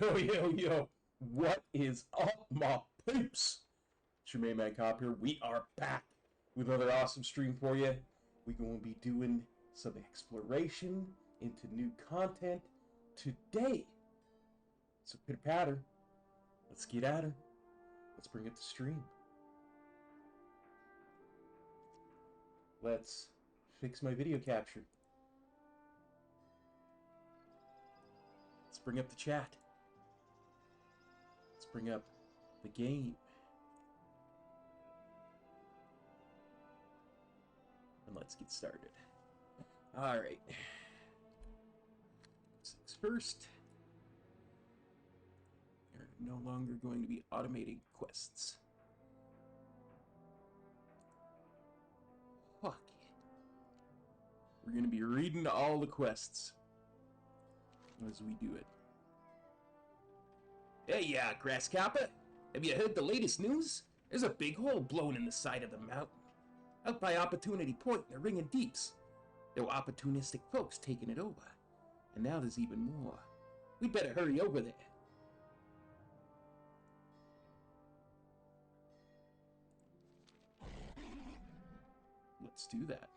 Yo, yo, yo, what is up, my peeps? It's your main man Cop here. We are back with another awesome stream for you. We're going to be doing some exploration into new content today. So, pitter-patter, let's get at her. Let's bring it to stream. Let's fix my video capture. Let's bring up the chat. Let's bring up the game. And let's get started. Alright. First things first. We're no longer going to be automating quests. Fuck it. We're going to be reading all the quests as we do it. Hey, Grasshopper, have you heard the latest news? There's a big hole blown in the side of the mountain. Out by Opportunity Point in the Ringing Deeps. There were opportunistic folks taking it over. And now there's even more. We'd better hurry over there. Let's do that.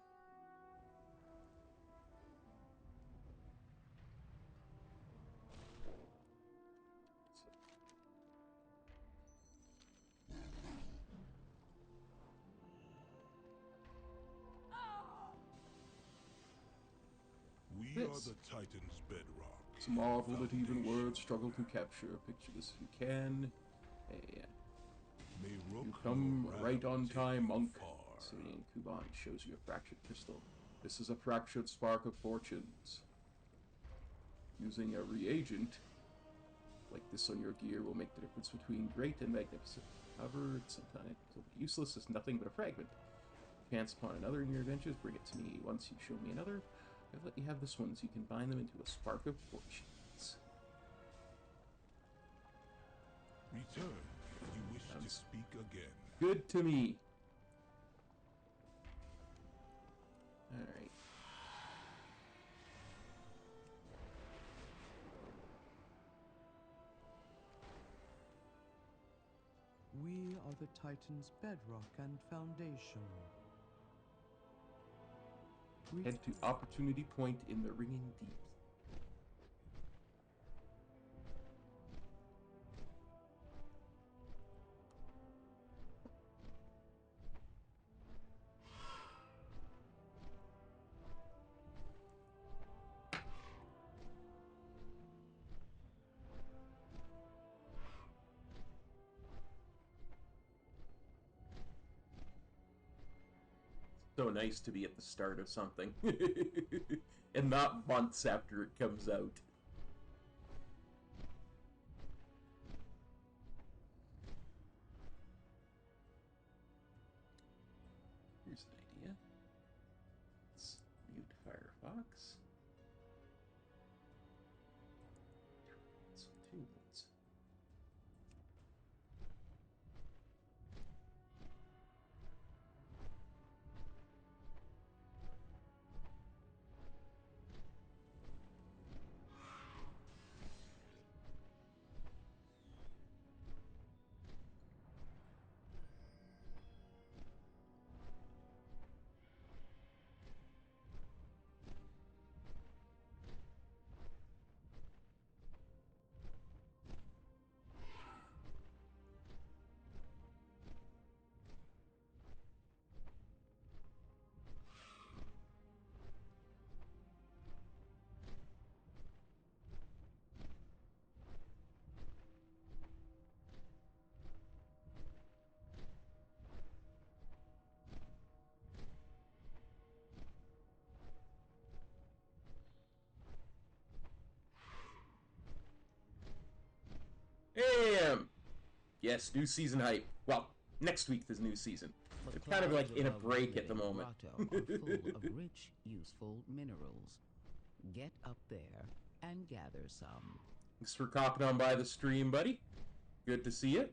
We are the Titan's bedrock. It's a marvel that even words struggle to capture. Picture this if you can. Hey, you come right on time, monk. Saying Kuban shows you a fractured crystal. This is a fractured spark of fortunes. Using a reagent like this on your gear will make the difference between great and magnificent. However, it's sometimes useless as nothing but a fragment. Chance upon another in your adventures, bring it to me. Once you show me another, I'll let you have this one so you can bind them into a spark of fortunes. Return if you wish to speak again. Good to me. Alright. We are the Titan's bedrock and foundation. Head to Opportunity Point in the Ringing Deeps. So nice to be at the start of something. And not months after it comes out. Here's an idea. Let's mute Firefox. Some tunes. Damn! Yes, new season hype. Well, next week there's new season. They're kind of like in a break at the moment. Grotto are full of rich, useful minerals. Get up there and gather some. Thanks for copping on by the stream, buddy. Good to see you.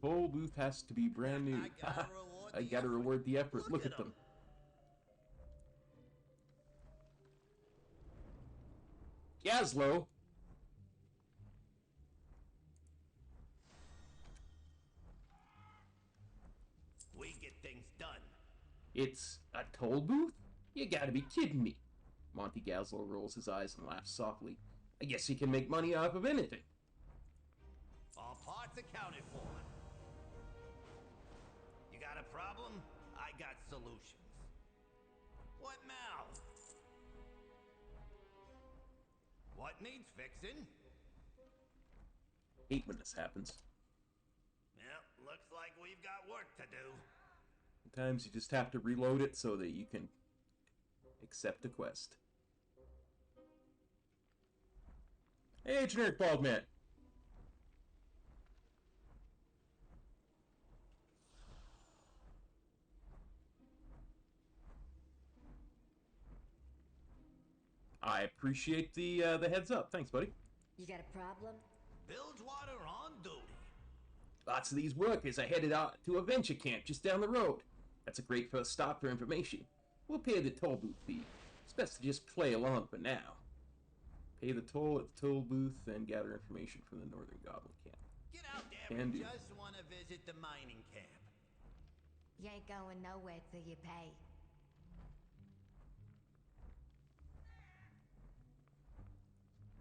Whole booth has to be brand new. I gotta reward the effort. Look at them. Gazlo. We get things done. It's a toll booth? You gotta be kidding me. Monty Gazlo rolls his eyes and laughs softly. I guess he can make money off of anything. All parts accounted for. You got a problem? I got solutions. What now? What needs fixing? Hate when this happens. Yep, looks like we've got work to do. Sometimes you just have to reload it so that you can accept a quest. Hey, generic bald man. I appreciate the heads up. Thanks, buddy. You got a problem? Bilgewater on duty. Lots of these workers are headed out to a venture camp just down the road. That's a great first stop for information. We'll pay the toll booth fee. It's best to just play along for now. Pay the toll at the toll booth and gather information from the Northern Goblin camp. Get out there. Can We do. just want to visit the mining camp. You ain't going nowhere till you pay.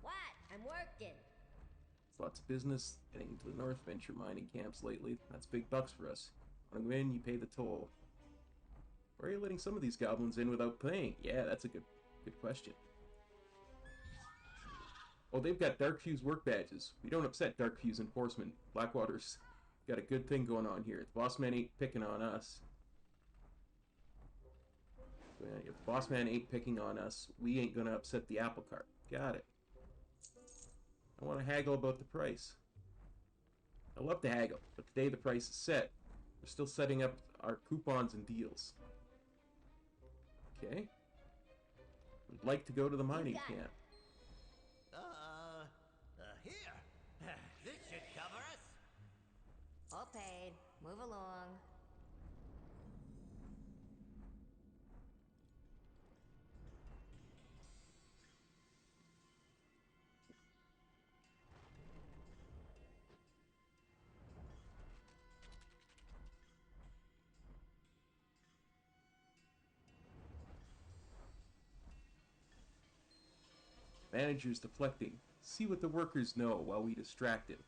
What? I'm working. There's lots of business heading into the North Venture mining camps lately. That's big bucks for us. Want to go in, you pay the toll. Why are you letting some of these goblins in without paying? Yeah, that's a good question. Oh, they've got Darkfuse work badges. We don't upset Darkfuse enforcement. Blackwater's got a good thing going on here. The boss man ain't picking on us. If the boss man ain't picking on us, we ain't gonna upset the apple cart. Got it. I want to haggle about the price. I love to haggle, but today the price is set. We're still setting up our coupons and deals. Okay. We'd like to go to the mining camp. Here. This should cover us. All paid. Move along. Manager's deflecting. See what the workers know while we distract him.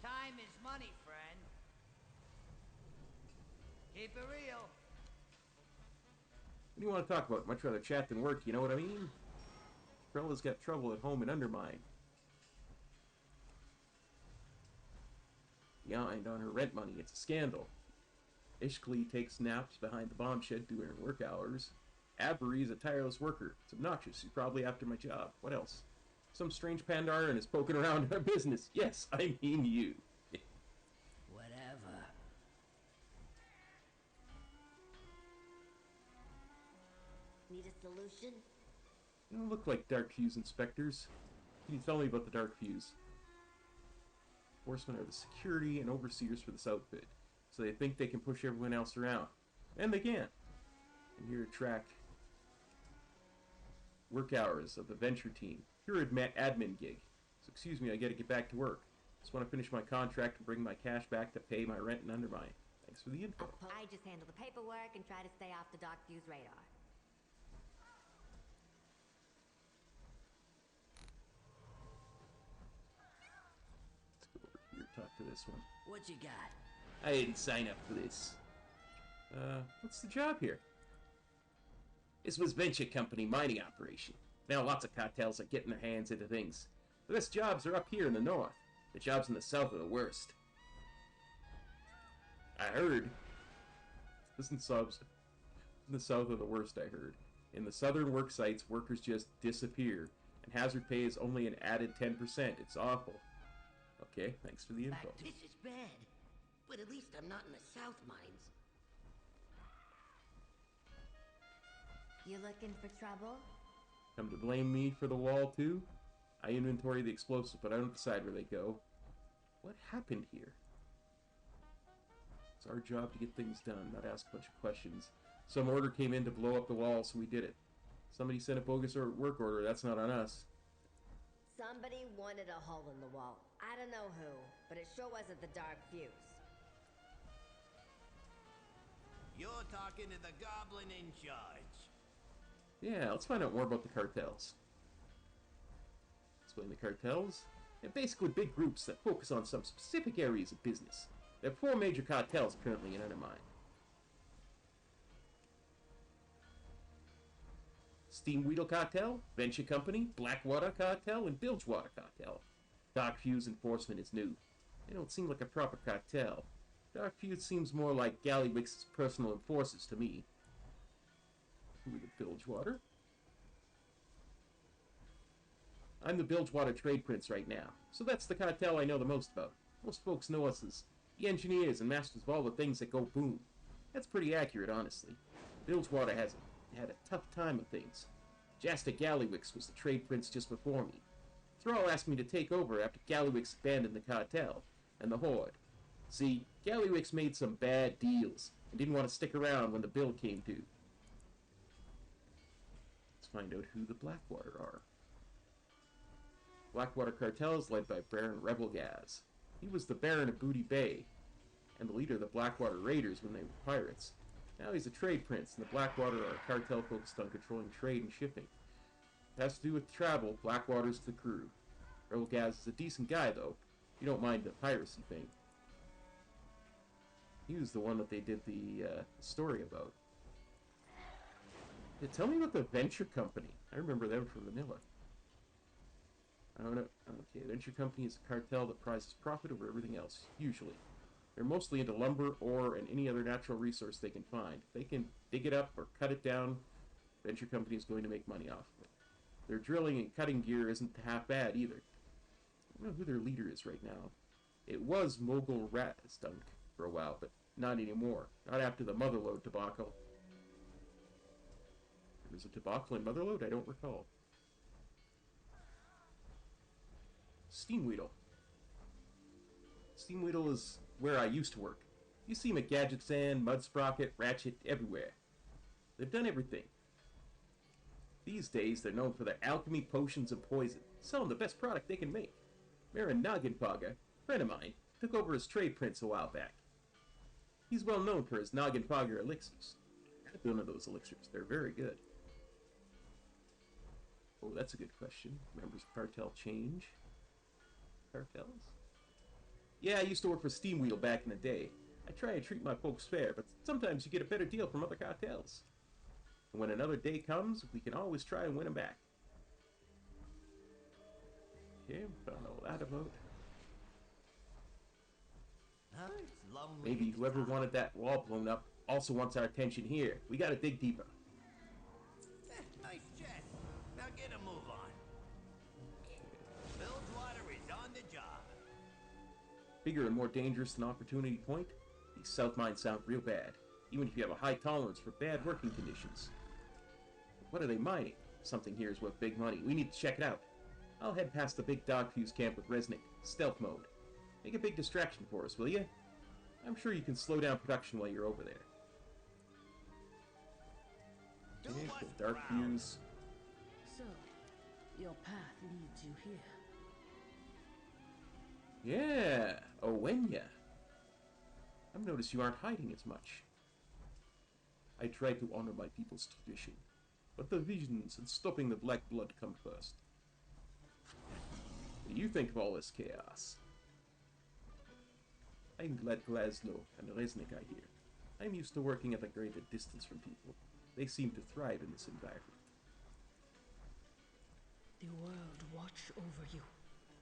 Time is money, friend. Keep it real. What do you want to talk about? Much rather chat than work, you know what I mean? Trella's got trouble at home in Undermine. Behind on her rent money, it's a scandal. Ishkli takes naps behind the bomb shed during her work hours. Avery's a tireless worker. It's obnoxious. He's probably after my job. What else? Some strange Pandaren is poking around in our business. Yes, I mean you. Whatever. Need a solution? You don't look like Dark Fuse inspectors. Can you tell me about the Dark Fuse? Horsemen are the security and overseers for this outfit, so they think they can push everyone else around. And they can. And here to track work hours of the venture team. Pure admin gig. So excuse me, I gotta get back to work. Just want to finish my contract and bring my cash back to pay my rent and Undermine. Thanks for the info. I just handle the paperwork and try to stay off the Dark Fuse radar. Let's go over here, talk to this one. What you got? I didn't sign up for this. What's the job here? This was venture company mining operation. Now lots of cartels are getting their hands into things. The best jobs are up here in the north. The jobs in the south are the worst. I heard. This in the south are the worst, I heard. In the southern work sites, workers just disappear, and hazard pay is only an added 10%. It's awful. Okay, thanks for the info. This is bad, but at least I'm not in the south mines. You looking for trouble? Come to blame me for the wall, too? I inventory the explosives, but I don't decide where they go. What happened here? It's our job to get things done, not ask a bunch of questions. Some order came in to blow up the wall, so we did it. Somebody sent a bogus work order, that's not on us. Somebody wanted a hole in the wall. I don't know who, but it sure wasn't the Dark Fuse. You're talking to the goblin in charge. Yeah, let's find out more about the cartels. Explain the cartels? They're basically big groups that focus on some specific areas of business. There are 4 major cartels currently in Undermine. Steamweedle Cartel, Venture Company, Blackwater Cartel, and Bilgewater Cartel. Dark Fuse enforcement is new. They don't seem like a proper cartel. Dark Fuse seems more like Gallywick's personal enforcers to me. Who are the Bilgewater? I'm the Bilgewater Trade Prince right now, so that's the cartel I know the most about. Most folks know us as the engineers and masters of all the things that go boom. That's pretty accurate, honestly. Bilgewater has had a tough time of things. Jasta Gallywix was the Trade Prince just before me. Thrall asked me to take over after Gallywix abandoned the cartel and the Horde. See, Gallywix made some bad deals and didn't want to stick around when the bill came due. Let's find out who the Blackwater are. Blackwater Cartel is led by Baron Rebelgaz. He was the Baron of Booty Bay and the leader of the Blackwater Raiders when they were pirates. Now he's a trade prince, and the Blackwater are a cartel focused on controlling trade and shipping. It has to do with travel. Blackwater's the crew. Rebelgaz is a decent guy, though. You don't mind the piracy thing. He was the one that they did the story about. Yeah, tell me about the Venture Company. I remember them from Vanilla. I don't know. Okay, Venture Company is a cartel that prizes profit over everything else, usually. They're mostly into lumber, ore, and any other natural resource they can find. If they can dig it up or cut it down, Venture Company is going to make money off of it. Their drilling and cutting gear isn't half bad either. I don't know who their leader is right now. It was Mogul Razdunk for a while, but not anymore. Not after the Motherlode debacle. There was a debacle in Motherlode? I don't recall. Steamweedle. Steamweedle is where I used to work. You see them at Gadget Sand, Mud Sprocket, Ratchet, everywhere. They've done everything. These days, they're known for their alchemy, potions, and poison, selling the best product they can make. Marin Naginpaga, a friend of mine, took over as trade prince a while back. He's well known for his Naginpaga elixirs. I have one of those elixirs. They're very good. Oh, that's a good question. Members of cartel change? Cartels? Yeah, I used to work for Steam Wheel back in the day. I try and treat my folks fair, but sometimes you get a better deal from other cartels. And when another day comes, we can always try and win them back. Okay, don't know that about. It's lonely. Maybe whoever wanted that wall blown up also wants our attention here. We gotta dig deeper. Nice jet. Now get a move on. Okay. Bilgewater is on the job. Bigger and more dangerous than Opportunity Point, these South mines sound real bad, even if you have a high tolerance for bad working conditions. What are they mining? Something here is worth big money. We need to check it out. I'll head past the big dog fuse camp with Resnick. Stealth mode. Make a big distraction for us, will you? I'm sure you can slow down production while you're over there. Okay, cool. Dark fuse. So, your path leads you here. Yeah, Owenya. I've noticed you aren't hiding as much. I try to honor my people's tradition, but the visions and stopping the black blood come first. What do you think of all this chaos? I'm glad Glasgow and Resnick are here. I'm used to working at a greater distance from people. They seem to thrive in this environment. The world watch over you.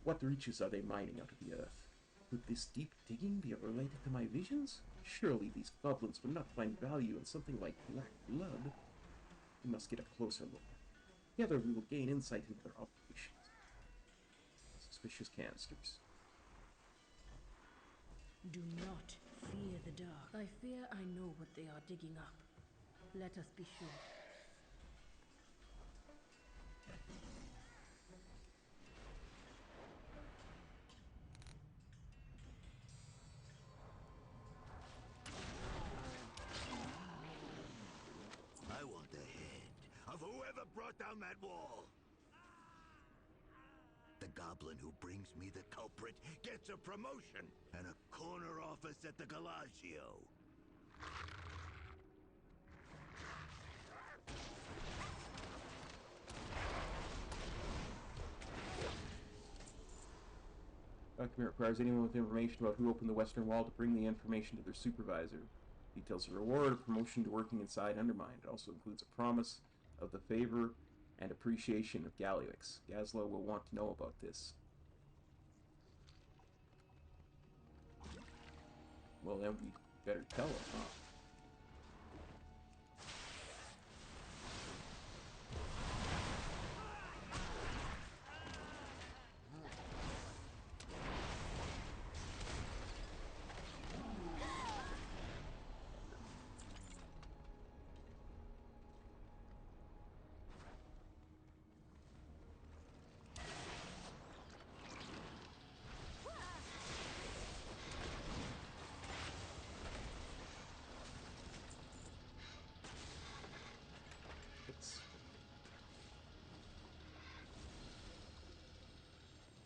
What reaches are they mining out of the earth? Could this deep digging be related to my visions? Surely these goblins would not find value in something like black blood. We must get a closer look. Together we will gain insight into their operations. Suspicious canisters. Do not fear the dark. I fear I know what they are digging up. Let us be sure. I want the head of whoever brought down that wall. The goblin who brings me the culprit gets a promotion and a corner office at the Galagio. Document requires anyone with information about who opened the Western Wall to bring the information to their supervisor. Details a reward, a promotion to working inside Undermine. It also includes a promise of the favor and appreciation of Galliwix. Gazlo will want to know about this. Well, then we better tell him, huh?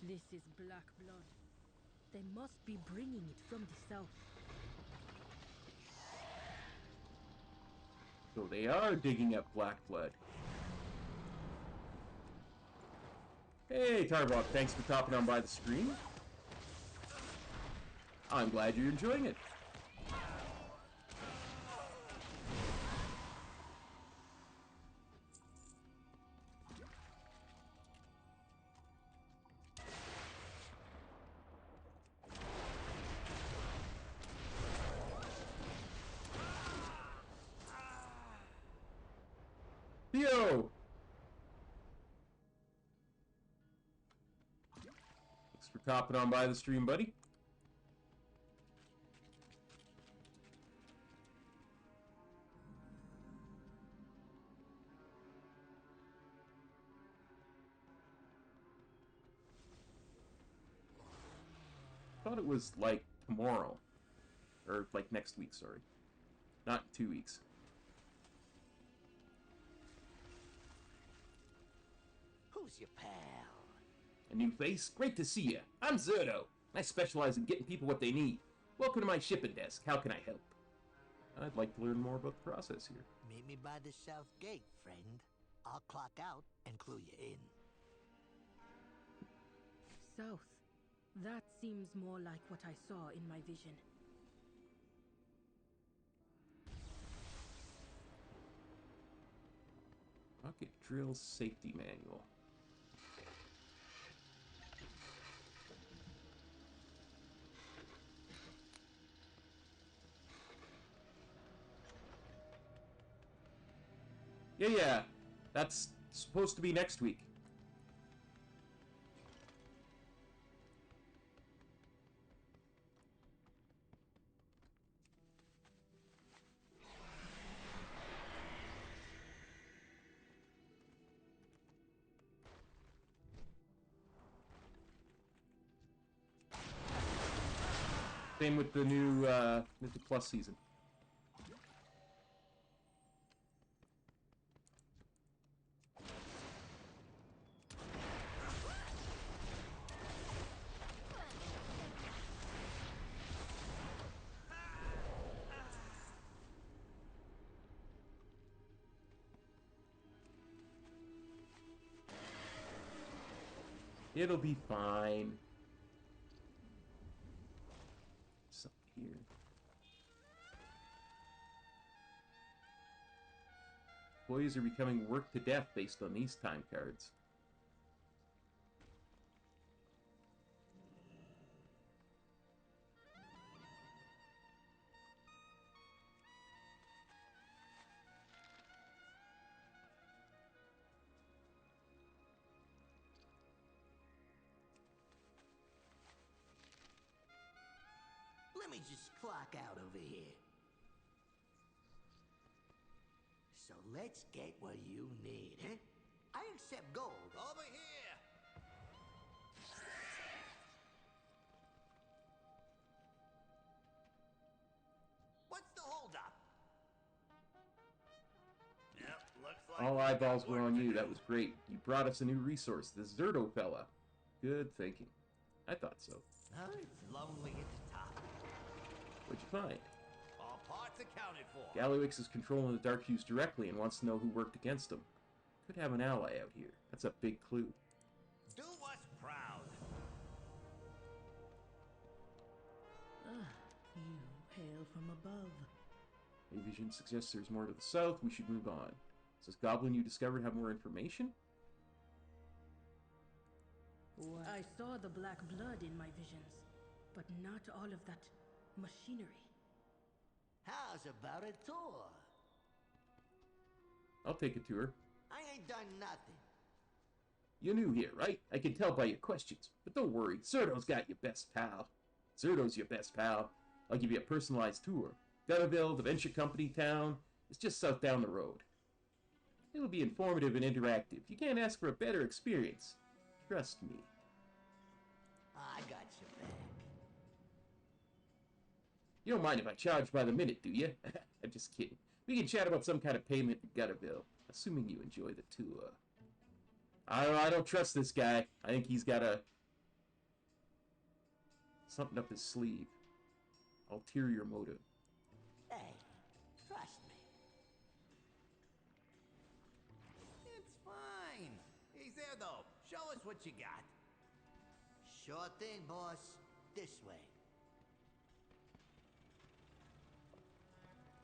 This is black blood. They must be bringing it from the south. So they are digging up black blood. Hey, Tarbok, thanks for dropping on by the stream. I'm glad you're enjoying it. Theo! Thanks for dropping on by the stream, buddy. Thought it was like tomorrow. Or like next week, sorry. Not 2 weeks. Who's your pal? A new face? Great to see you. I'm Zerto. I specialize in getting people what they need. Welcome to my shipping desk. How can I help? I'd like to learn more about the process here. Meet me by the south gate, friend. I'll clock out and clue you in. South. That seems more like what I saw in my vision. Rocket drill safety manual. Yeah, that's supposed to be next week. Same with the new Mythic Plus season. It'll be fine. Something here. Employees are becoming worked to death based on these time cards. Let me just clock out over here. So let's get what you need, huh? I accept gold. Over here! What's the holdup? Yep, looks like All eyeballs were on you. That was great. You brought us a new resource, the Zerto fella. Good thinking. I thought so. Oh, it's lonely at the top. What'd you find? All parts accounted for. Gallywix is controlling the Dark Hues directly and wants to know who worked against him. Could have an ally out here. That's a big clue. Do us proud. You hail from above. A vision suggests there's more to the south. We should move on. Does this goblin you discovered have more information? What? I saw the black blood in my visions, but not all of that machinery. How's about a tour? I'll take a tour. I ain't done nothing. You're new here, right? I can tell by your questions. But don't worry, Zerto's got your best pal. Zerto's your best pal. I'll give you a personalized tour. Gutterville, the Venture Company town. It's just south down the road. It'll be informative and interactive. You can't ask for a better experience. Trust me. I got your back. You don't mind if I charge by the minute, do you? I'm just kidding. We can chat about some kind of payment in Gutterville, assuming you enjoy the tour. I don't trust this guy. I think he's got something up his sleeve. Ulterior motive. Hey, trust me. It's fine. He's there, though. Show us what you got. Sure thing, boss. This way.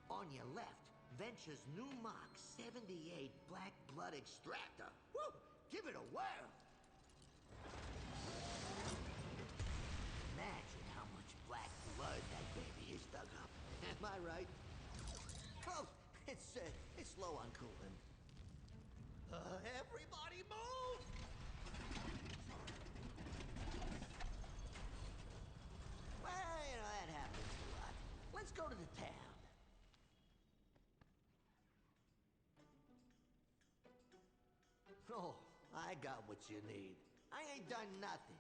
On your left, Venture's new Mark 78 Black Blood Extractor. Woo! Give it a whirl. Imagine how much black blood that baby is dug up. Am I right? Oh, it's low on coolant. Everybody move! Well, you know, that happens a lot. Let's go to the town. Oh, I got what you need. I ain't done nothing.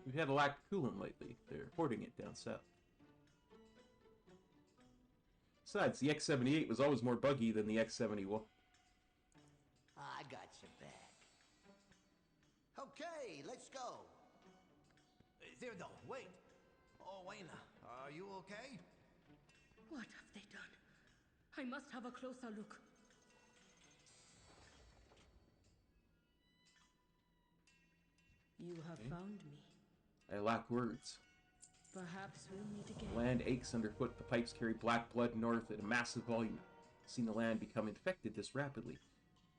We've had a lack of coolant lately. They're hoarding it down south. Besides, the X-78 was always more buggy than the X-71. I got your back. Okay, let's go. There, though. Wait. Oh, Wayne, are you okay? What have they done? I must have a closer look. You have found me. I lack words. Perhaps we'll meet again. The land aches underfoot. The pipes carry black blood north at a massive volume. I've seen the land become infected this rapidly.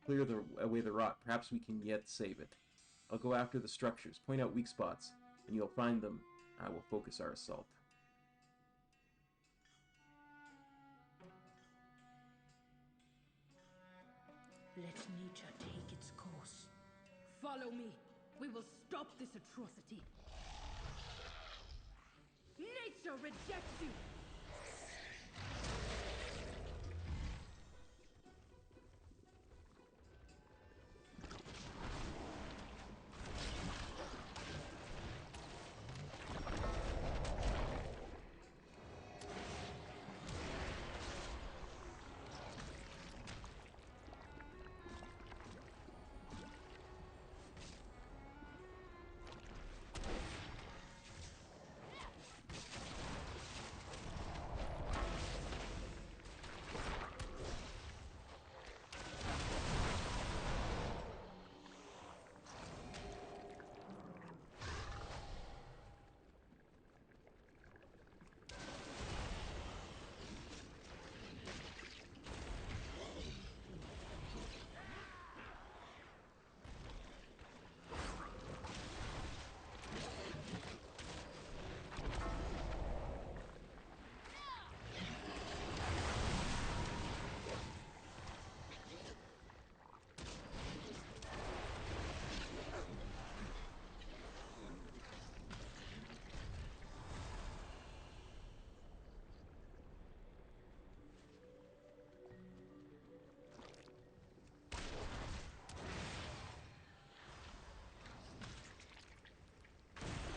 Clear away the rot. Perhaps we can yet save it. I'll go after the structures, point out weak spots, and you'll find them. I will focus our assault. Let nature take its course. Follow me. We will stop this atrocity. Nature rejects you!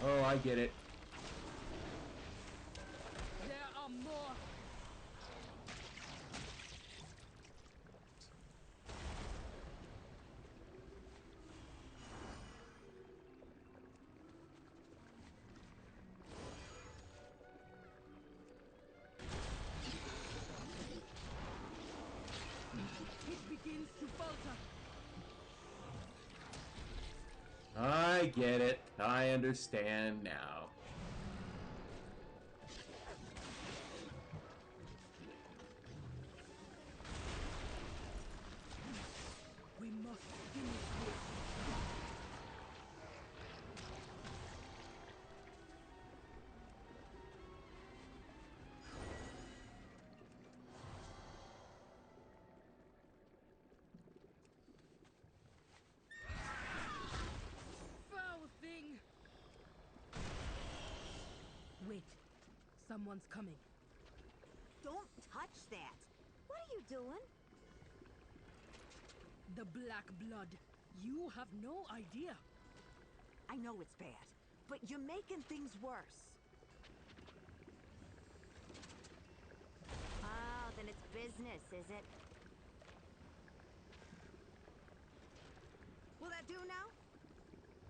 Oh, I get it. There are more. It begins to falter. I get it. I understand now. We must finish this. Foul thing! Wait. Someone's coming. Don't touch that. What are you doing? The black blood. You have no idea. I know it's bad, but you're making things worse. Oh, then it's business, is it? Will that do now?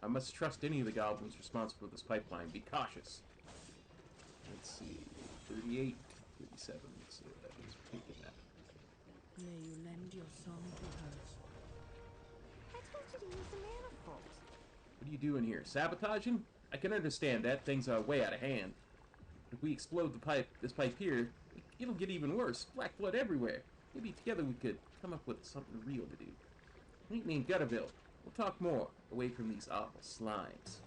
I must trust any of the goblins responsible for this pipeline. Be cautious. Let's see. 38, 37. Let's see what that is. We're taking that. May you lend your song to hers. I told you to use the manifold. What are you doing here? Sabotaging? I can understand that. Things are way out of hand. If we explode this pipe here, it'll get even worse. Black blood everywhere. Maybe together we could come up with something real to do. Meet me in Gutterville. We'll talk more, away from these awful slimes.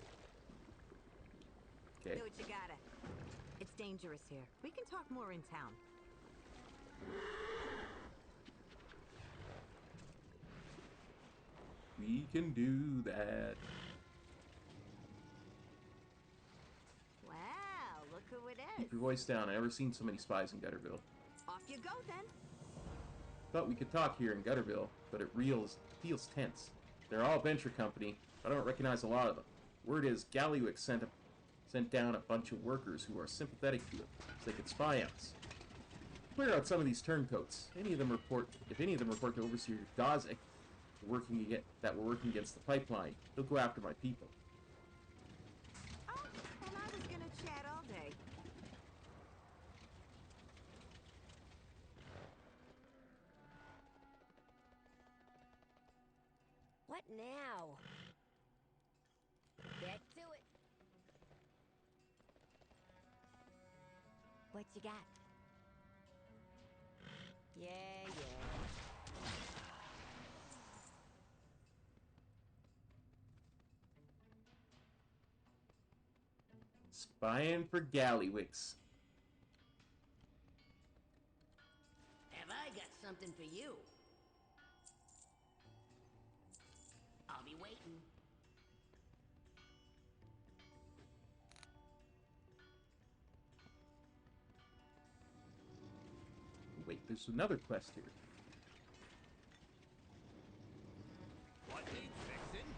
Okay. Do what you gotta. It's dangerous here. We can talk more in town. We can do that. Wow, look who it Keep is. your voice down. I've never seen so many spies in Gutterville. Off you go, then. Thought we could talk here in Gutterville, but it feels tense. They're all venture company, but I don't recognize a lot of them. Word is Galliwick sent down a bunch of workers who are sympathetic to it, so they could spy on us. Clear out some of these turncoats. If any of them report to Overseer Gozek that we're working against the pipeline, he'll go after my people. Oh, and I was gonna chat all day. What now? What you got? Yeah. Spying for Gallywicks. Have I got something for you? I'll be waiting. Wait, there's another quest here. What needs fixing?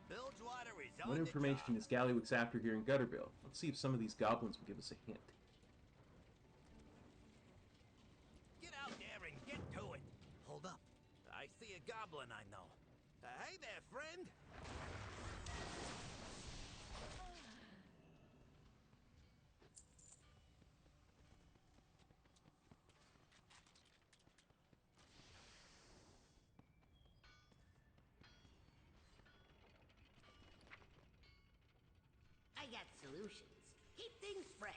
Bilgewater is on What the information job. is Gallywix after here in Gutterville? Let's see if some of these goblins will give us a hint. Get out there and get to it. Hold up. I see a goblin I know. Hey there, friend. I got solutions. Keep things fresh.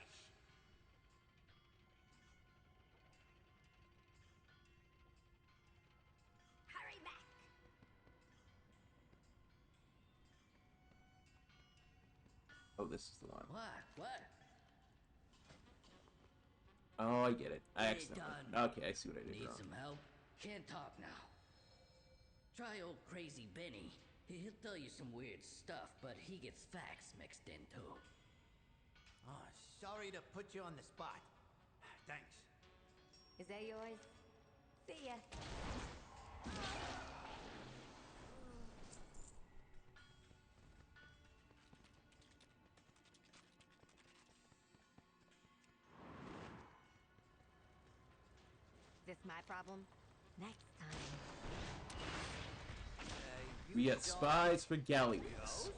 Hurry back. Oh, this is the one. What? Oh, I get it. I Hey, accidentally. Don. Okay, I see what I did Need wrong. some help? Can't talk now. Try old crazy Benny. He'll tell you some weird stuff, but he gets facts mixed in too. Oh, sorry to put you on the spot. Thanks. Is that yours? See ya. Is this my problem? Next time. We get spies for Gallywix. Ghosts?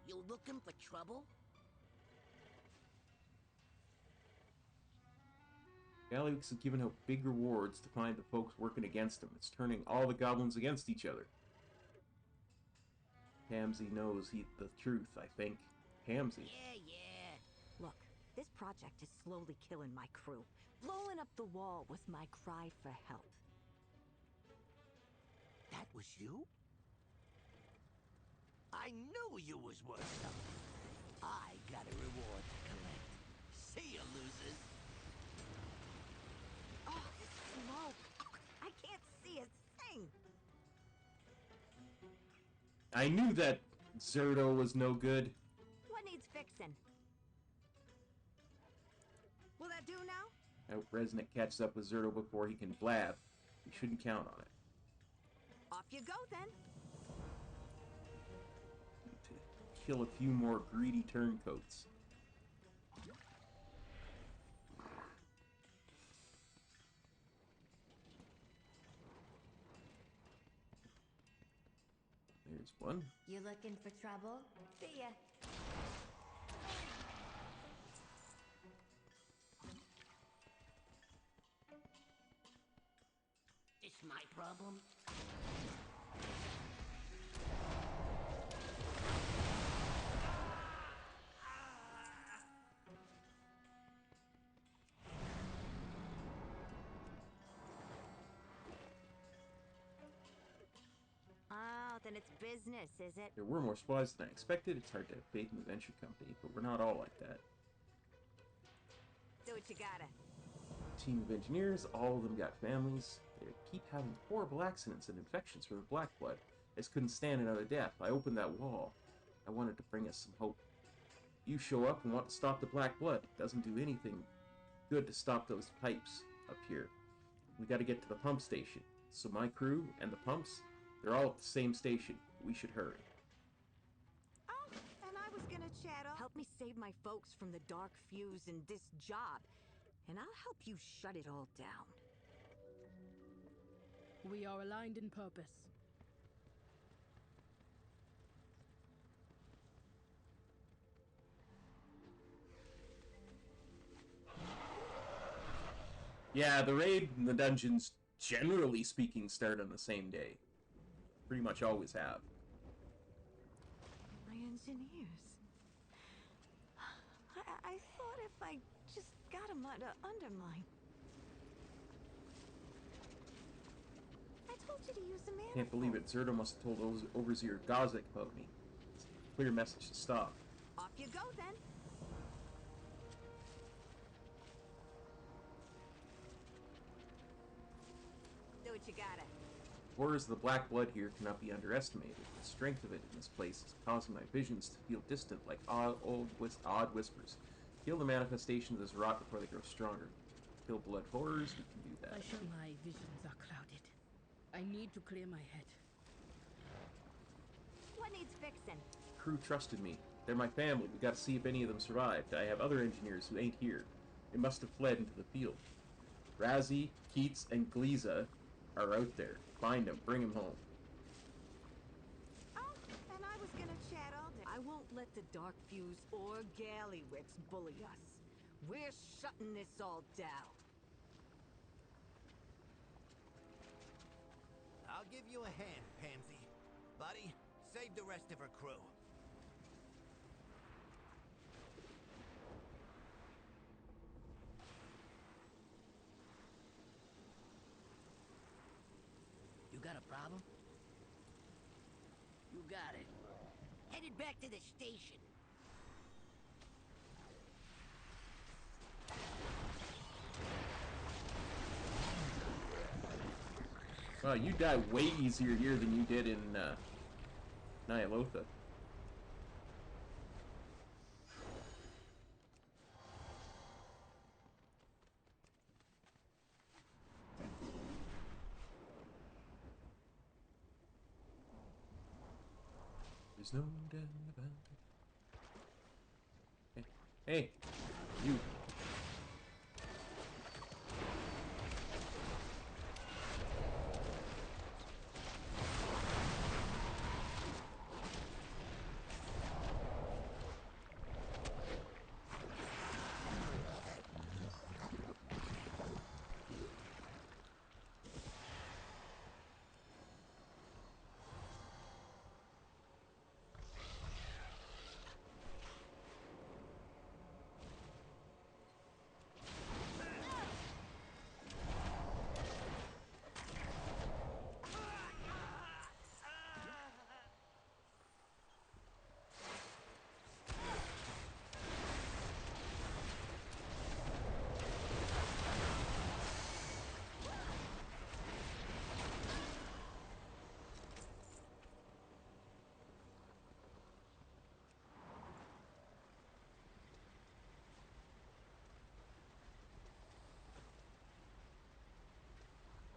You looking for trouble? Gallywix has given out big rewards to find the folks working against him. It's turning all the goblins against each other. Hamsey knows the truth, I think. Hamsey. Yeah. Look, this project is slowly killing my crew. Blowing up the wall was my cry for help. That was you? I knew you was worth something. I got a reward to collect. See ya, losers. Oh, this smoke! I can't see a thing! I knew that Zerto was no good. What needs fixing? Will that do now? I hope Resnick catches up with Zerto before he can blab. We shouldn't count on it. Off you go, then. Need to kill a few more greedy turncoats. There's one. You looking for trouble? See ya. This my problem? Oh, then it's business, is it? There were more spies than I expected. It's hard to have faith in the venture company, but we're not all like that. Do what you gotta. Team of engineers, all of them got families. They keep having horrible accidents and infections from the Black Blood. I just couldn't stand another death. I opened that wall. I wanted to bring us some hope. You show up and want to stop the Black Blood. It doesn't do anything good to stop those pipes up here. We gotta get to the pump station. So my crew and the pumps, they're all at the same station. We should hurry. Oh, and I was gonna chat up. Help me save my folks from the dark fuse and this job. And I'll help you shut it all down. We are aligned in purpose. Yeah, the raid and the dungeons, generally speaking, start on the same day. Pretty much always have. My engineers. I thought if I just got him under Undermine. I told you to use the manifold. Can't believe it. Zerto must have told Overseer Gozek about me. It's a clear message to stop. Off you go, then. Do what you gotta. The horrors of the black blood here cannot be underestimated. The strength of it in this place is causing my visions to feel distant, like odd whispers. Kill the manifestations of this rot before they grow stronger. Kill blood horrors, we can do that. My visions are clouded. I need to clear my head. What needs fixing? Crew trusted me. They're my family. We gotta see if any of them survived. I have other engineers who ain't here. They must have fled into the field. Razzie, Keats, and Gliza are out there. Find them. Bring them home. Oh, and I was gonna chat all day. I won't let the Dark Fuse or Gallywix bully us. We're shutting this all down. I'll give you a hand, Pansy. Buddy, save the rest of her crew. You got a problem? You got it. Headed back to the station. Well, you die way easier here than you did in Nyalotha. There's no doubt about it. Hey, you.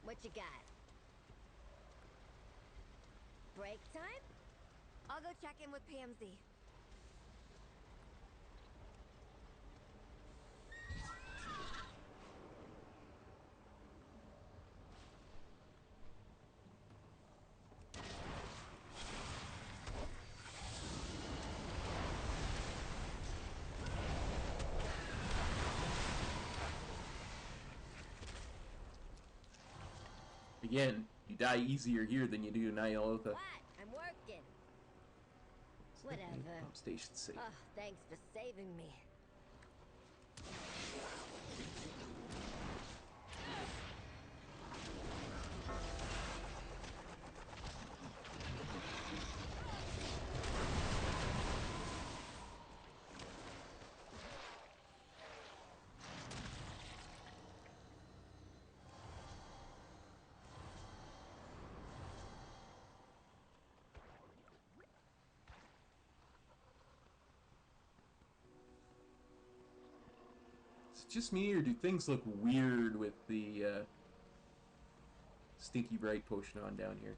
What you got? Break time? I'll go check in with Pansy. Again, you die easier here than you do in Nyalotha. What? I'm working. Whatever. Pump station safe. Oh, thanks for saving me. Is it just me, or do things look weird with the Stinky Bright potion on down here?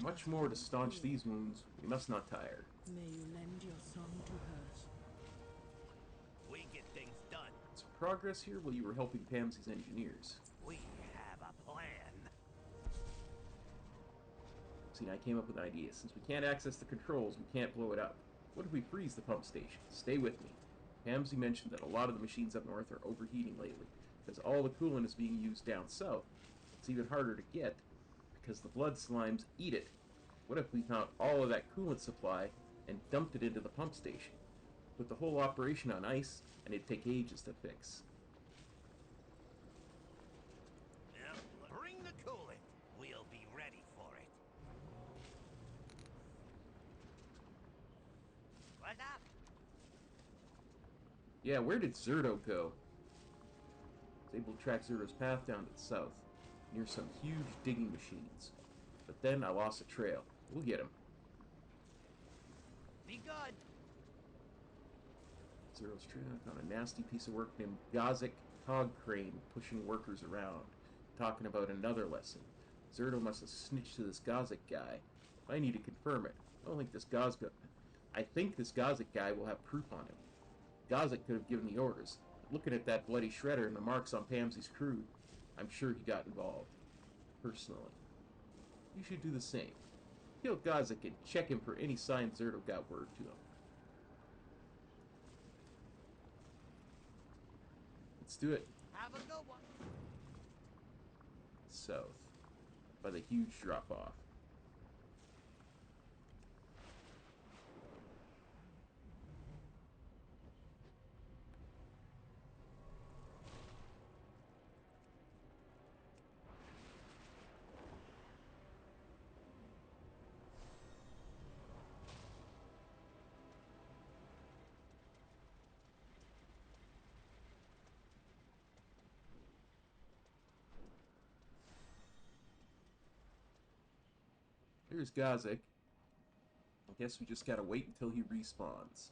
Much more to staunch these wounds. We must not tire. May you lend your song to hers. We get things done. Some progress here while you were helping Pamsy's engineers. We have a plan. See, I came up with an idea. Since we can't access the controls, we can't blow it up. What if we freeze the pump station? Stay with me. Pamsy mentioned that a lot of the machines up north are overheating lately, because all the coolant is being used down south. It's even harder to get, because the blood slimes eat it. What if we found all of that coolant supply and dumped it into the pump station? Put the whole operation on ice, and it'd take ages to fix. Yep. Bring the coolant. We'll be ready for it. What's up? Yeah, where did Zerto go? I was able to track Zerto's path down to the south, near some huge digging machines. But then I lost a trail. We'll get him. Be good. Zerto's trail found a nasty piece of work named Gazek Cog Crane pushing workers around, talking about another lesson. Zerto must have snitched to this Gazek guy. I need to confirm it. I think this Gazek guy will have proof on him. Gazek could have given the orders. Looking at that bloody shredder and the marks on Pamsy's crew, I'm sure he got involved. Personally. You should do the same. Kill Gazek and check him for any sign Zerto got word to him. Let's do it. Have a good one. South. By the huge drop-off. Here's Gazek. I guess we just gotta wait until he respawns.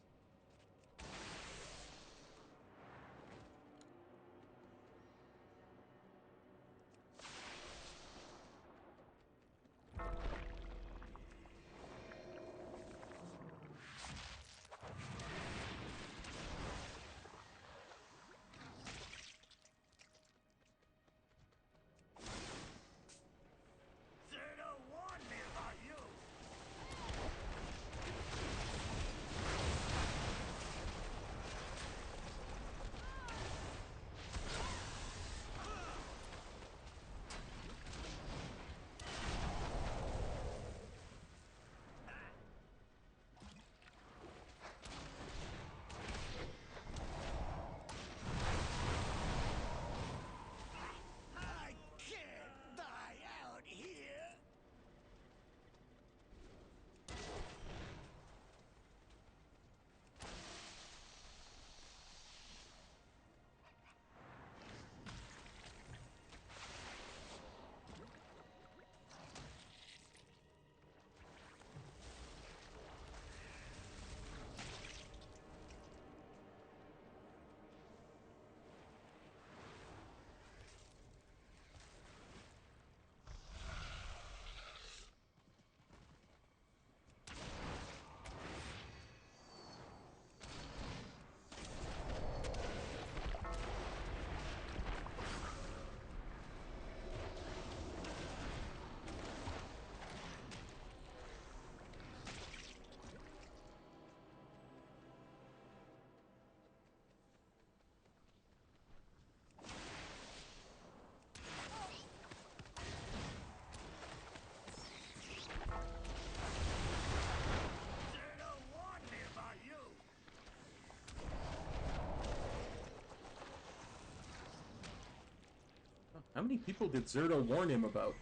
How many people did Zerto warn him about?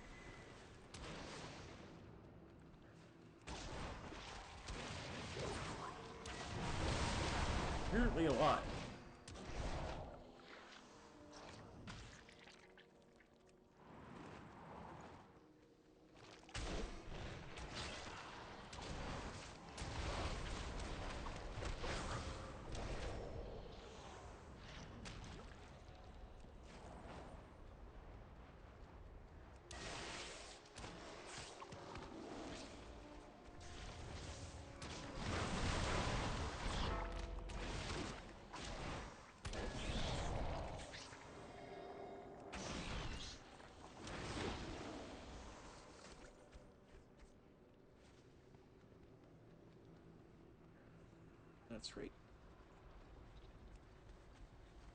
Apparently a lot. That's right.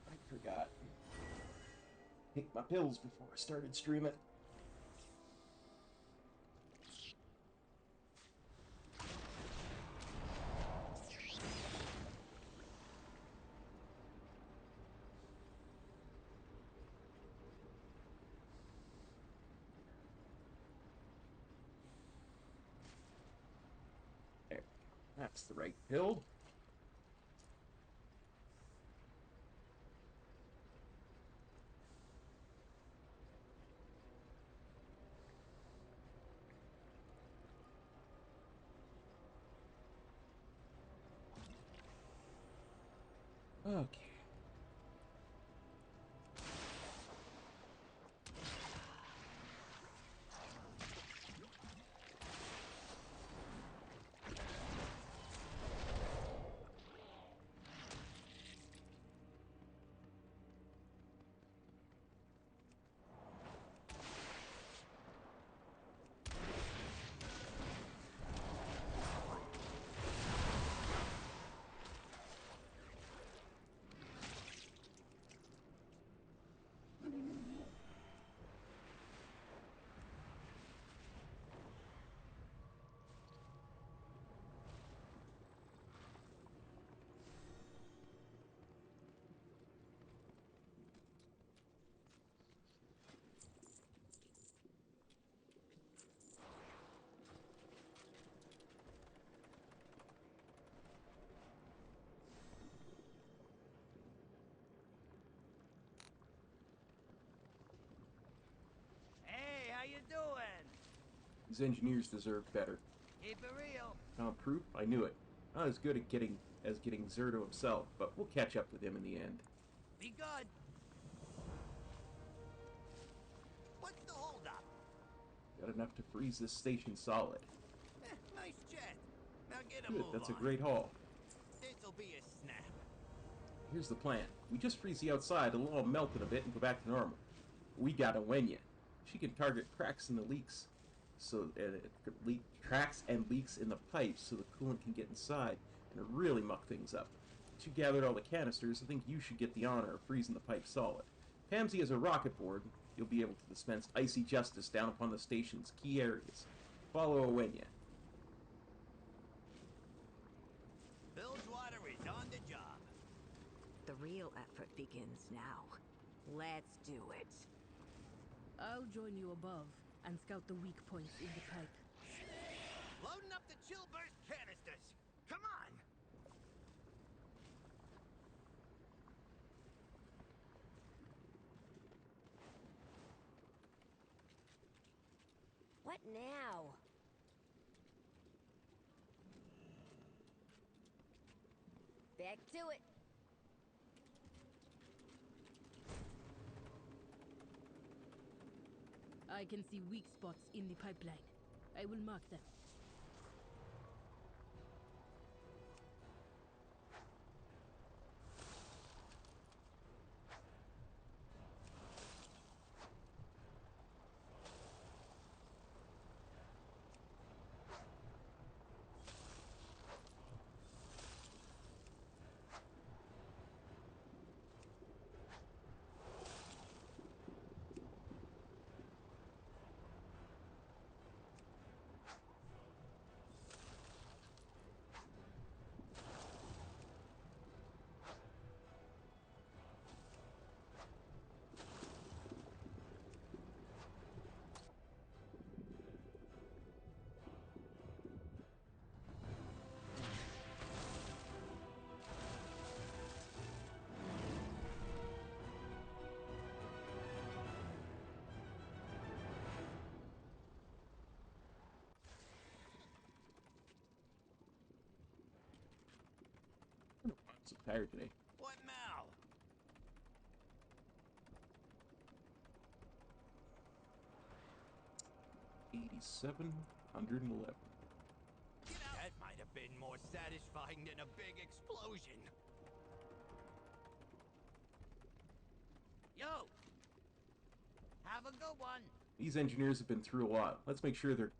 I forgot. Take my pills before I started streaming. There. That's the right pill. Okay. Hey, how you doing? These engineers deserve better. Keep it real. Proof? I knew it. Not as good at getting Zerto himself, but we'll catch up with him in the end. Be good. What's the holdup? Got enough to freeze this station solid. Nice jet. Now get a Good, move that's a on. great haul. This'll be a snap. Here's the plan. We just freeze the outside, it'll all melt in a bit and go back to normal. We got Wenya. She can target cracks in the leaks, cracks and leaks in the pipes so the coolant can get inside and really muck things up. Once you gathered all the canisters, I think you should get the honor of freezing the pipe solid. Pamsy has a rocket board. You'll be able to dispense icy justice down upon the station's key areas. Follow Wenya. Bilgewater is on the job. The real effort begins now. Let's do it. I'll join you above and scout the weak points in the pipe. Loading up the chill burst canisters. Come on. What now? Back to it. I can see weak spots in the pipeline. I will mark them. I'm so tired today. What now? $8,711. That might have been more satisfying than a big explosion. Yo! Have a good one. These engineers have been through a lot. Let's make sure they're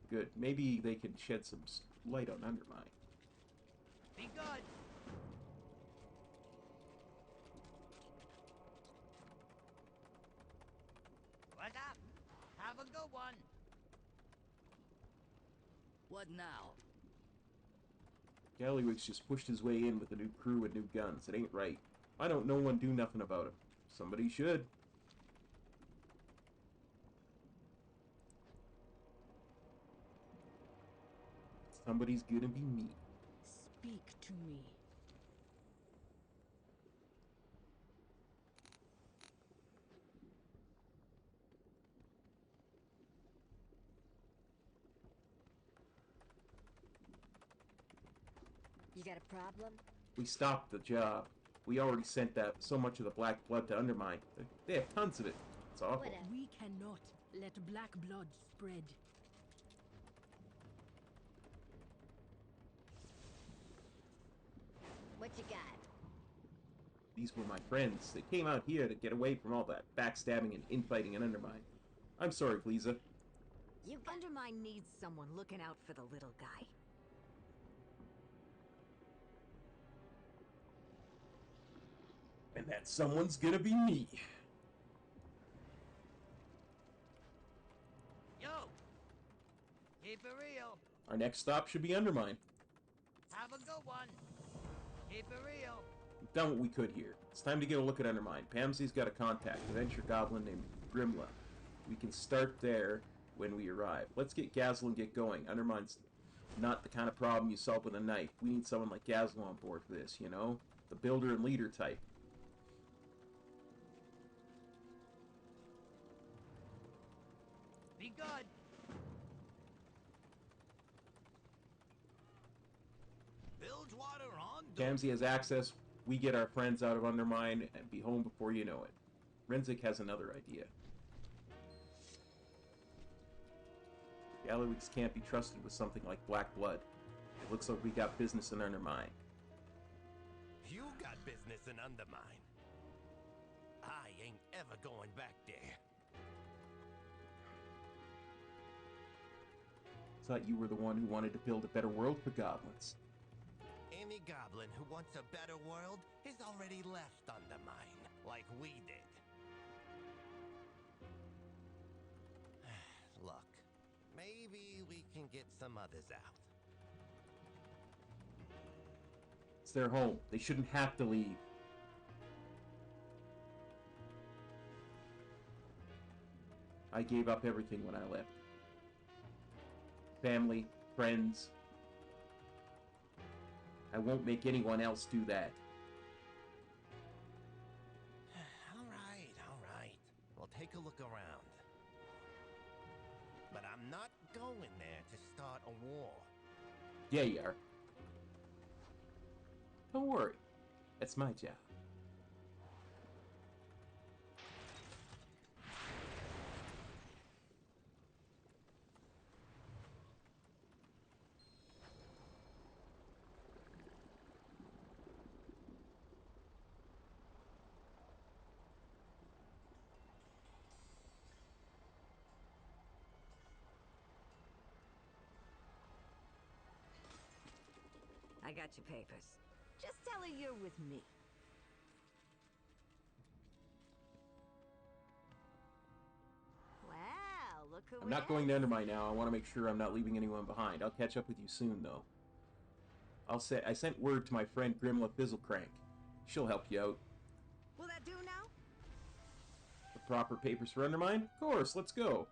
good. Maybe they can shed some light on Undermine. Be good. What's up? Have a good one. What now? Gallywix just pushed his way in with a new crew and new guns. It ain't right. Why don't no one do nothing about him? Somebody should. Somebody's gonna be me. Speak to me. You got a problem? We stopped the job. We already sent that so much of the black blood to Undermine. They have tons of it. It's awful. Whatever. We cannot let black blood spread. What you got? These were my friends. They came out here to get away from all that backstabbing and infighting and Undermine. I'm sorry, Gleeza. You got... Undermine needs someone looking out for the little guy. And that someone's gonna be me. Yo! Keep it real. Our next stop should be Undermine. Have a good one. Keep it real. We've done what we could here. It's time to get a look at Undermine. Pamsy's got a contact, a venture goblin named Grimla. We can start there when we arrive. Let's get Gazelle and get going. Undermine's not the kind of problem you solve with a knife. We need someone like Gazelle on board for this, you know? The builder and leader type. Be good. Bilgewater on. Pamsy has access. We get our friends out of Undermine and be home before you know it. Renzik has another idea. Gallywix can't be trusted with something like black blood. It looks like we got business in Undermine. You got business in Undermine. I ain't ever going back there. Thought you were the one who wanted to build a better world for goblins. Any goblin who wants a better world has already left Undermine, like we did. Look, maybe we can get some others out. It's their home. They shouldn't have to leave. I gave up everything when I left. Family, friends. I won't make anyone else do that. All right. We'll take a look around. But I'm not going there to start a war. Yeah, you are. Don't worry. That's my job. I got your papers. Just tell her you're with me. Well, look who I'm not going to Undermine now. I want to make sure I'm not leaving anyone behind. I'll catch up with you soon, though. I sent word to my friend Grimla Fizzlecrank. She'll help you out. Will that do now? The proper papers for Undermine? Of course, let's go.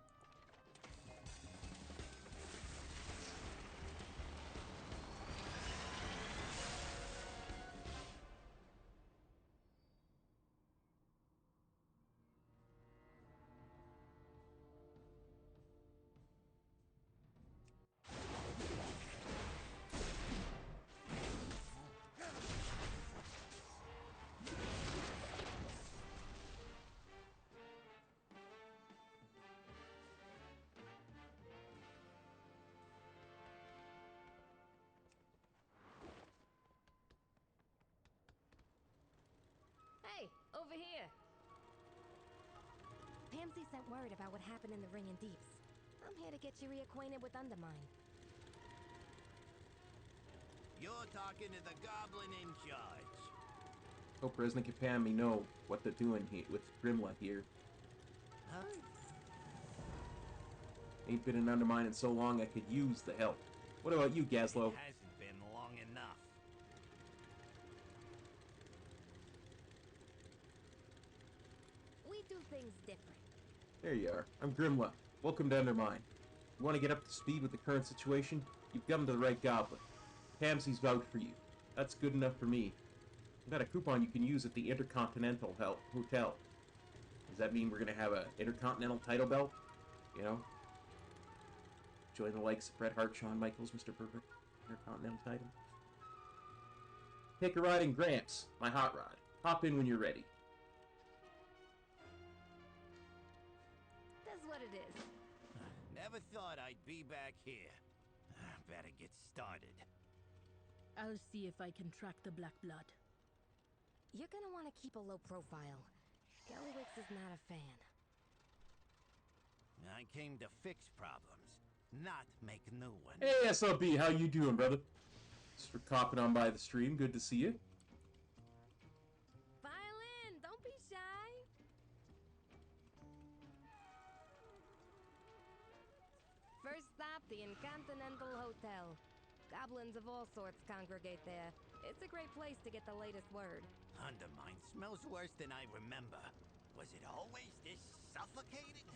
Hey, over here. Pamsy sent word about what happened in the Ring and Deeps. I'm here to get you reacquainted with Undermine. You're talking to the goblin in charge. Hope Resnick and Pam me know what they're doing here with Grimla here. Huh? Ain't been in Undermine in so long I could use the help. What about you, Gazlo? It hasn't been long enough. We do things different. There you are. I'm Grimla. Welcome to Undermine. You want to get up to speed with the current situation? You've come to the right goblin. Pamsy's vouched for you. That's good enough for me. I've got a coupon you can use at the Intercontinental Hotel. Does that mean we're going to have an Intercontinental title belt? You know? Join the likes of Bret Hart, Shawn Michaels, Mr. Perfect. Intercontinental title. Take a ride in Gramps, my hot rod. Hop in when you're ready. That's what it is. Never thought I'd be back here. Better get started. I'll see if I can track the Black Blood. You're gonna want to keep a low profile. Gallywix is not a fan. I came to fix problems, not make new ones. Hey, SLB, how you doing, brother? Thanks for copping on by the stream. Good to see you. Violin, don't be shy. First stop, the Intercontinental Hotel. Goblins of all sorts congregate there. It's a great place to get the latest word. Undermine smells worse than I remember. Was it always this suffocating?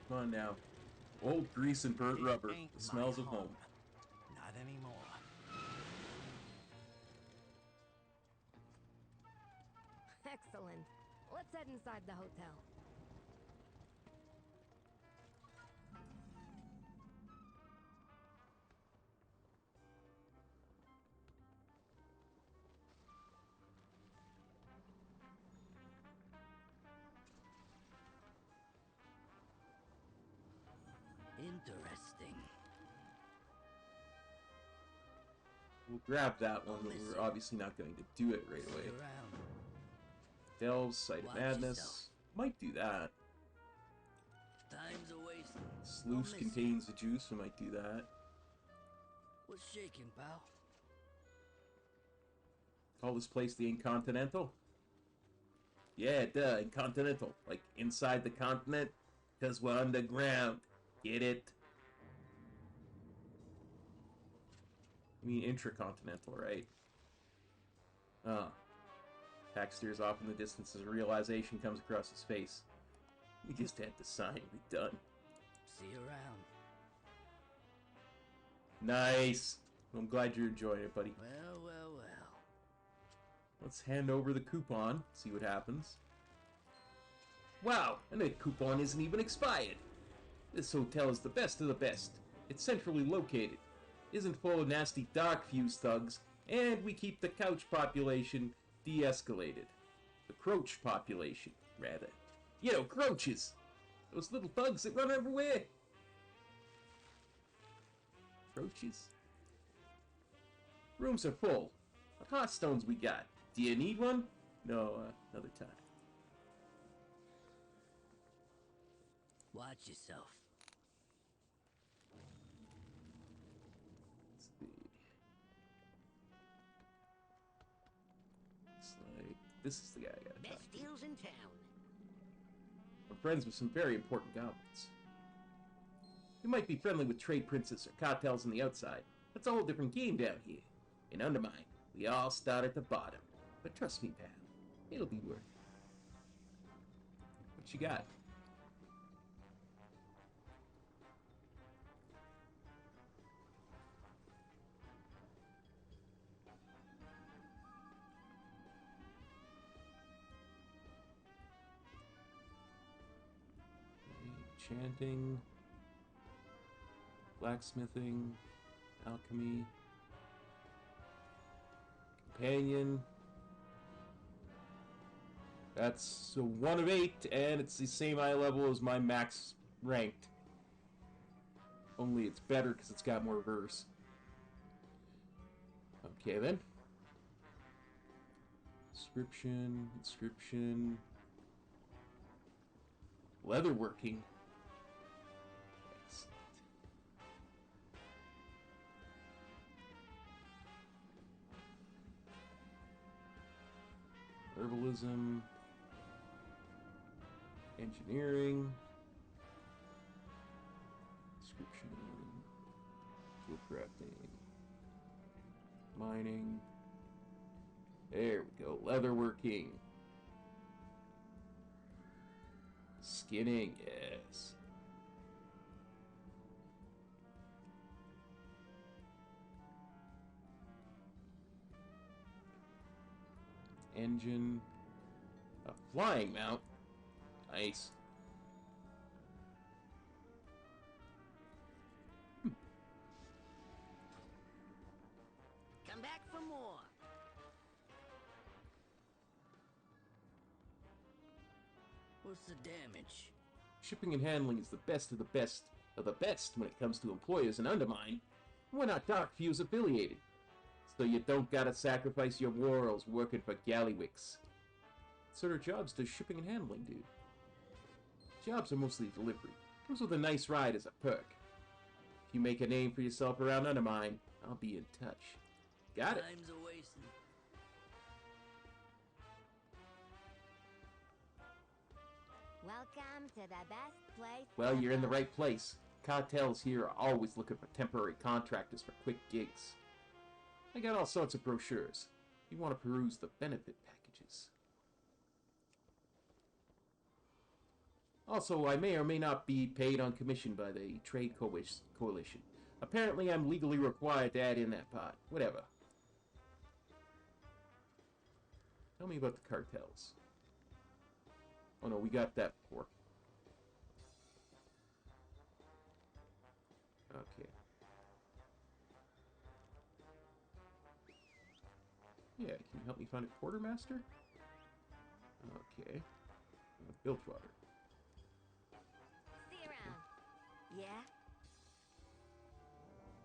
Come on now. Old grease and burnt rubber. Ain't The smells my of home. Not anymore. Excellent. Let's head inside the hotel. Interesting. We'll grab that one, but we're obviously not going to do it right away. Look around. Delve, Sight of Watch Madness. yourself. Might do that. Time's a waste. Sluice contains the juice, we might do that. What's shaking, pal? Call this place the Incontinental? Yeah, duh, Incontinental. Like inside the continent, because we're underground. Get it? I mean intracontinental, right? Pack steers off in the distance as a realization comes across his face. We just had to sign, we done. See you around. Nice! I'm glad you're enjoying it, buddy. Well, well, well. Let's hand over the coupon, see what happens. Wow, and the coupon isn't even expired. This hotel is the best of the best. It's centrally located, isn't full of nasty dark fuse thugs, and we keep the couch population de-escalated. The croach population, rather. You know, croaches! Those little thugs that run everywhere! Croaches? Rooms are full. What hearthstones we got? Do you need one? No, another time. Watch yourself. Let's see. Looks like this is the guy I gotta talk Best to. deals in town. I'm friends with some very important goblins. You might be friendly with trade princes or cartels on the outside. That's a whole different game down here. In Undermine, we all start at the bottom. But trust me, pal, it'll be worth it. What you got? Enchanting, blacksmithing, alchemy, companion. That's a 1 of 8, and it's the same eye level as my max ranked. Only it's better because it's got more verse. Okay then. Inscription. Leatherworking. Excellent. Herbalism. Engineering. Description. Tool crafting. Mining. There we go. Leatherworking. Skinning, yes. Engine. A flying mount. Nice. Come back for more. What's the damage? Shipping and handling is the best of the best of the best when it comes to employers in Undermine. We're not Dark Fuse affiliated, so you don't gotta sacrifice your morals working for Gallywicks. What sort of jobs does shipping and handling do? Jobs are mostly delivery. Comes with a nice ride as a perk. If you make a name for yourself around Undermine, I'll be in touch. Got it? Time's a wasting. Welcome to the best place. Well, you're in the ever. right place. Cartels here are always looking for temporary contractors for quick gigs. I got all sorts of brochures. You want to peruse the benefit packages. Also, I may or may not be paid on commission by the Trade Coalition. Apparently, I'm legally required to add in that part. Whatever. Tell me about the cartels. Oh no, we got that before. Okay. Yeah, can you help me find a quartermaster? Okay. Bilgewater. See you around. Yeah?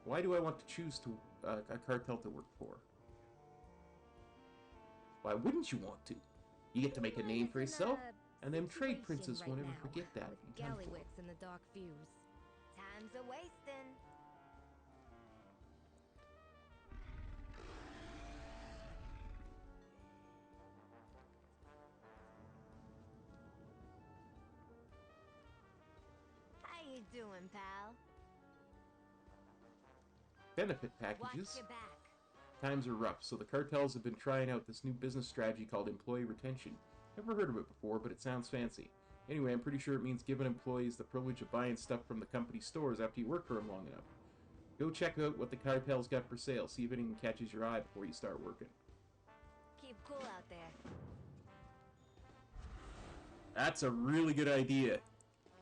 Why do I want to choose to a cartel to work for? Why wouldn't you want to? You get to make a name for yourself, and them trade princes won't ever forget that. With in time for it. Gallywicks and the Dark Fuse. Time's a wasting. How you doing, pal? Benefit Watch packages. your back. Times are rough, so the cartels have been trying out this new business strategy called employee retention. Never heard of it before, but it sounds fancy. Anyway, I'm pretty sure it means giving employees the privilege of buying stuff from the company stores after you work for them long enough. Go check out what the cartel's got for sale, see if anything catches your eye before you start working. Keep cool out there. That's a really good idea,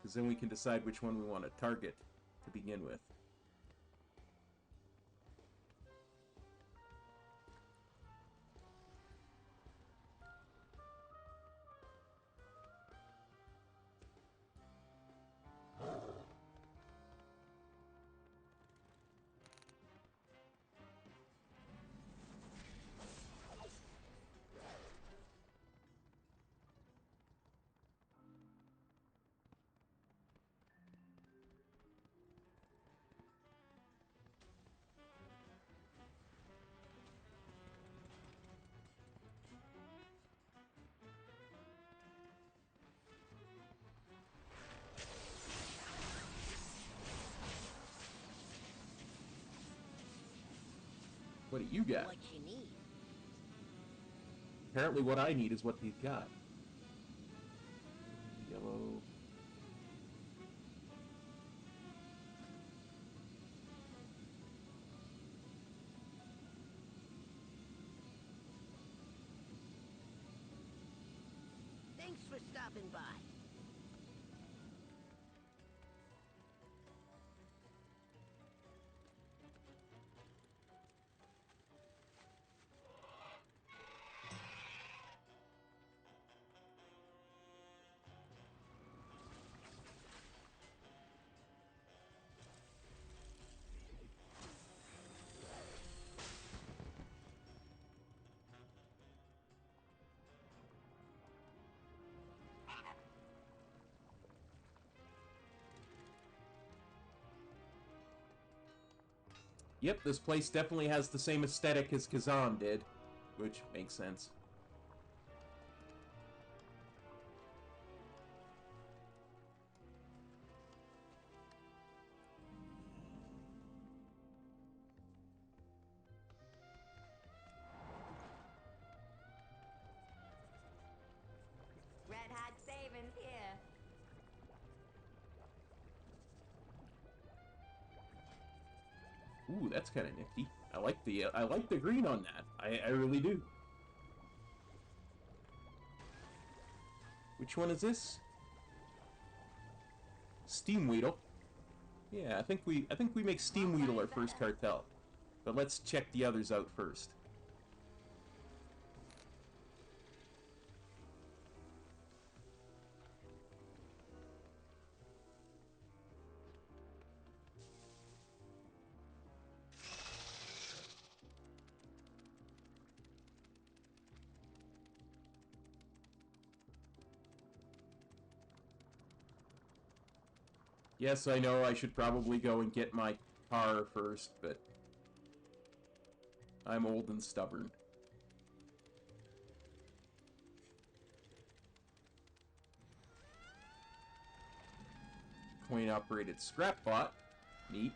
because then we can decide which one we want to target to begin with. What do you got? What you need? Apparently what I need is what they've got. Yellow. Thanks for stopping by. Yep, this place definitely has the same aesthetic as Kazan did, which makes sense. Ooh, that's kind of nifty. I like the green on that. I really do. Which one is this? Steam Weedle. Yeah, I think we make Steam Weedle our first cartel. But let's check the others out first. Yes, I know I should probably go and get my car first, but I'm old and stubborn. Coin-operated scrap bot. Neat.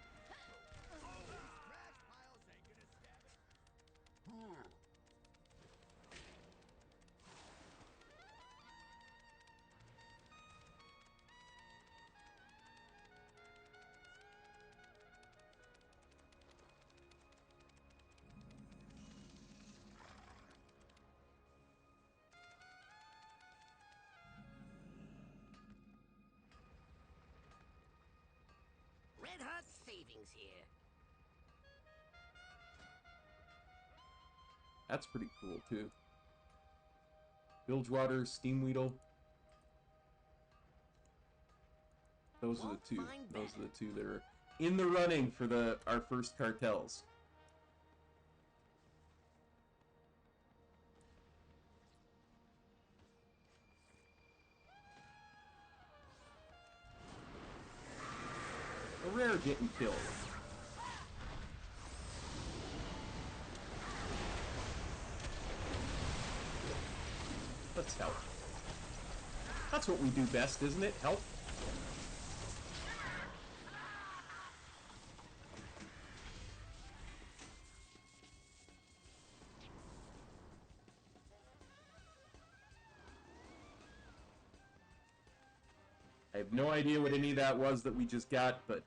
Red Hot Savings here. That's pretty cool, too. Bilgewater, Steam Weedle. Those are the two. Those are the two that are in the running for our first cartels. A rare getting killed. Let's help. That's what we do best, isn't it? Help. I have no idea what any of that was that we just got, but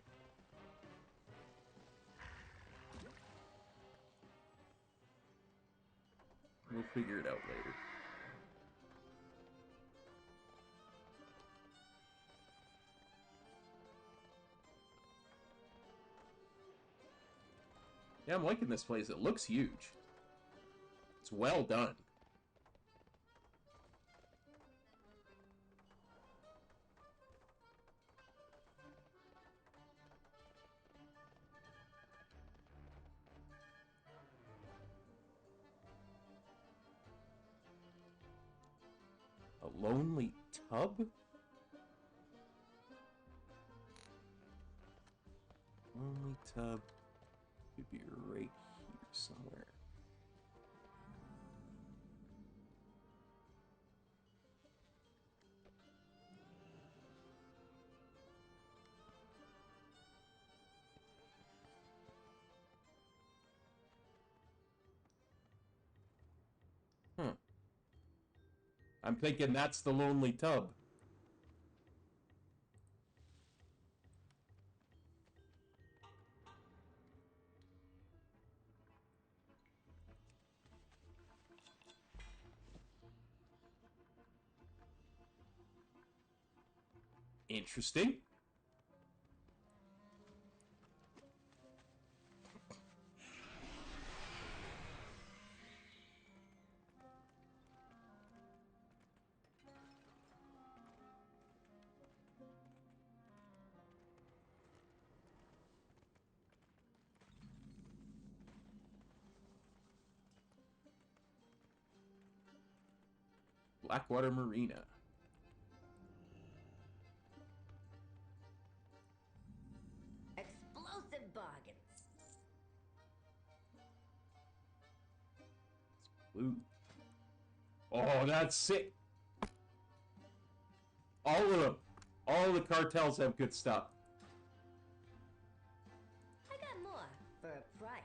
we'll figure it out later. Yeah, I'm liking this place. It looks huge. It's well done. A lonely tub? Lonely tub could be right here somewhere. Huh. I'm thinking that's the lonely tub. Interesting. Blackwater Marina. Explosive bargains. Blue. Oh, that's sick. All of them. All the cartels have good stuff. I got more for a price.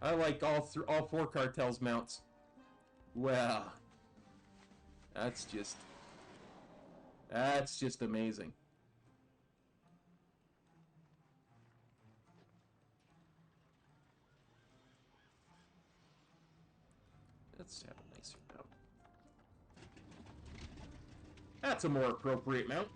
I like all four cartels mounts. Well, that's just amazing. let's have a nicer mount. That's a more appropriate mount.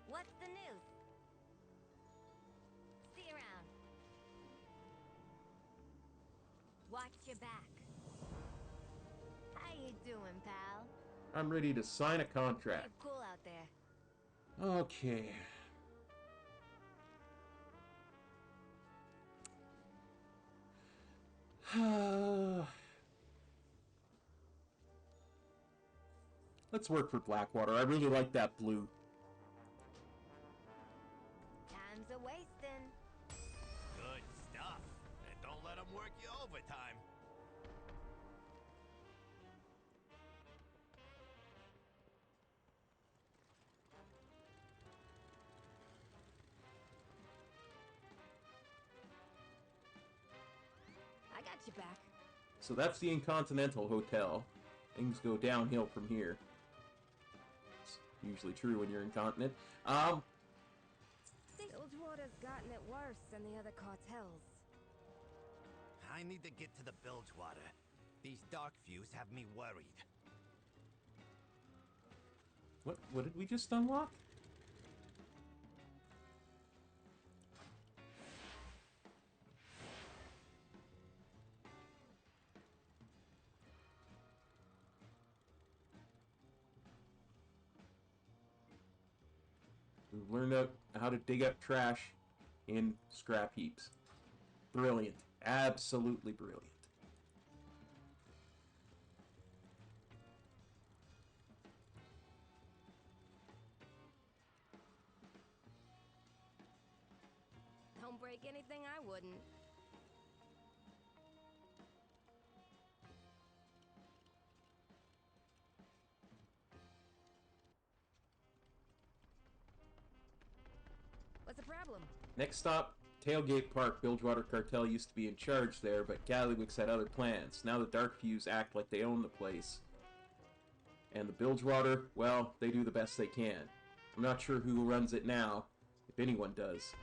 What's the news? See you around. Watch your back. How you doing, pal? I'm ready to sign a contract. Pretty cool out there. Okay. Let's work for Blackwater. I really like that blue. Time's a wasting. Good stuff. And don't let them work you overtime. I got you back. So that's the Incontinental Hotel. Things go downhill from here. It's usually true when you're incontinent. Bilgewater's gotten it worse than the other cartels. I need to get to the Bilgewater. These dark views have me worried. What did we just unlock? We've learned out how to dig up trash in scrap heaps. Brilliant. Absolutely brilliant. Don't break anything I wouldn't. What's the problem? Next stop, Tailgate Park. Bilgewater Cartel used to be in charge there, but Gallywix had other plans. Now the Dark Fuse act like they own the place. And the Bilgewater, well, they do the best they can. I'm not sure who runs it now, if anyone does.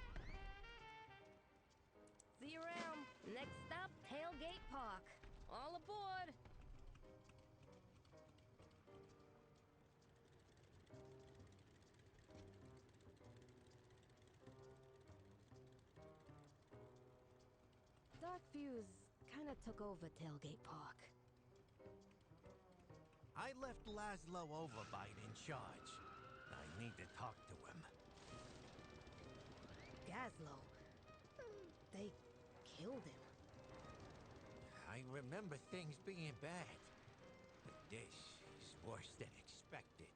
See you around. Next stop, Tailgate Park. All aboard. Dark Fuse kind of took over Tailgate Park. I left Laszlo Overbite in charge. I need to talk to him. Gazlo. They killed him. I remember things being bad. But this is worse than expected.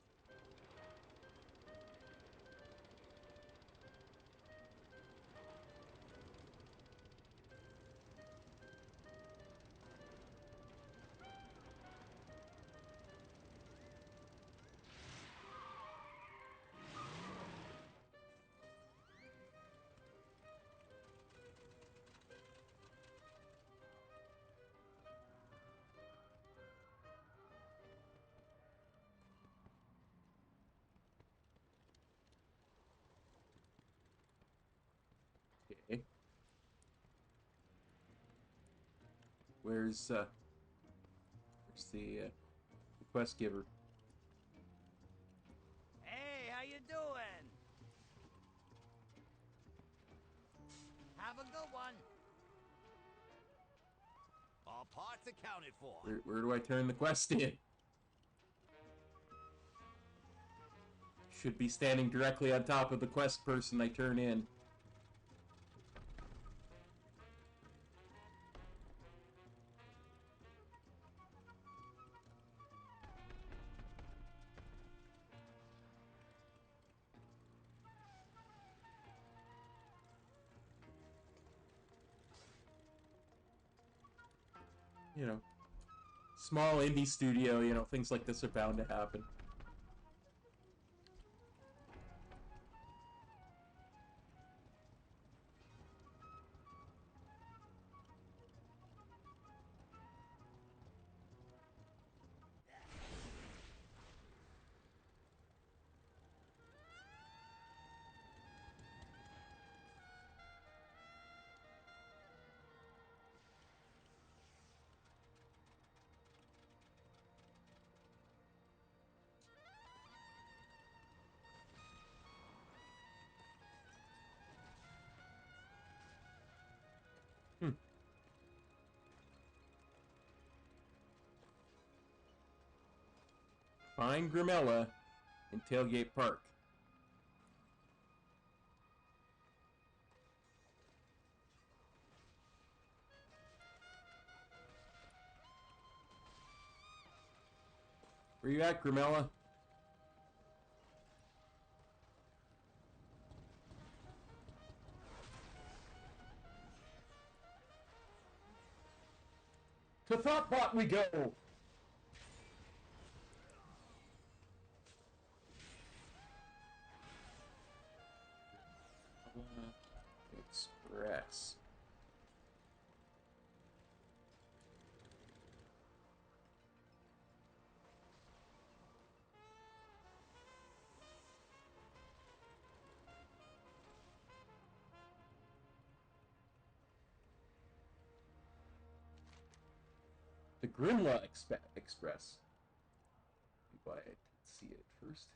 Okay. Where's the quest giver? Hey, how you doing? Have a good one. All parts accounted for. Where do I turn the quest in? Should be standing directly on top of the quest person I turn in. you know, small indie studio, you know, things like this are bound to happen. Find Grimella in Tailgate Park. Where you at, Grimella? To Thoughtbot we go! Express. The Grimla Express. Why I didn't see it first.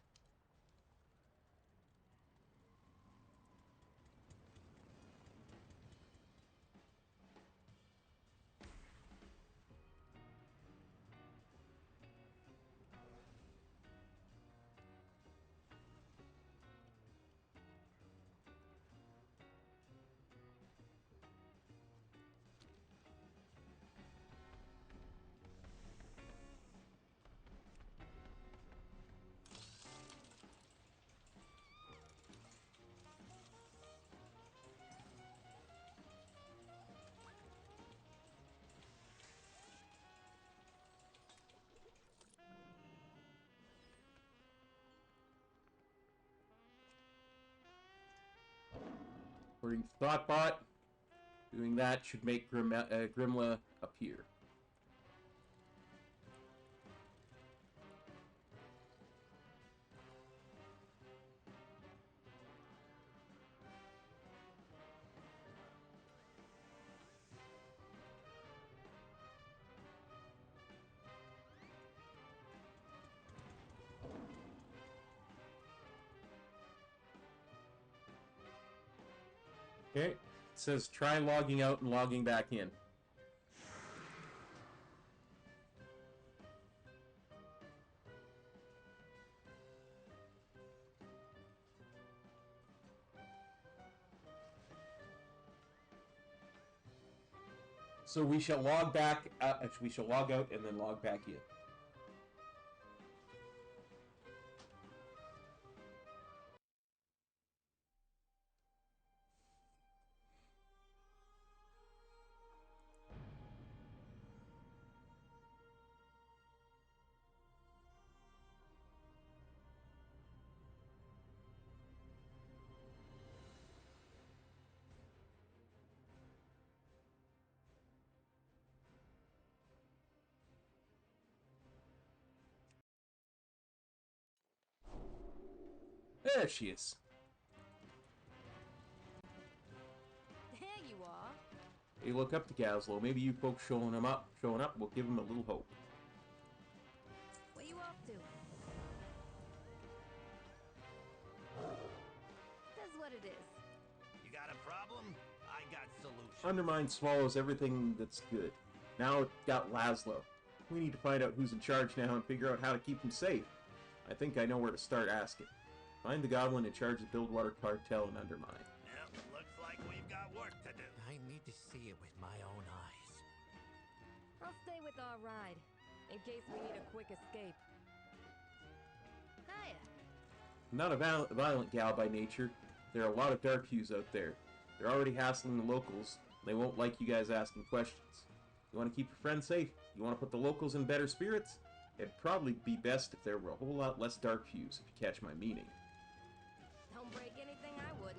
According to Thoughtbot, doing that should make Grimla appear. Okay, it says try logging out and logging back in. So we shall log back. We shall log out and then log back in. There she is. There you are. Hey, look up to Gazlo. Maybe you folks showing up will give him a little hope. Where you off to? That's what it is. You got a problem? I got solutions. Undermine swallows everything that's good. Now it's got Laszlo. We need to find out who's in charge now and figure out how to keep him safe. I think I know where to start asking. Find the goblin in charge of the Buildwater cartel and Undermine. Yep, looks like we've got work to do. I need to see it with my own eyes. I'll stay with our ride, in case we need a quick escape. Hiya. I'm not a violent gal by nature. There are a lot of dark hues out there. They're already hassling the locals. They won't like you guys asking questions. You want to keep your friends safe? You want to put the locals in better spirits? It'd probably be best if there were a whole lot less dark fuse, if you catch my meaning. Don't break anything I wouldn't.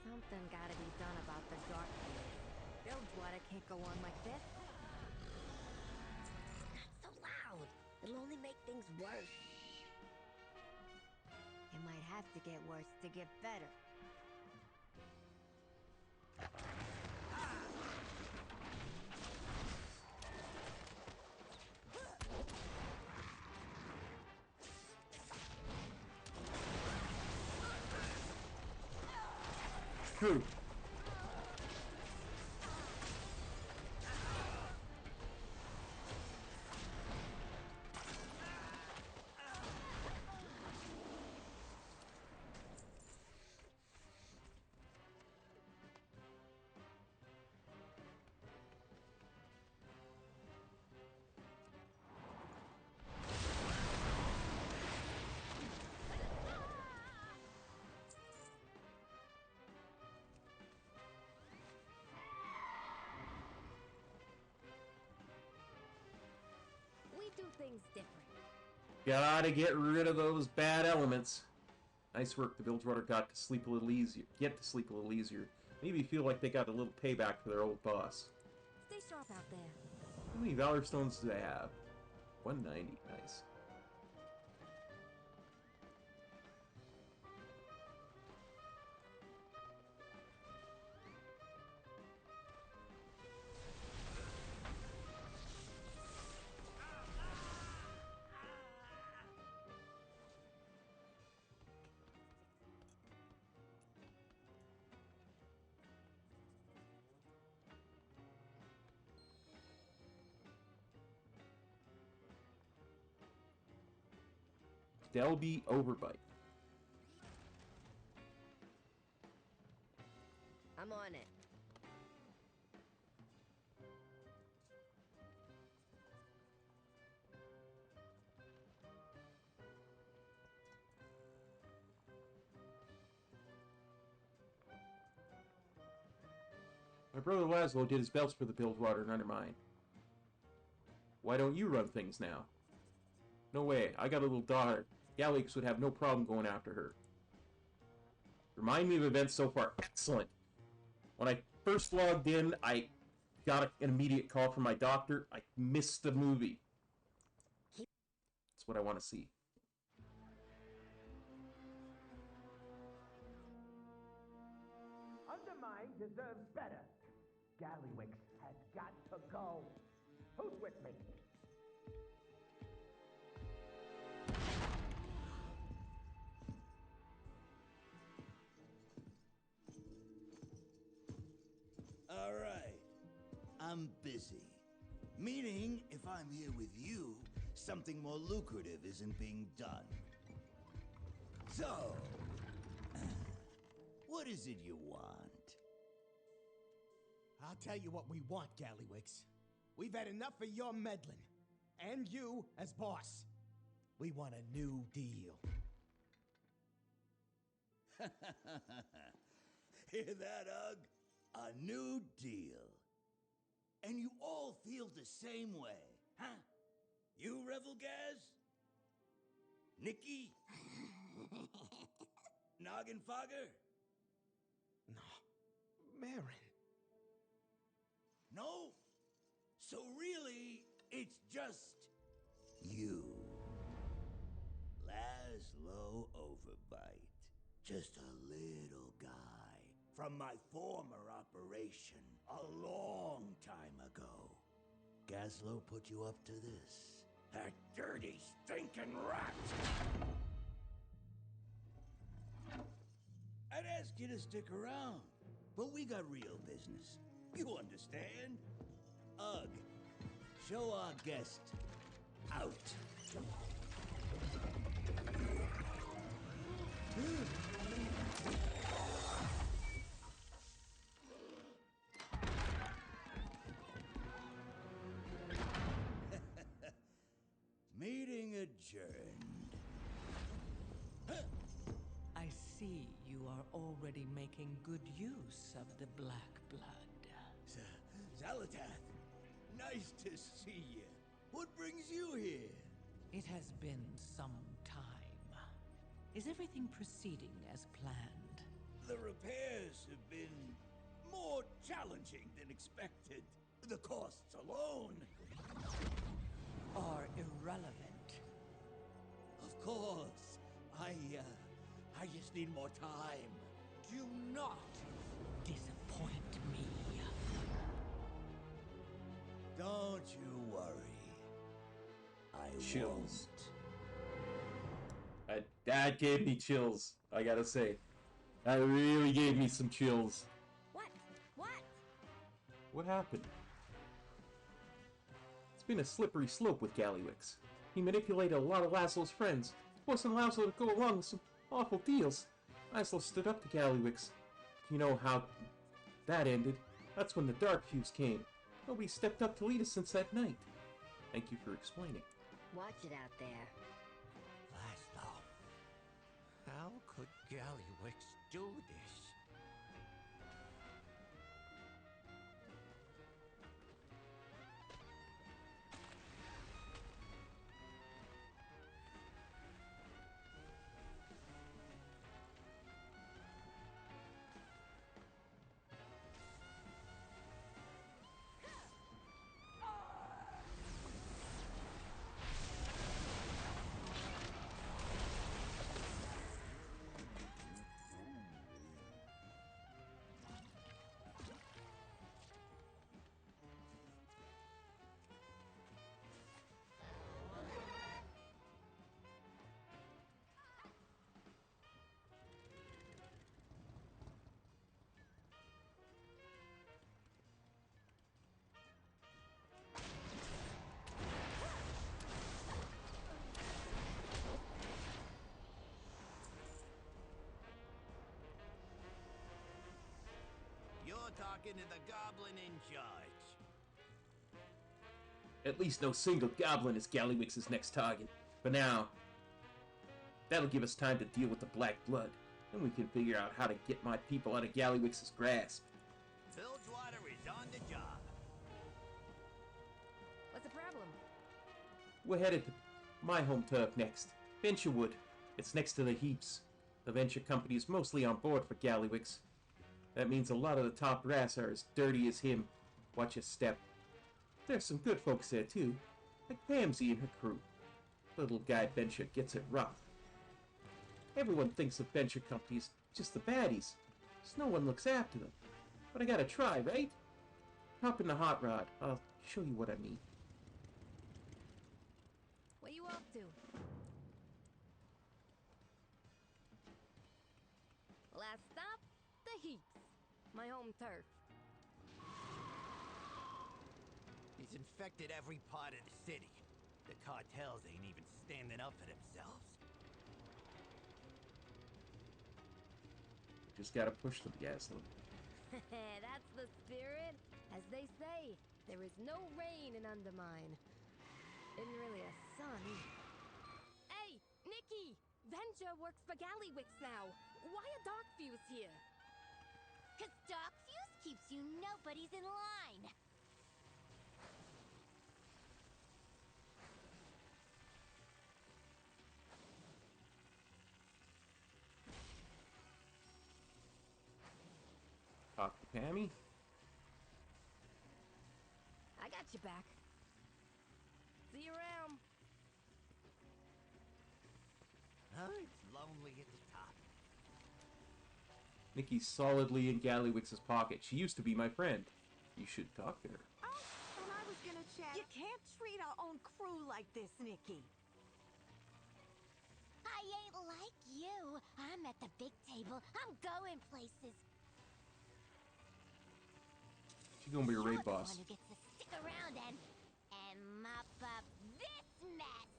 Something gotta be done about the dark fuse. Bilgewater can't go on like this. Not so loud. It'll only make things worse. It might have to get worse to get better. True. We do things different. Gotta get rid of those bad elements. Nice work. The Bilgewater got to sleep a little easier. Get to sleep a little easier. Maybe feel like they got a little payback for their old boss. Stay sharp out there. How many Valor Stones do they have? 190. Nice. Delby Overbite. I'm on it. My brother Laszlo did his best for the Bilgewater and Undermine. Why don't you run things now? No way, I got a little daughter. Galix would have no problem going after her. Remind me of events so far. Excellent. When I first logged in, I got an immediate call from my doctor. I missed the movie. That's what I want to see. Undermine deserves better. Gallywix has got to go. Who's with me? All right. I'm busy. Meaning, if I'm here with you, something more lucrative isn't being done. So, what is it you want? I'll tell you what we want, Gallywix. We've had enough of your meddling. And you as boss. We want a new deal. Hear that, Ugg? A new deal. And you all feel the same way, huh? You, Revelgaz? Nikki? Noggenfogger? No. Marin. No? So really, it's just you. Laszlo Overbite. Just a little guy from my former operation a long time ago. Gazlo put you up to this. That dirty, stinking rat! I'd ask you to stick around, but we got real business. You understand? Ugh. Show our guest out. Meeting adjourned. I see you are already making good use of the black blood. Zalatath, nice to see you. What brings you here? It has been some time. Is everything proceeding as planned? The repairs have been more challenging than expected. The costs alone are irrelevant. Of course. I just need more time. Do not disappoint me. Don't you worry. I Chills. won't. That gave me chills, I gotta say. That really gave me some chills. What? What? What happened? It's been a slippery slope with Gallywix. He manipulated a lot of Laszlo's friends, forcing Laszlo to go along with some awful deals. Laszlo stood up to Gallywix. You know how that ended. That's when the Dark Fuse came. Nobody stepped up to lead us since that night. Thank you for explaining. Watch it out there. Laszlo. How could Gallywix do this? You're talking to the goblin in charge. At least no single goblin is Gallywix's next target. For now, that'll give us time to deal with the Black Blood. Then we can figure out how to get my people out of Gallywix's grasp. Bilgewater is on the job. What's the problem? We're headed to my home turf next. Venturewood. It's next to the heaps. The venture company is mostly on board for Gallywix. That means a lot of the top brass are as dirty as him. Watch your step. There's some good folks there too, like Pamsy and her crew. Little guy Venture gets it rough. Everyone thinks of venture companies just the baddies, so no one looks after them. But I gotta try, right? Hop in the hot rod. I'll show you what I mean. What you up to? Last stop, the heaps. My home turf. He's infected every part of the city. The cartels ain't even standing up for themselves. Just gotta push them, Gaslam. That's the spirit. As they say, there is no rain in Undermine. Isn't really a sun either. Hey, Nikki! Venture works for Gallywix now. Why a Dark Fuse here? 'Cause Dark Fuse keeps you nobody's in line. Talk to Pammy? I got you back. See you around. Huh? It's lonely at the top. Nikki's solidly in Gallywix's pocket. She used to be my friend. You should talk to her. Oh, and I was gonna Chad. You can't treat our own crew like this, Nikki. I ain't like you. I'm at the big table. I'm going places. She's gonna be a raid You're the boss. one who gets to stick around and mop up this mess.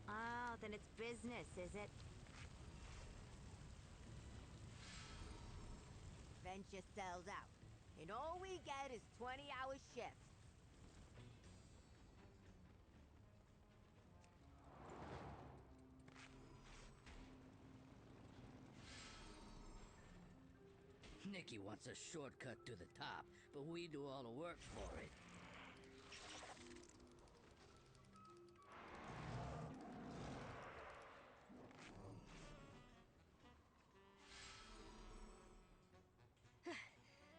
Oh, then it's business, is it? Venture sells out, and all we get is 20-hour shifts. Nikki wants a shortcut to the top, but we do all the work for it.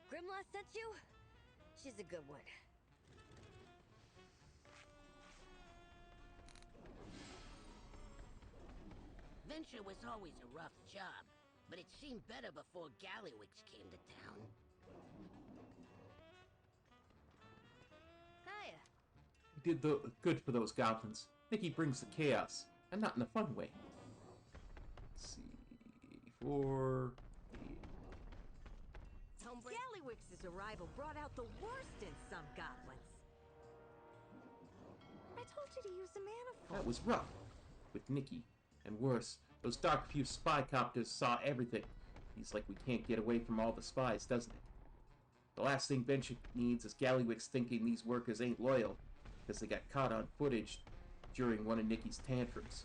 Grimlaw sent you? She's a good one. Venture was always a rough job, but it seemed better before Gallywix came to town. Hiya. You did the good for those goblins. Nikki brings the chaos, and not in a fun way. Let's see. 4, 8. Gallywix's arrival brought out the worst in some goblins. I told you to use the manifold. That was rough with Nikki. And worse, those Dark Few spy copters saw everything. He's like we can't get away from all the spies, doesn't it? The last thing Venture needs is Gallywix thinking these workers ain't loyal because they got caught on footage during one of Nikki's tantrums.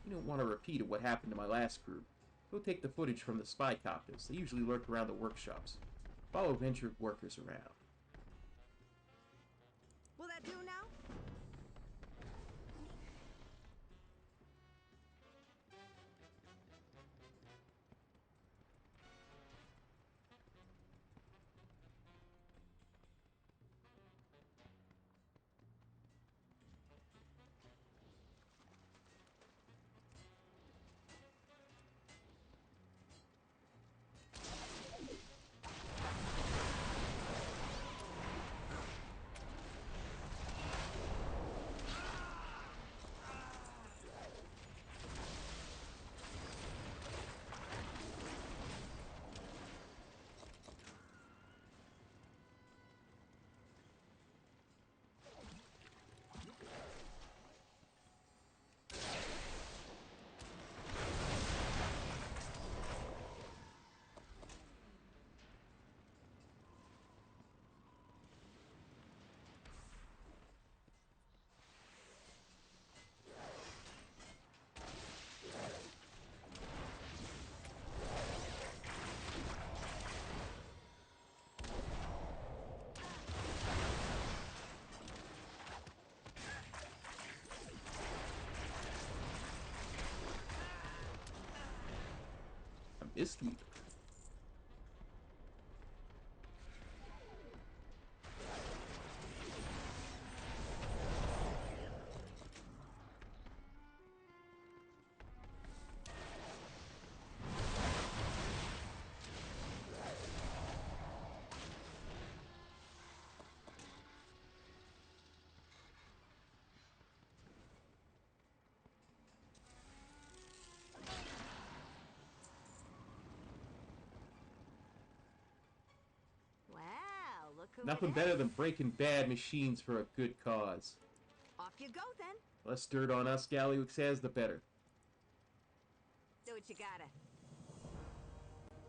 You don't want to repeat of what happened to my last crew. Go take the footage from the spy copters. They usually lurk around the workshops. Follow Venture workers around. Will that do now? Mistweaver. Wow, look who Nothing it better is. than breaking bad machines for a good cause. Off you go, then. Less dirt on us Gallywix has, the better. Do what you gotta.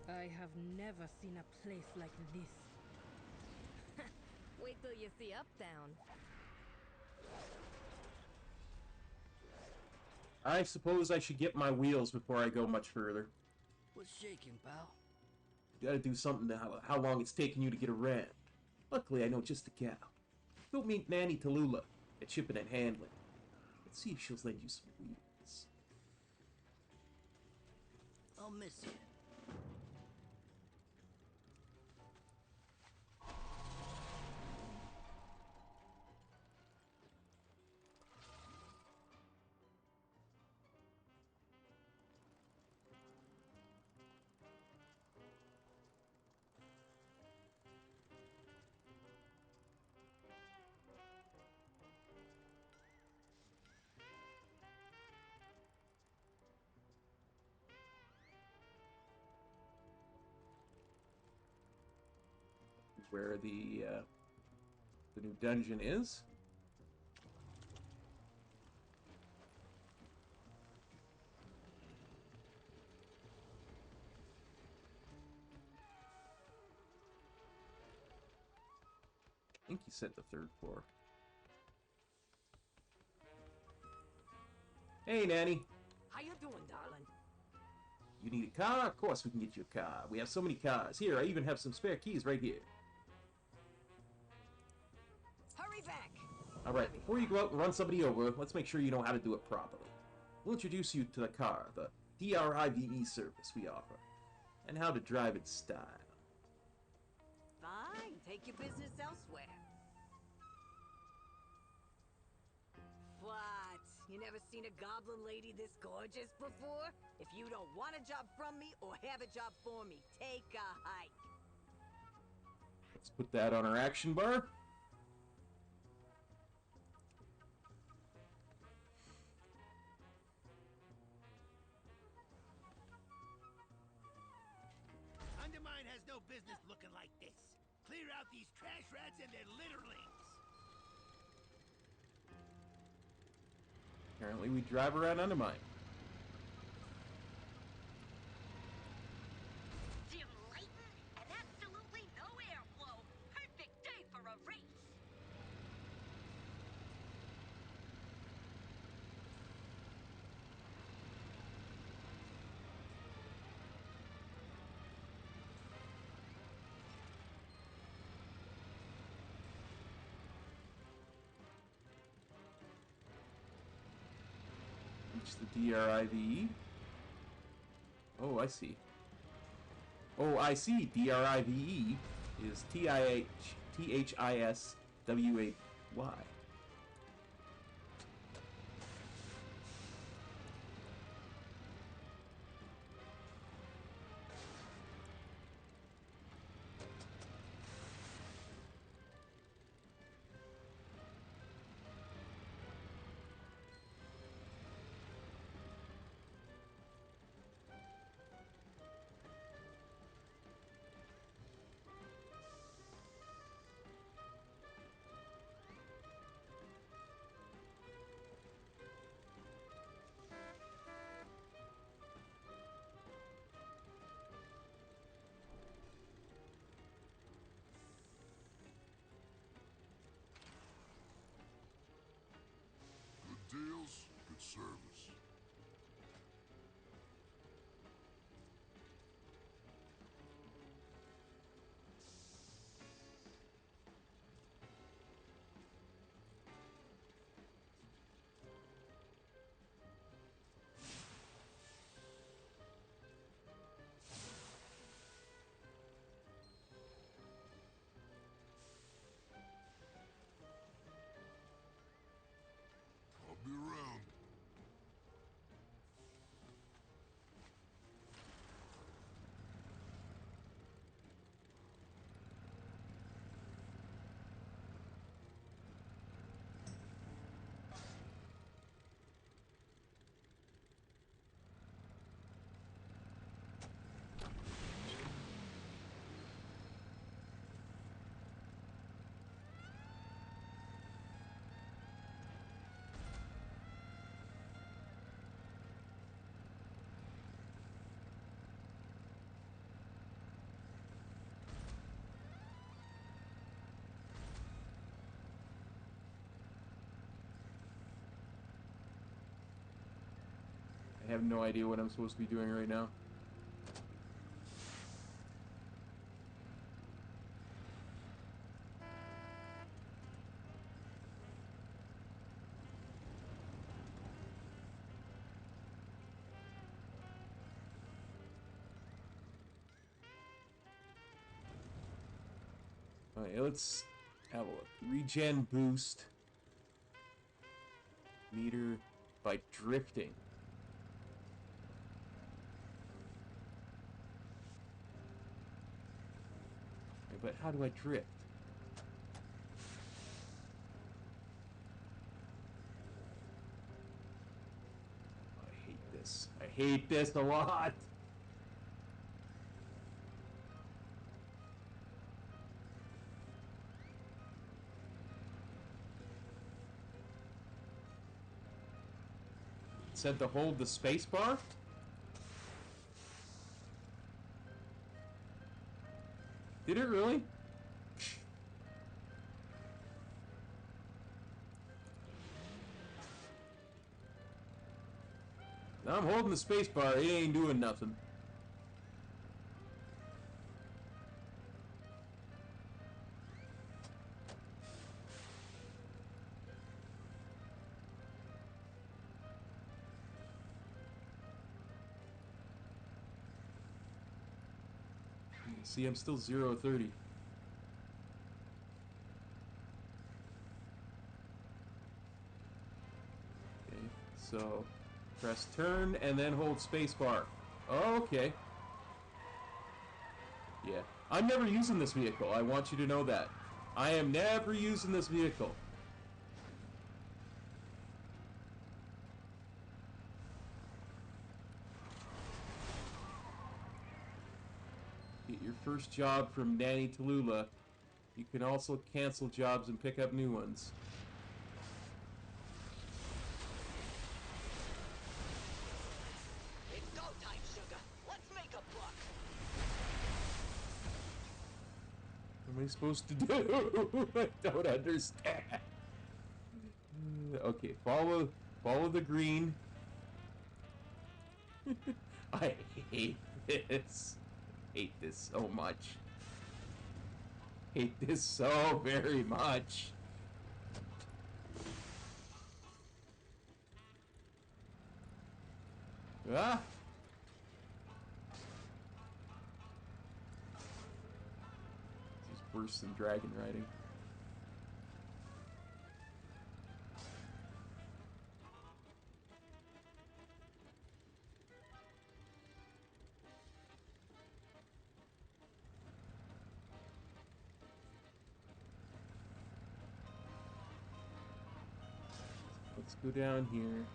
I have never seen a place like this. Wait till you see Uptown. I suppose I should get my wheels before I go much further. What's shaking, pal? Gotta do something to how long it's taking you to get around. Luckily, I know just the gal. Go meet Nanny Tallulah at Shipping and Handling. Let's see if she'll lend you some wheels. I'll miss you. where the new dungeon is. I think he said the 3rd floor. Hey, Nanny. How you doing, darling? You need a car? Of course we can get you a car. We have so many cars. Here, I even have some spare keys right here. Hurry back! Alright, before you go out and run somebody over, let's make sure you know how to do it properly. We'll introduce you to the car, the DRIVE service we offer, and how to drive in style. Fine, take your business elsewhere. What? You never seen a goblin lady this gorgeous before? If you don't want a job from me or have a job for me, take a hike. Let's put that on our action bar. Undermine has no business looking like this. Clear out these trash rats and their litterlings. Apparently we drive around Undermine. Dim lighting and absolutely no airflow. Perfect day for a race. Reach the DRIVE. Oh, I see. Oh, I see. DRIVE is THISWAY. Good deals, good service. I'll be around. I have no idea what I'm supposed to be doing right now. Alright, let's have a look. Regen boost. Meter by drifting. Okay, but how do I drift? I hate this. I hate this a lot. said to hold the space bar? Did it really? I'm holding the space bar, it ain't doing nothing. See, I'm still 0-30. Okay, so press turn and then hold spacebar. Oh, okay. Yeah, I'm never using this vehicle. I want you to know that. I am never using this vehicle. Get your first job from Nanny Tallulah. You can also cancel jobs and pick up new ones. It's go time, sugar. Let's make a buck. What am I supposed to do? I don't understand. Okay, follow the green. I hate this. Hate this so much. Hate this so very much. Ah! This is worse than dragon riding. Let's go down here.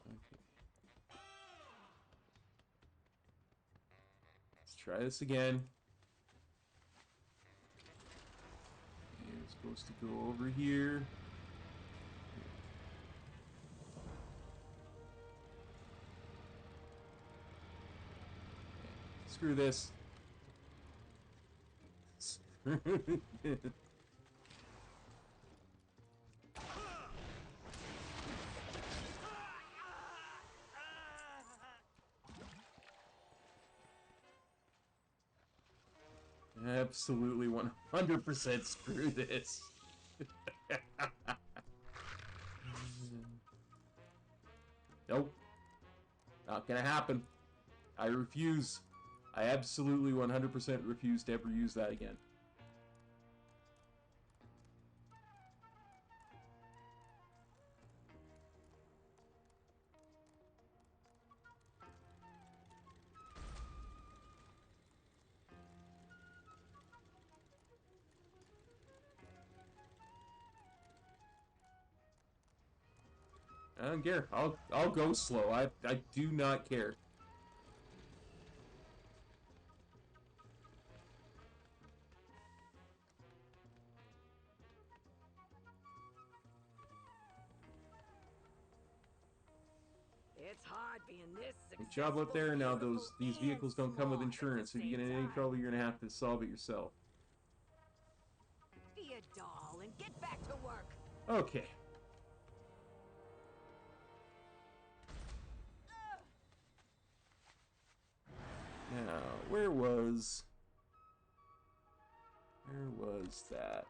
Okay. Let's try this again. You're supposed to go over here. Screw this. Absolutely 100% screw this. Nope. Not gonna happen. I refuse. I absolutely 100% refuse to ever use that again. I don't care. I'll go slow. I do not care. It's hard being this Good job up there. Now these vehicles don't come with insurance. If you get in any trouble, you're gonna have to solve it yourself. Be a doll and get back to work. Okay. Now, where was that?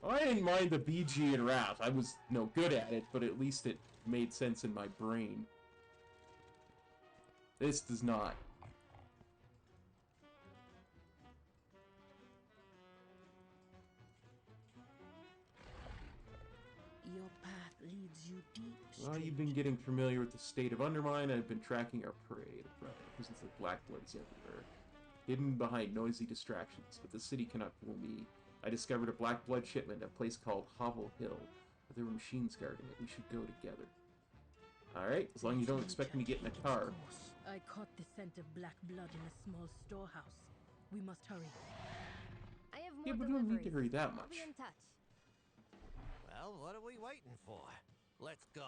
I didn't mind the BG and Wrath. I was no good at it, but at least it made sense in my brain. This does not. Your path leads you deep. Well, you've been getting familiar with the state of Undermine. I've been tracking our prey. Because the black blood is everywhere. Hidden behind noisy distractions, but the city cannot fool me. I discovered a black blood shipment at a place called Hovel Hill. There were machines guarding it. We should go together. Alright, as long as you don't expect me to get in a car. I caught the scent of black blood in a small storehouse. We must hurry. I have more Yeah, but we don't need to hurry that I'll much. be in touch. Well, what are we waiting for? Let's go.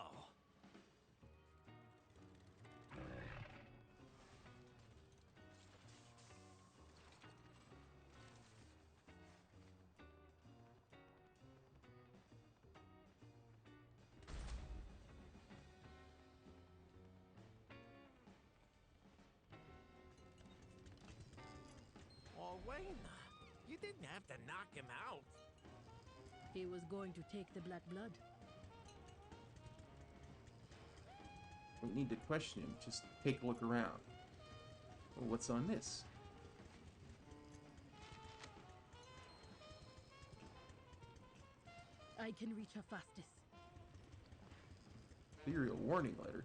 Oh, Wayne, you didn't have to knock him out. He was going to take the black blood. Don't need to question him. Just take a look around. Oh, what's on this? I can reach her fastest. Ethereal warning letter.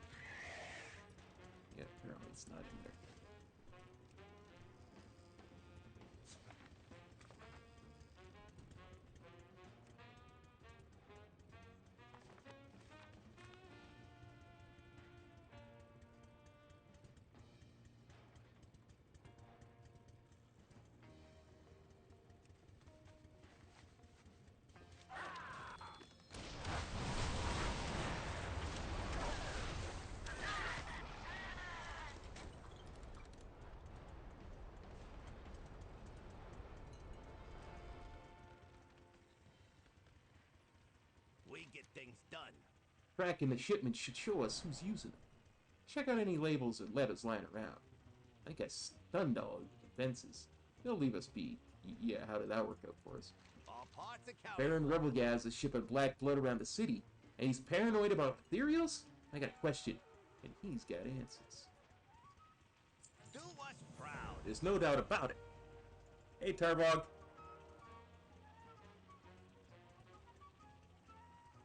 Yeah, apparently it's not in there. We get things done. Tracking the shipment should show us who's using them. Check out any labels and letters lying around. I guess stunned all the defenses. They'll leave us be. Yeah, how did that work out for us? All parts account. Baron Rebelgaz is shipping black blood around the city, and he's paranoid about ethereals? I got a question, and he's got answers. Do us proud. There's no doubt about it. Hey, Tarbog.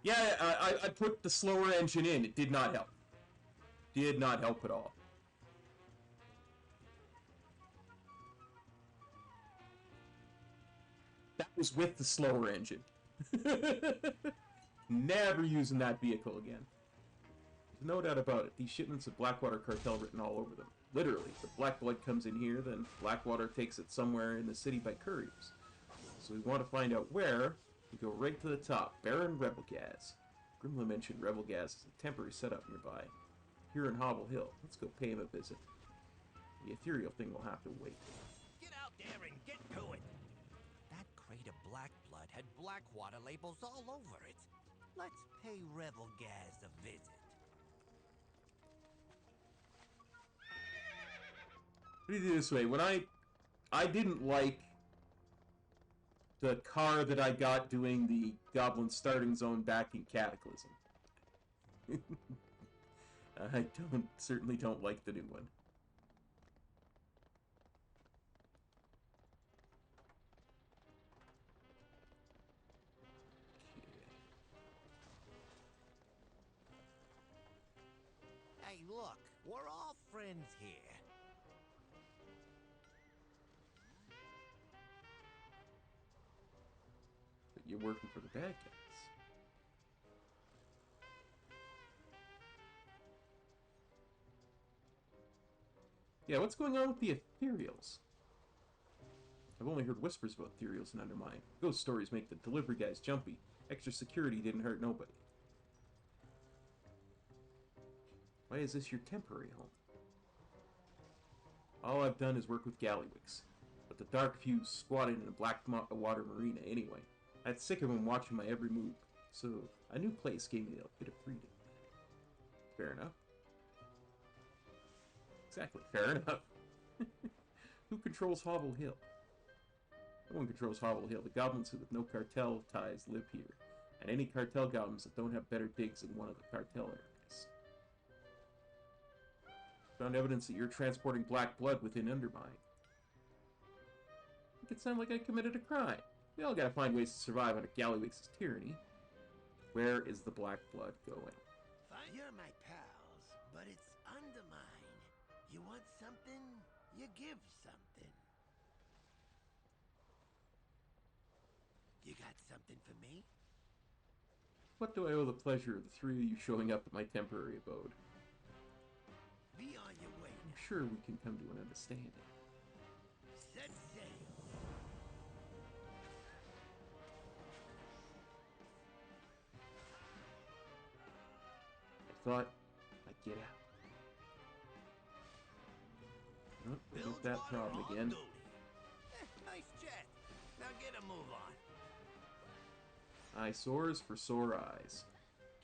Yeah, I put the slower engine in. It did not help. Did not help at all. That was with the slower engine. Never using that vehicle again. There's no doubt about it. These shipments of Blackwater cartel written all over them. Literally, the black blood comes in here, then Blackwater takes it somewhere in the city by couriers. So we want to find out where. We go right to the top. Baron Rebelgaz. Grimla mentioned Rebelgaz as a temporary setup nearby. Here in Hobble Hill. Let's go pay him a visit. The ethereal thing will have to wait. Get out there and get to it. That crate of black blood had Blackwater labels all over it. Let's pay Rebelgaz a visit. Put it this way, when I didn't like the car that I got doing the Goblin starting zone back in Cataclysm. I certainly don't like the new one. Hey, look, we're all friends here. But you're working for the bad guys. Yeah, what's going on with the ethereals? I've only heard whispers about ethereals in Undermine. Ghost stories make the delivery guys jumpy. Extra security didn't hurt nobody. Why is this your temporary home? All I've done is work with Gallywicks, but the dark few squatted in a Blackwater marina anyway. I got sick of them watching my every move, so a new place gave me a bit of freedom. Fair enough. Exactly, fair enough. Who controls Hobble Hill? No one controls Hobble Hill. The goblins with no cartel ties live here, and any cartel goblins that don't have better digs in one of the cartel areas. Found evidence that you're transporting black blood within Undermine. Make it sound like I committed a crime. We all gotta find ways to survive under Gallywix' tyranny. Where is the black blood going? You're my pals, but it's Undermine. You want something, you give something. You got something for me? What do I owe the pleasure of the three of you showing up at my temporary abode? Be on your way. I'm sure we can come to an understanding. Set sail. I thought I'd get out. Oh, there's that problem again. Nice jet. Now get a move on. Eyesores for sore eyes.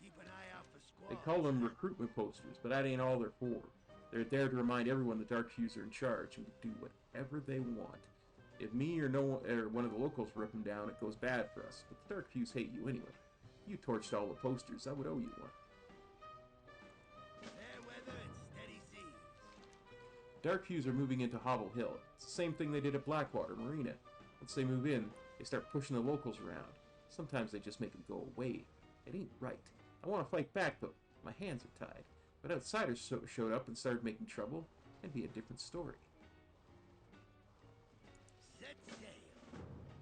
Keep an eye out for squads. They call them recruitment posters, but that ain't all they're for. They're there to remind everyone the Dark Fuse are in charge and can do whatever they want. If me or one of the locals rip them down, it goes bad for us. But the Dark Fuse hate you anyway. You torched all the posters. I would owe you one. Fair weather and steady seas. Dark Fuse are moving into Hobble Hill. It's the same thing they did at Blackwater Marina. Once they move in, they start pushing the locals around. Sometimes they just make them go away. It ain't right. I want to fight back, but my hands are tied. But outsiders showed up and started making trouble. It'd be a different story. Set sail.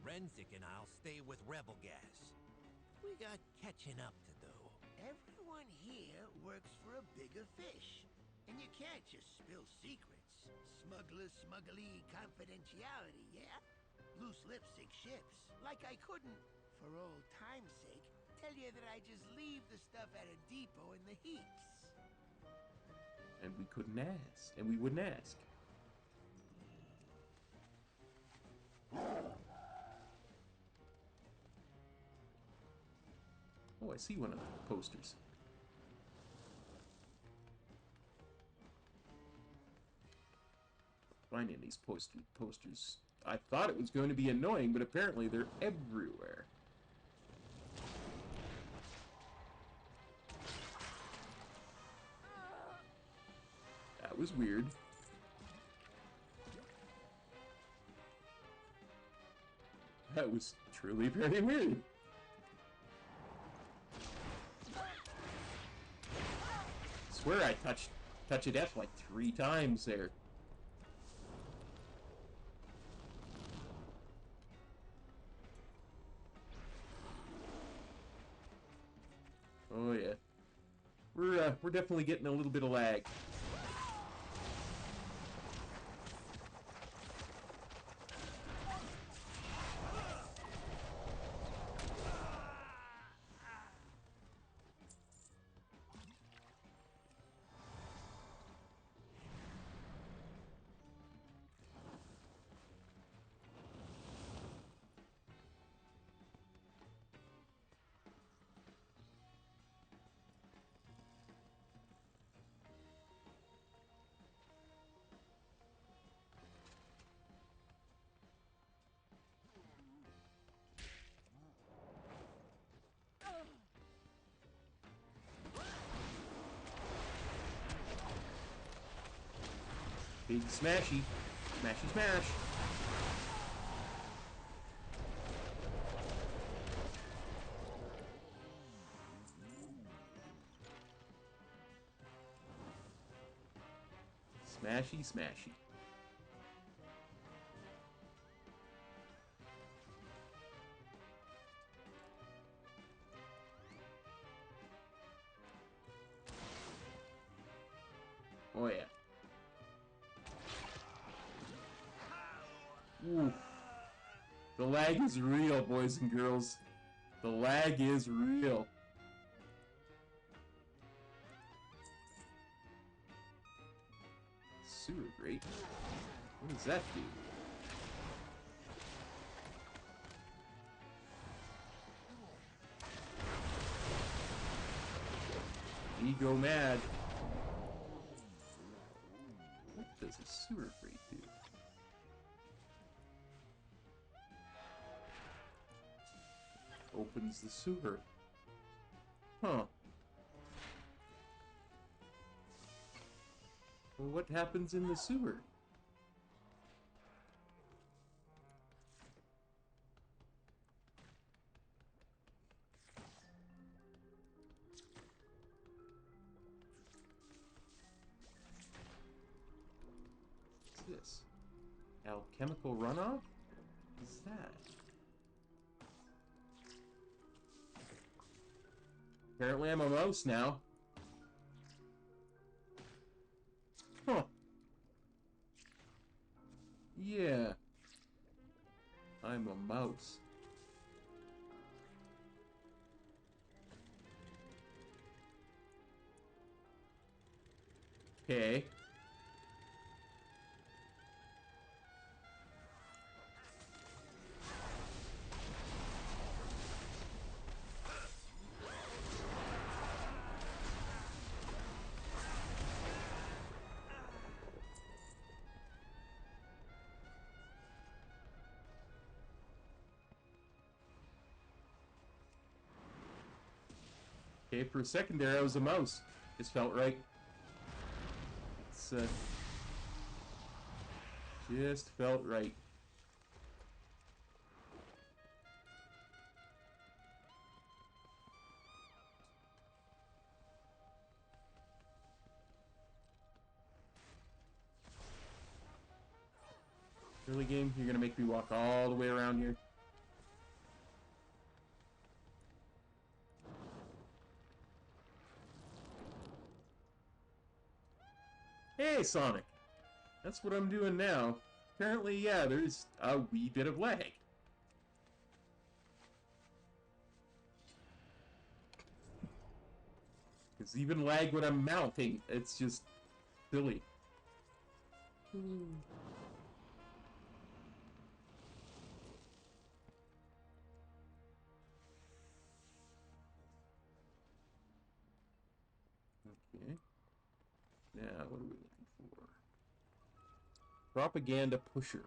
Renzik and I'll stay with Rebel Gas. We got catching up to do. Everyone here works for a bigger fish. And you can't just spill secrets. Smuggly confidentiality, yeah? Loose lips sink ships. Like I couldn't, for old time's sake, tell you that I just leave the stuff at a depot in the heaps. And we couldn't ask. And we wouldn't ask. Oh, I see one of the posters. Finding these posters. I thought it was going to be annoying, but apparently they're everywhere. That was weird. That was truly very weird. I swear I touch a death like 3 times there. Oh yeah. We're definitely getting a little bit of lag. Big smashy. Smashy smash. Smashy smashy. Oh yeah. Ooh. The lag is real, boys and girls. The lag is real. Sewer grate? What does that do? Ego mad. What does a sewer grate do? Opens the sewer. Huh. Well, what happens in the sewer? What's this? Alchemical runoff? What's that? Apparently I'm a mouse now. Huh. Yeah. I'm a mouse. Okay. Okay, for a second there I was a mouse. Just felt right. It's, just felt right. Really, game? You're gonna make me walk all the way around here? Hey, Sonic! That's what I'm doing now. Apparently, yeah, there's a wee bit of lag. It's even lag when I'm mounting. It's just silly. Okay. Now, what are we looking for? Propaganda pusher.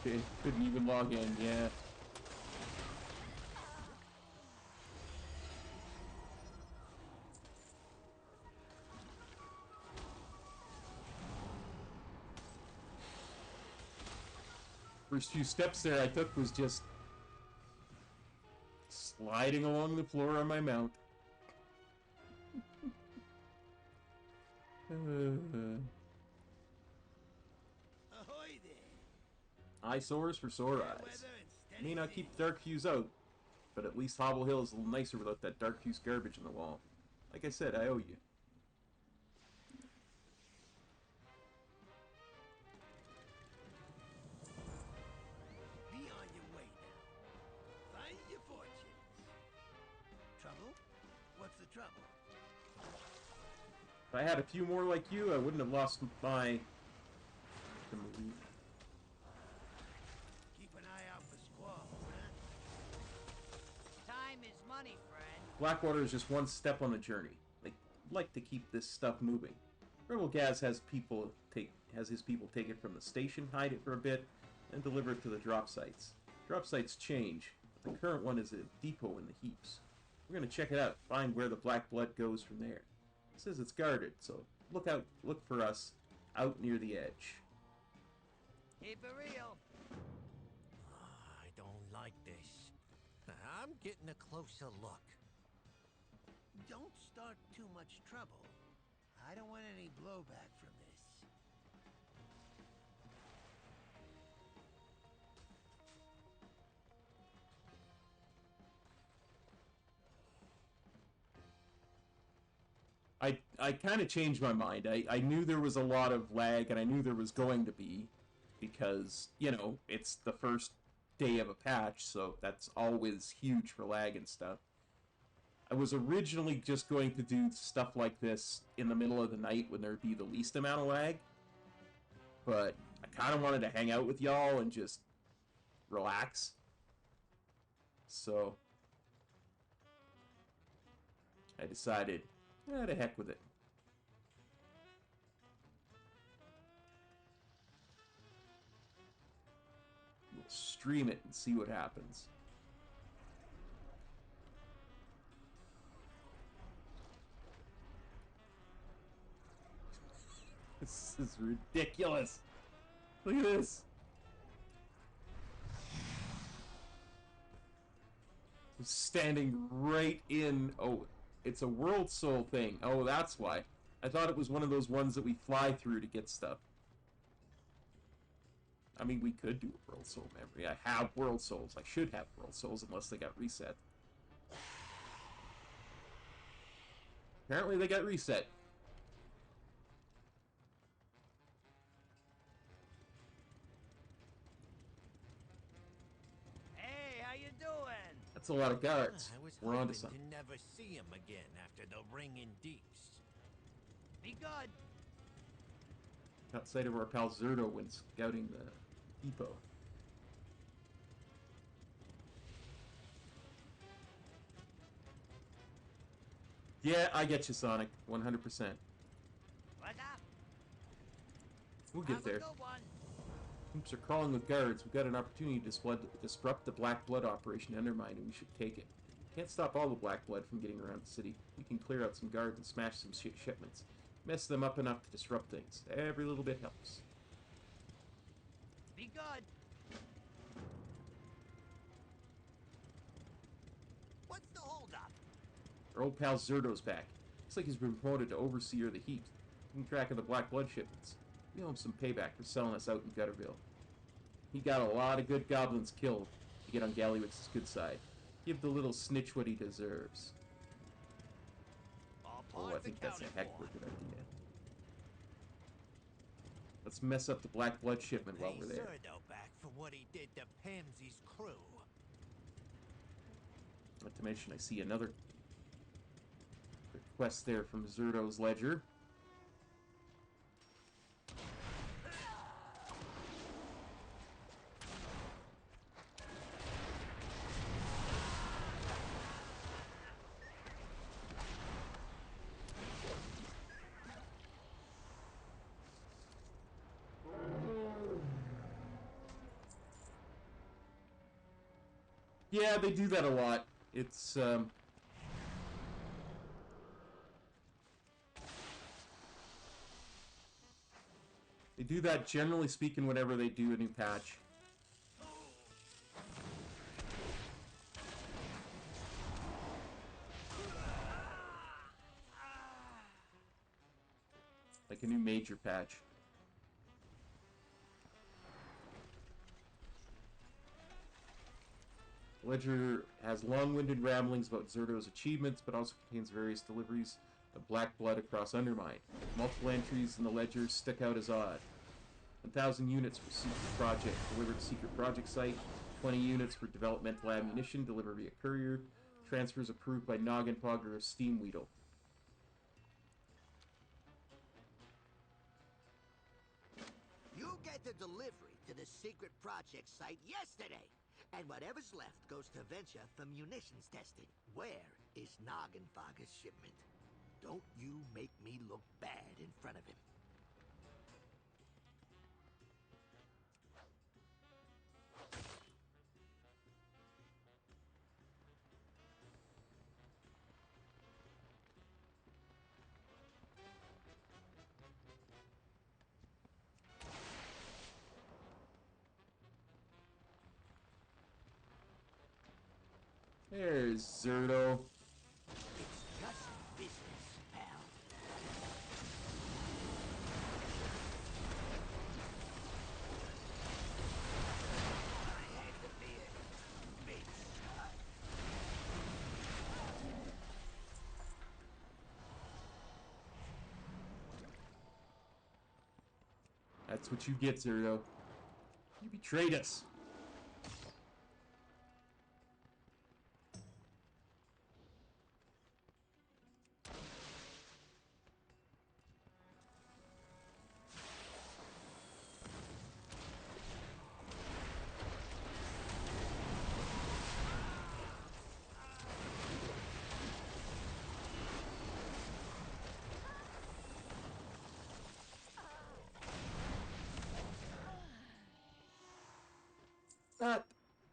Okay, couldn't even log in, yeah. First few steps there I took was just sliding along the floor on my mount. Ahoy there. Eyesores for sore eyes. May not keep dark hues out, but at least Hobble Hill is a little nicer without that dark hues garbage in the wall. Like I said, I owe you. Be on your way now. Find your fortunes. Trouble? What's the trouble? If I had a few more like you, I wouldn't have lost my... Keep an eye out for squalls, huh? Time is money, friend. Blackwater is just one step on the journey. They like to keep this stuff moving. Rebel Gaz has his people take it from the station, hide it for a bit, and deliver it to the drop sites. Drop sites change, but the current one is a depot in the heaps. We're gonna check it out, find where the black blood goes from there. It says it's guarded, so look for us out near the edge. Keep it real. I don't like this. I'm getting a closer look. Don't start too much trouble. I don't want any blowback from this. I kind of changed my mind. I knew there was a lot of lag, and I knew there was going to be, because, you know, it's the first day of a patch, so that's always huge for lag and stuff. I was originally just going to do stuff like this in the middle of the night when there'd be the least amount of lag, but I kind of wanted to hang out with y'all and just relax. So I decided, to heck with it. stream it and see what happens. This is ridiculous. Look at this. I'm standing right in... Oh, it's a World Soul thing. Oh, that's why. I thought it was one of those ones that we fly through to get stuff. I mean, we could do a World Soul memory. I have World Souls. I should have World Souls unless they got reset. Apparently they got reset. Hey, how you doing? That's a lot of guards. We're on to To something. never see him again after the ring in Deeks. Be good. Got sight of our pal Zerto when scouting the depot. Yeah, I get you, Sonic. 100%. What's up? We'll get there. Have a good one. Troops are crawling with guards. We've got an opportunity to disrupt the Black Blood operation Undermine, and we should take it. Can't stop all the Black Blood from getting around the city. We can clear out some guards and smash some shipments. Mess them up enough to disrupt things. Every little bit helps. Be good. What's the holdup? Our old pal Zerto's back. Looks like he's been promoted to Overseer of the Heat, keeping track of the Black Blood shipments. We owe him some payback for selling us out in Gutterville. He got a lot of good goblins killed to get on Galliwick's good side. Give the little snitch what he deserves. Oh, I think that's a heck of a good idea. Let's mess up the Black Blood shipment while we're there. Zerto back for what he did to Pamsy's crew. Not to mention, I see another request there from Zerto's ledger. Yeah, they do that a lot. It's, they do that, generally speaking, whenever they do a new patch. Like a new major patch. Ledger has long-winded ramblings about Zerto's achievements, but also contains various deliveries of Black Blood across Undermine. Multiple entries in the ledger stick out as odd. 1,000 units for secret project, delivered to secret project site. 20 units for developmental ammunition, delivered via courier. Transfers approved by Noggin Pogger of Steamweedle. You get the delivery to the secret project site yesterday. And whatever's left goes to Venture for munitions testing. Where is Noggenfogger's shipment? Don't you make me look bad in front of him. There's Zerto. It's just business, pal. I had to be it. Big shot. That's what you get, Zerto. You betrayed us.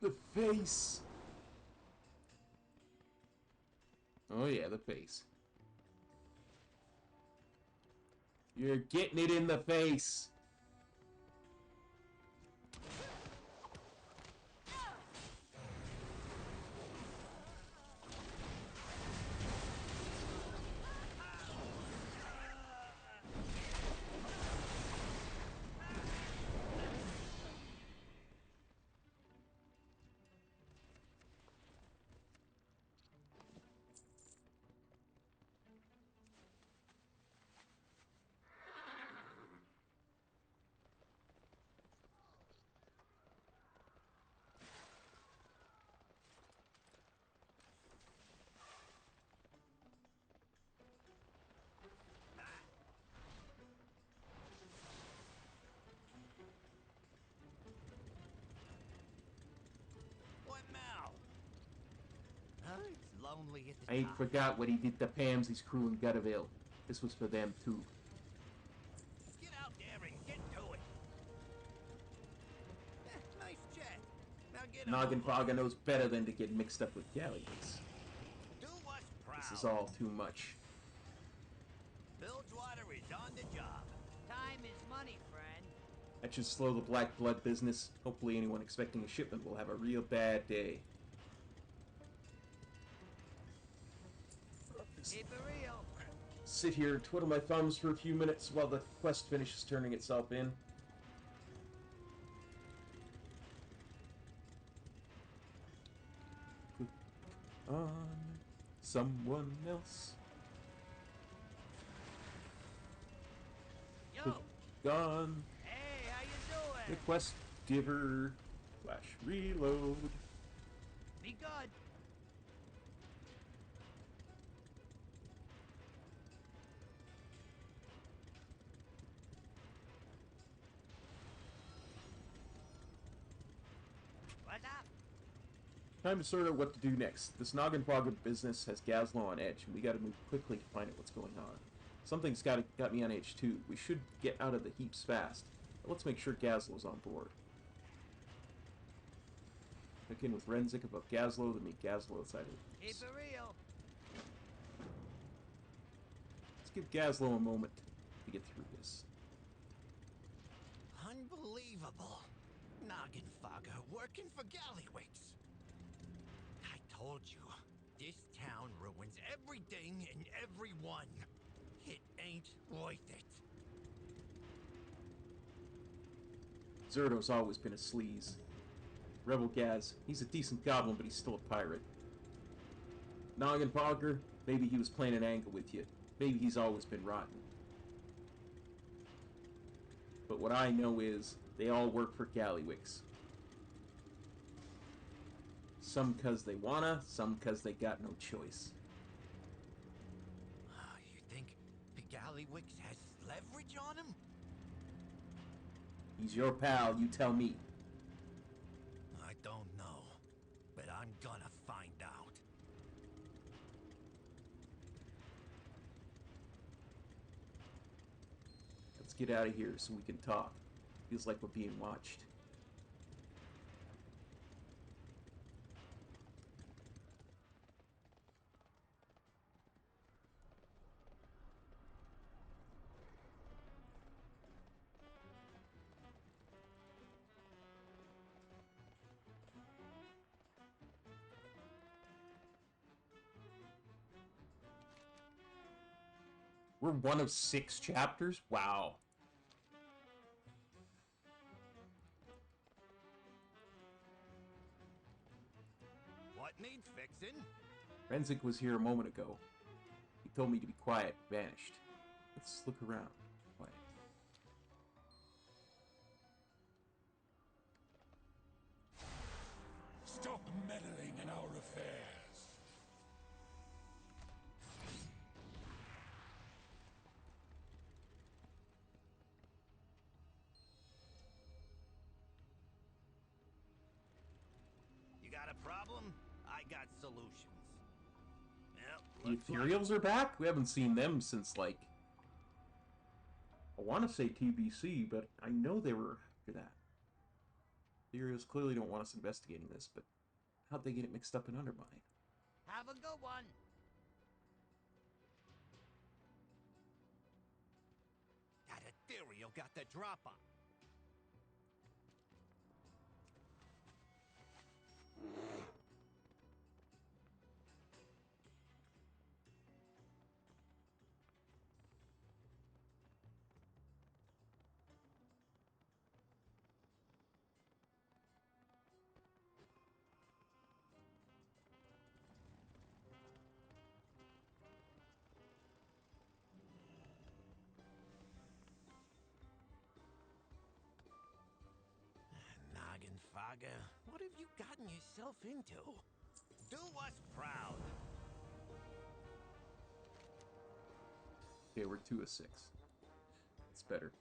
The face. Oh yeah, the face. You're getting it in the face. What now? It's lonely at the I ain't top. forgot what he did to Pamsy's crew in Gutterville. This was for them too. Get out there and get to it. Nice chat. Now get a Noggin move on. Fogger knows better than to get mixed up with Gallywix. Do what's proud. This is all too much. Bilgewater is on the job. Time is money, friend. That should slow the black blood business. Hopefully anyone expecting a shipment will have a real bad day. Keep it real. Sit here and twiddle my thumbs for a few minutes while the quest finishes turning itself in. On someone else. Yo. Gone. Hey, how you doing? The quest giver. Flash reload. Be good. What's up? Time to sort out what to do next. This Noggin Fogger business has Gazlowe on edge, and we gotta move quickly to find out what's going on. Something's got me on edge too. We should get out of the heaps fast. But let's make sure Gazlowe's on board. Check in with Renzik about Gazlowe to meet Gazlowe outside of the Keep heaps. it real. Let's give Gazlowe a moment to get through this. Unbelievable. Noggin Fogger working for Gallywix. I told you, this town ruins everything and everyone. It ain't worth it. Zerdo's always been a sleaze. Rebel Gaz, he's a decent goblin, but he's still a pirate. Noggin Fogger, maybe he was playing an angle with you. Maybe he's always been rotten. But what I know is, they all work for Gallywix. Some 'cause they wanna, some 'cause they got no choice. You think Gallywix has leverage on him? He's your pal, you tell me. I don't know, but I'm gonna find out. Let's get out of here so we can talk. Feels like we're being watched. We're one of 6 chapters? Wow. What needs fixing? Renzik was here a moment ago. He told me to be quiet, vanished. Let's look around. Quiet. Stop meddling in our affairs. You got a problem? I got solutions. The Ethereals are back? We haven't seen them since, like... I want to say TBC, but I know they were after that. Ethereals clearly don't want us investigating this, but how'd they get it mixed up in Undermine? Have a good one. That ethereal got the drop on. Nagenfaga, what have you gotten yourself into? Do us proud. Okay, we're 2 of 6. It's better.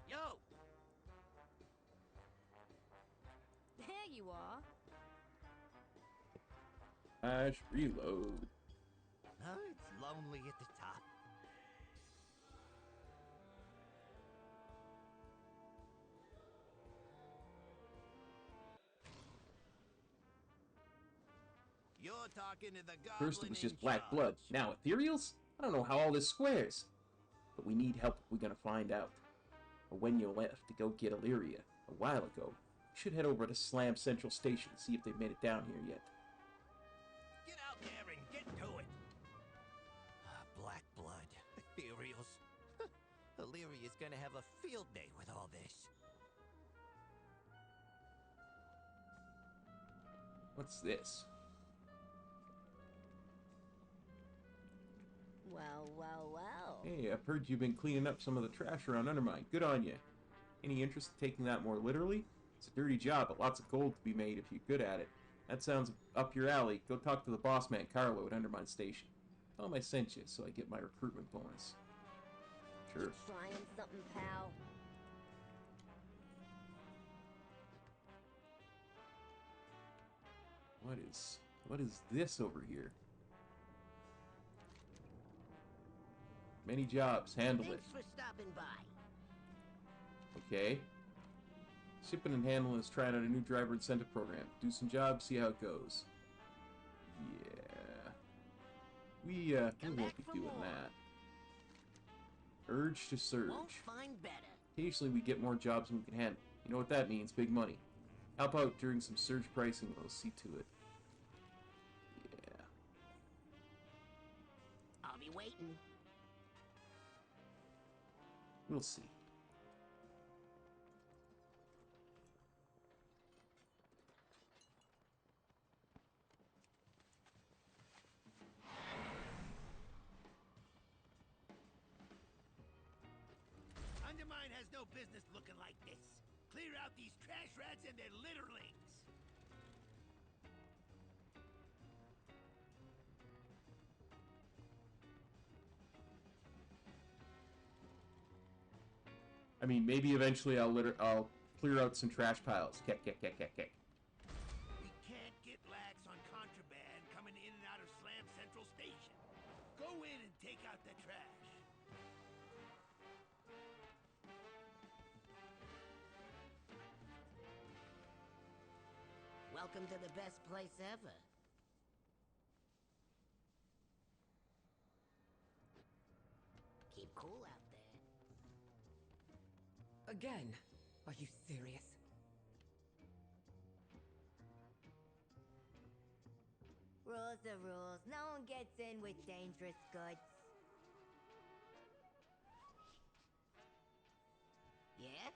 Yo! There you are. Reload. It's lonely at the top. You're talking to the goblin. First it was just black blood, now ethereals? I don't know how all this squares. But we need help if we're gonna find out. When you left to go get Illyria a while ago, we should head over to Slam Central Station and see if they've made it down here yet. Get out there and get to it. Black blood, ethereals. Illyria's gonna have a field day with all this. What's this? Well, well, well. Hey, I've heard you've been cleaning up some of the trash around Undermine. Good on you. Any interest in taking that more literally? It's a dirty job, but lots of gold to be made if you're good at it. That sounds up your alley. Go talk to the boss man, Carlo, at Undermine Station. Tell him I sent you so I get my recruitment bonus. Sure. You trying something, pal? What is this over here? Many jobs. Handle it. Thanks for stopping by. Okay. Shipping and handling is trying out a new driver incentive program. Do some jobs, see how it goes. Yeah. We won't be doing that. Urge to surge. Won't find better. Occasionally we get more jobs than we can handle. You know what that means? Big money. Help out during some surge pricing, we'll see to it. Yeah. I'll be waiting. We'll see. Undermine has no business looking like this. Clear out these trash rats and their litterlings. I mean, maybe eventually I'll clear out some trash piles. Keck. We can't get lax on contraband coming in and out of Slam Central Station. Go in and take out the trash. Welcome to the best place ever. Keep cool out there. Again? Are you serious? Rules are rules. No one gets in with dangerous goods. Yeah?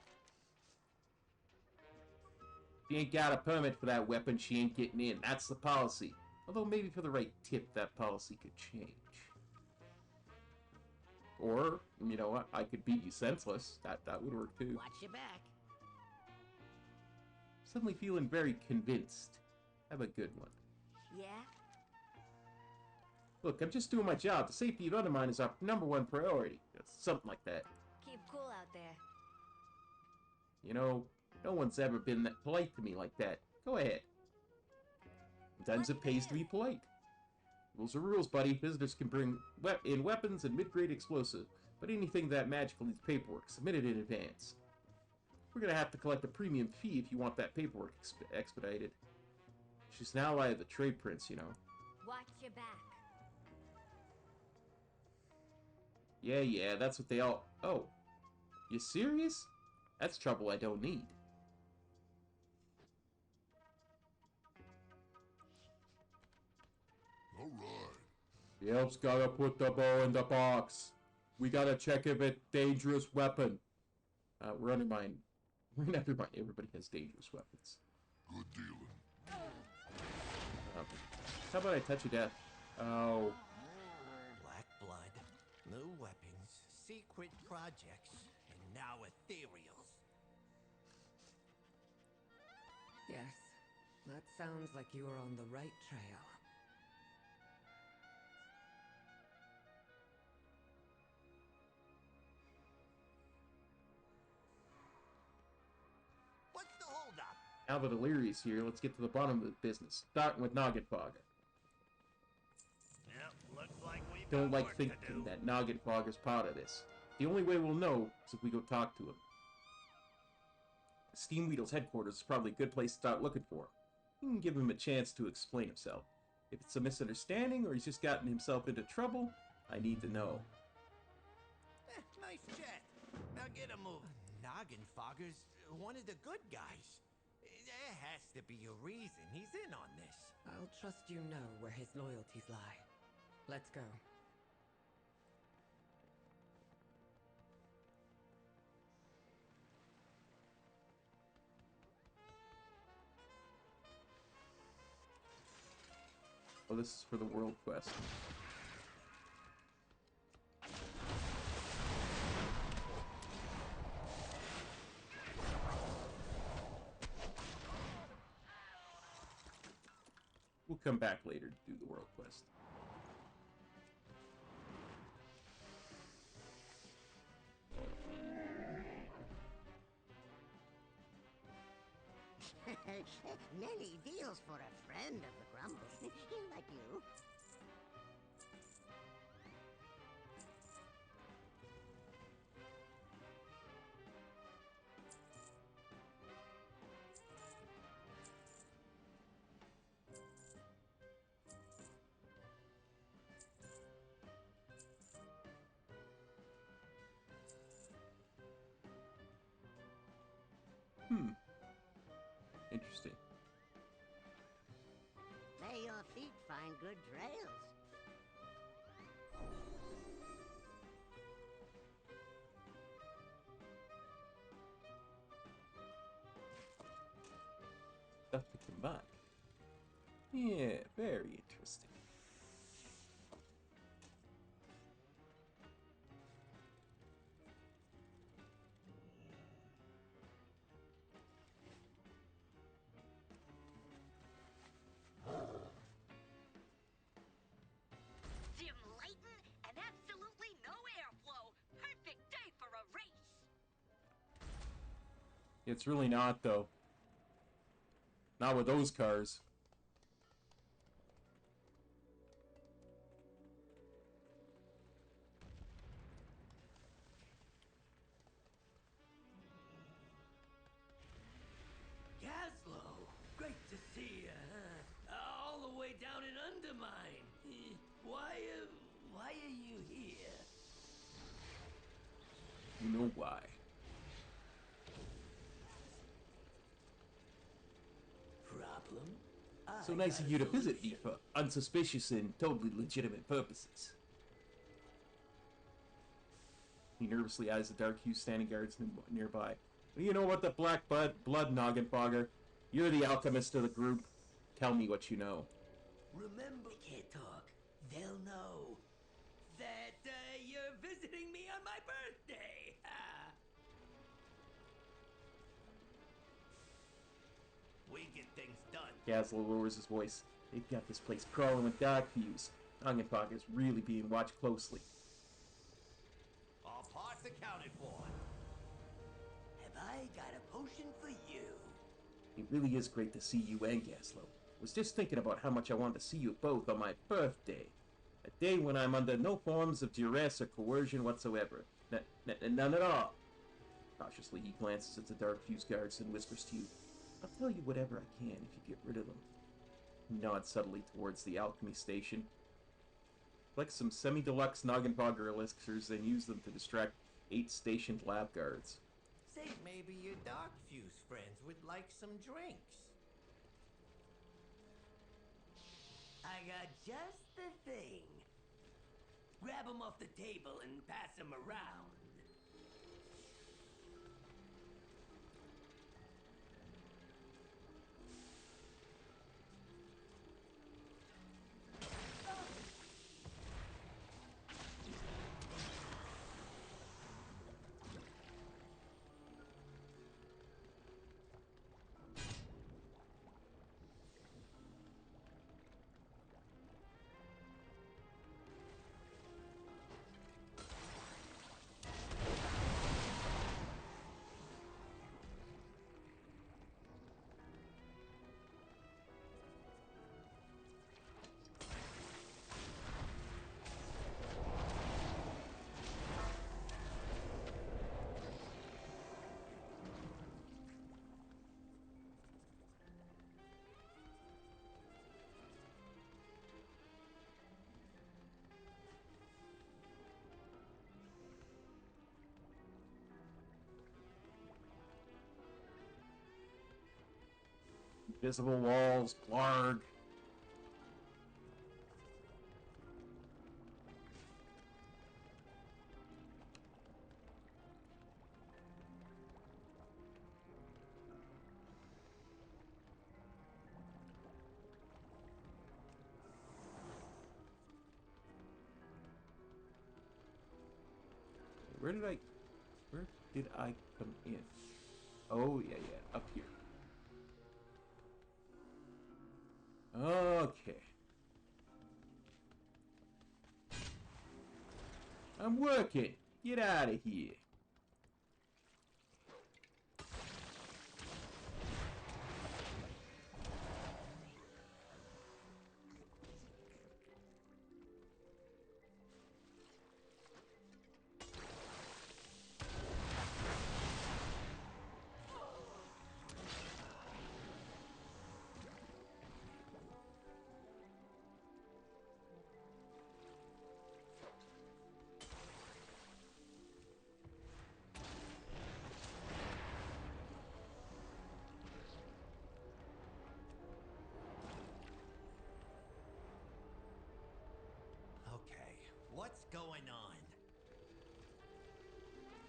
If she ain't got a permit for that weapon, she ain't getting in. That's the policy. Although maybe for the right tip, that policy could change. Or, you know what, I could beat you senseless. That would work too. Watch your back. Suddenly feeling very convinced. Have a good one. Yeah? Look, I'm just doing my job. The safety of Undermine is our #1 priority. Something like that. Keep cool out there. You know, no one's ever been that polite to me like that. Go ahead. Sometimes it pays to be polite. Rules are rules, buddy. Visitors can bring in weapons and mid-grade explosives, but anything that magical needs paperwork, submit it in advance. We're gonna have to collect a premium fee if you want that paperwork expedited. She's an ally of the Trade Prince, you know. Watch your back. Yeah, that's what they all... Oh. You serious? That's trouble I don't need. Alright. The elf's gotta put the bow in the box. We gotta check if it's dangerous weapon. We're Undermine. We're in Undermine. Everybody has dangerous weapons. Good dealing. How about I touch you death? Oh. Black blood, new weapons, secret projects, and now ethereals. Yes, that sounds like you are on the right trail. What's the holdup? Now that Illyria's here, let's get to the bottom of the business. Starting with Noggenfogger. Yep, looks like we've Don't got like work thinking to do. that Noggenfogger's part of this. The only way we'll know is if we go talk to him. Steamweedle's headquarters is probably a good place to start looking for him. You can give him a chance to explain himself. If it's a misunderstanding or he's just gotten himself into trouble, I need to know. Nice chat. Now get a move. Noggenfogger's one of the good guys. There has to be a reason he's in on this. I'll trust you know where his loyalties lie. Let's go. Oh, this is for the world quest. We'll come back later to do the world quest. Many deals for a friend of the Grumble, like you. Interesting. May your feet find good trails. Stuff to combine. Yeah, very interesting. Dim lighting and absolutely no airflow. Perfect day for a race. It's really not, though. Not with those cars. Gaslow, great to see you, huh? All the way down in Undermine. Why are you here? You know why. Problem? So nice of you to visit me for unsuspicious and totally legitimate purposes. He nervously eyes the dark hue standing guards nearby. You know what, the black blood Noggenfogger? You're the alchemist of the group. Tell me what you know. Remember, can't talk. They'll know that you're visiting me on my birthday. We get things done. Gaslow lowers his voice. They've got this place crawling with dark hues. Noggenfogger's really being watched closely. All parts accounted for. Have I got a potion for you? It really is great to see you and Gaslow. Was just thinking about how much I wanted to see you both on my birthday. A day when I'm under no forms of duress or coercion whatsoever. None at all. Cautiously, he glances at the dark fuse guards and whispers to you, I'll tell you whatever I can if you get rid of them. He nods subtly towards the alchemy station. Collect some semi-deluxe Noggenbogger elixirs, then use them to distract 8 stationed lab guards. Say maybe your dark fuse friends would like some drinks. I got just the thing. Grab them off the table and pass them around. Invisible walls, blarg. Where did I come in? Oh, yeah, up here. Okay. I'm working. Get out of here. What's going on?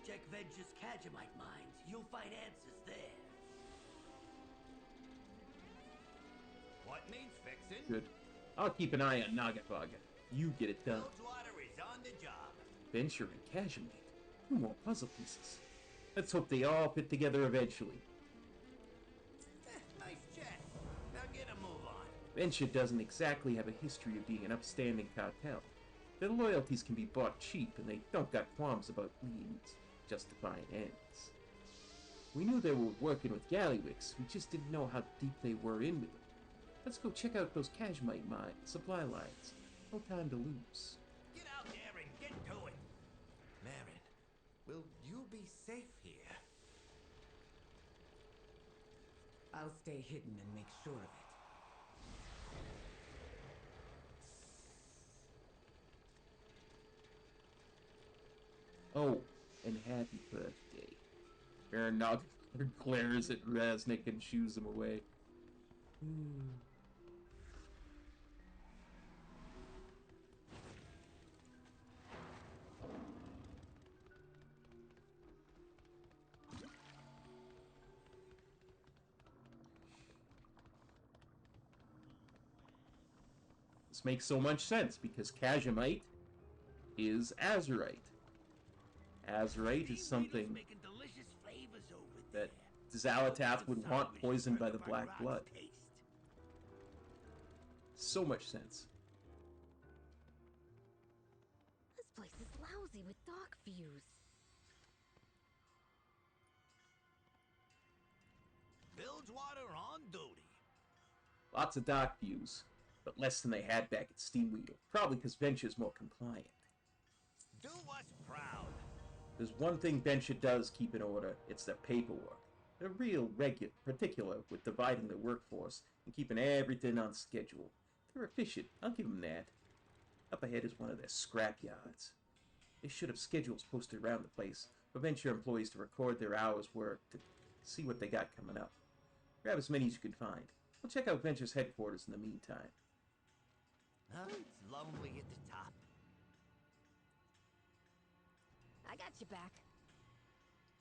Check Venture's Kajamite mines. You'll find answers there. What needs fixing? Good. I'll keep an eye on Noggenbogger. You get it done. Bilgewater is on the job. Venture and Kajamite. 2 more puzzle pieces. Let's hope they all fit together eventually. Nice chat. Now get a move on. Venture doesn't exactly have a history of being an upstanding cartel. Their loyalties can be bought cheap, and they don't got qualms about means, justifying ends. We knew they were working with Gallywix, we just didn't know how deep they were in with it. Let's go check out those Kajamite mine supply lines. No time to lose. Get out there and get to it. Marin, will you be safe here? I'll stay hidden and make sure of it. Oh, and happy birthday. Baron Noggenbogger glares at Raznik and shoos him away. This makes so much sense because Kajamite is Azurite. Azurite is something that Xalatath would want poisoned by the black blood. So much sense. This place is lousy with dark views. Bilgewater on duty. Lots of dark views, but less than they had back at Steamwheel. Probably because Venture's more compliant. Do us proud. There's one thing Venture does keep in order. It's their paperwork. They're real particular with dividing their workforce and keeping everything on schedule. They're efficient, I'll give them that. Up ahead is one of their scrap yards. They should have schedules posted around the place for Venture employees to record their hours worked to see what they got coming up. Grab as many as you can find. We'll check out Venture's headquarters in the meantime. Huh? It's lonely at the top. I got you back.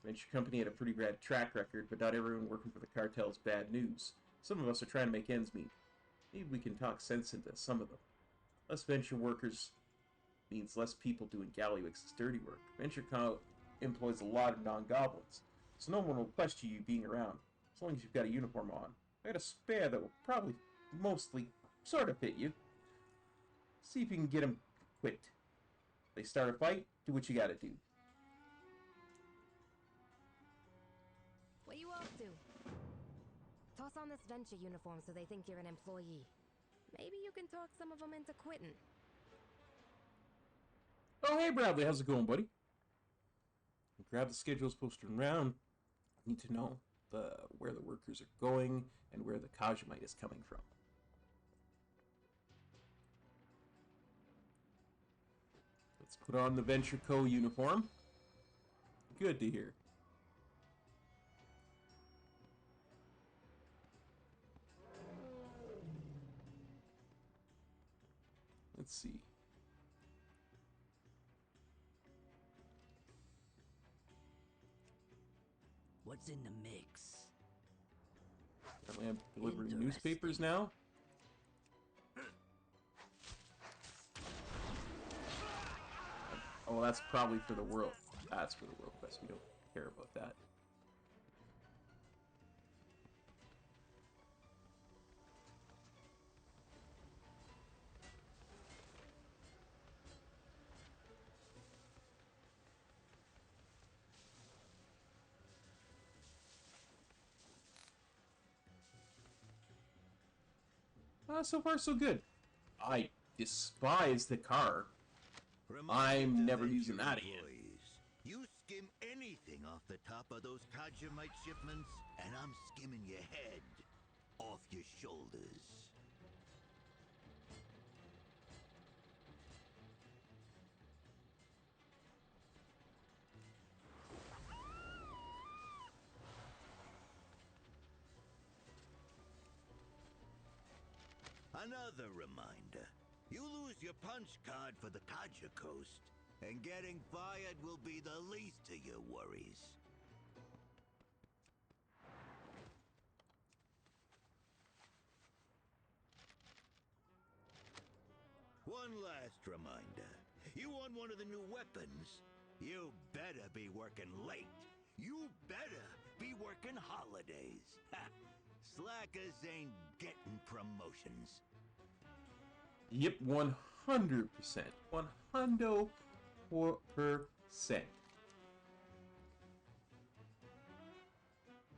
Venture Company had a pretty bad track record, but not everyone working for the cartel is bad news. Some of us are trying to make ends meet. Maybe we can talk sense into some of them. Less Venture workers means less people doing Gallywix's dirty work. Venture employs a lot of non-goblins, so no one will question you being around, as long as you've got a uniform on. I got a spare that will probably mostly sort of fit you. See if you can get them quit. They start a fight, do what you gotta do. What you off to? Toss on this Venture uniform so they think you're an employee. Maybe you can talk some of them into quitting. Oh, hey Bradley, how's it going, buddy? Grab the schedules posted around. Need to know where the workers are going and where the Kajamite is coming from. Let's put on the Venture Co. uniform. Good to hear. Let's see. What's in the mix? Apparently I'm delivering newspapers now. Oh, that's probably for the world. That's for the world quest. We don't care about that. So far, so good. I despise the car. I'm never using that again. You skim anything off the top of those Kajamite shipments, and I'm skimming your head off your shoulders. Another reminder. You lose your punch card for the Kaja Coast, and getting fired will be the least of your worries. One last reminder. You want one of the new weapons? You better be working late. You better be working holidays. Ha! Slackers ain't getting promotions. Yep, 100%. 100%.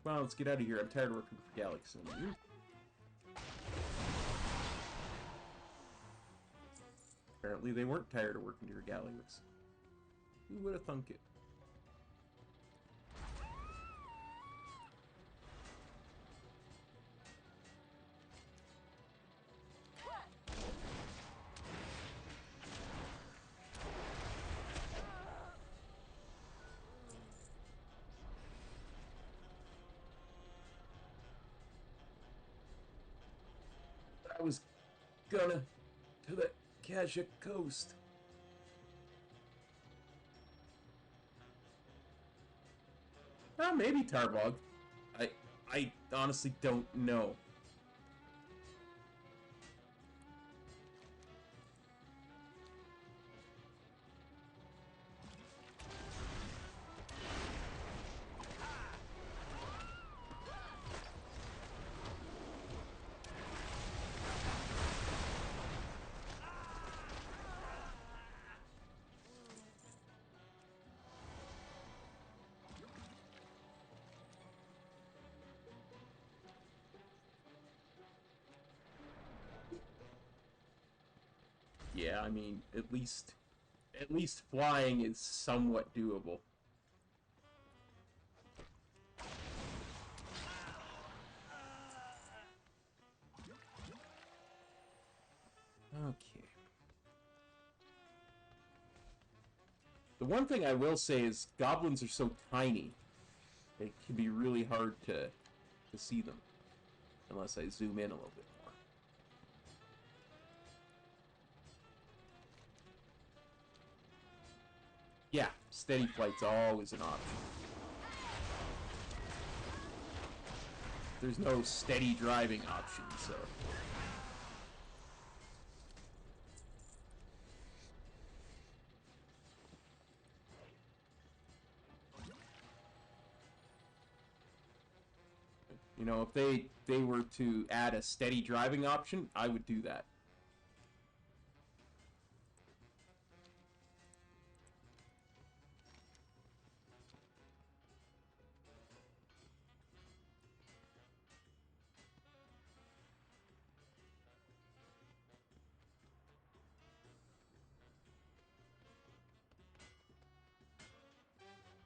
Come on, let's get out of here. I'm tired of working for Galaxy. Apparently they weren't tired of working for Galaxy. Who would have thunk it? I was gonna to the Kaja Coast. Maybe Tarbog. I honestly don't know. Yeah, I mean, at least flying is somewhat doable. Okay. The one thing I will say is goblins are so tiny, it can be really hard to see them. Unless I zoom in a little bit more. Yeah, steady flight's always an option. There's no steady driving option, so... You know, if they were to add a steady driving option, I would do that.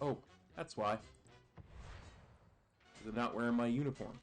Oh, that's why. 'Cause I'm not wearing my uniform.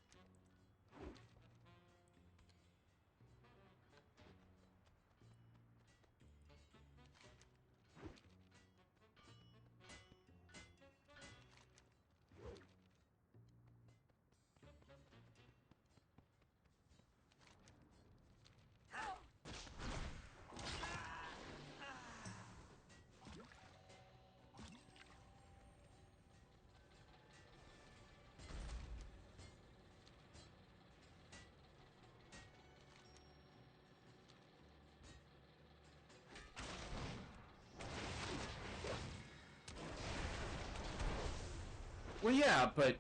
Well, yeah, but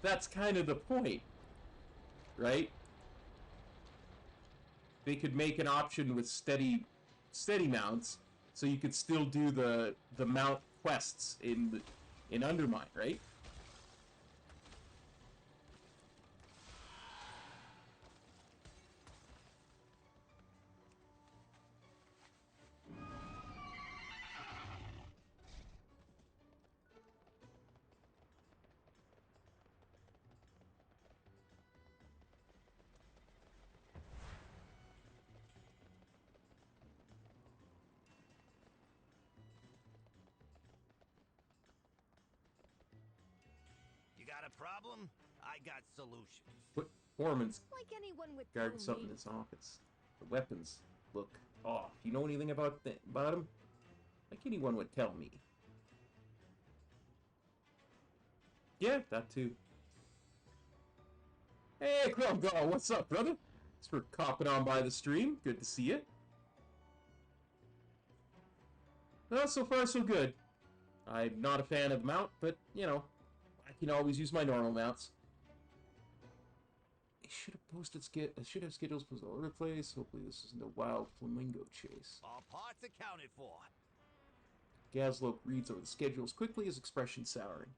that's kind of the point, right? They could make an option with steady mounts, so you could still do the mount quests in Undermine, right? Got a problem? I got solutions. Foreman's Like anyone would guarding tell something me. in his office. The weapons look off. You know anything about them? Like anyone would tell me. Yeah, that too. Hey, Chrome Girl, what's up, brother? Thanks for copping on by the stream. Good to see you. Well, so far so good. I'm not a fan of the mount, but, you know, I can always use my normal mounts. I should have schedules posted all over the place. Hopefully this isn't a wild flamingo chase. All parts accounted for. Gazlope reads over the schedules quickly, his expression souring.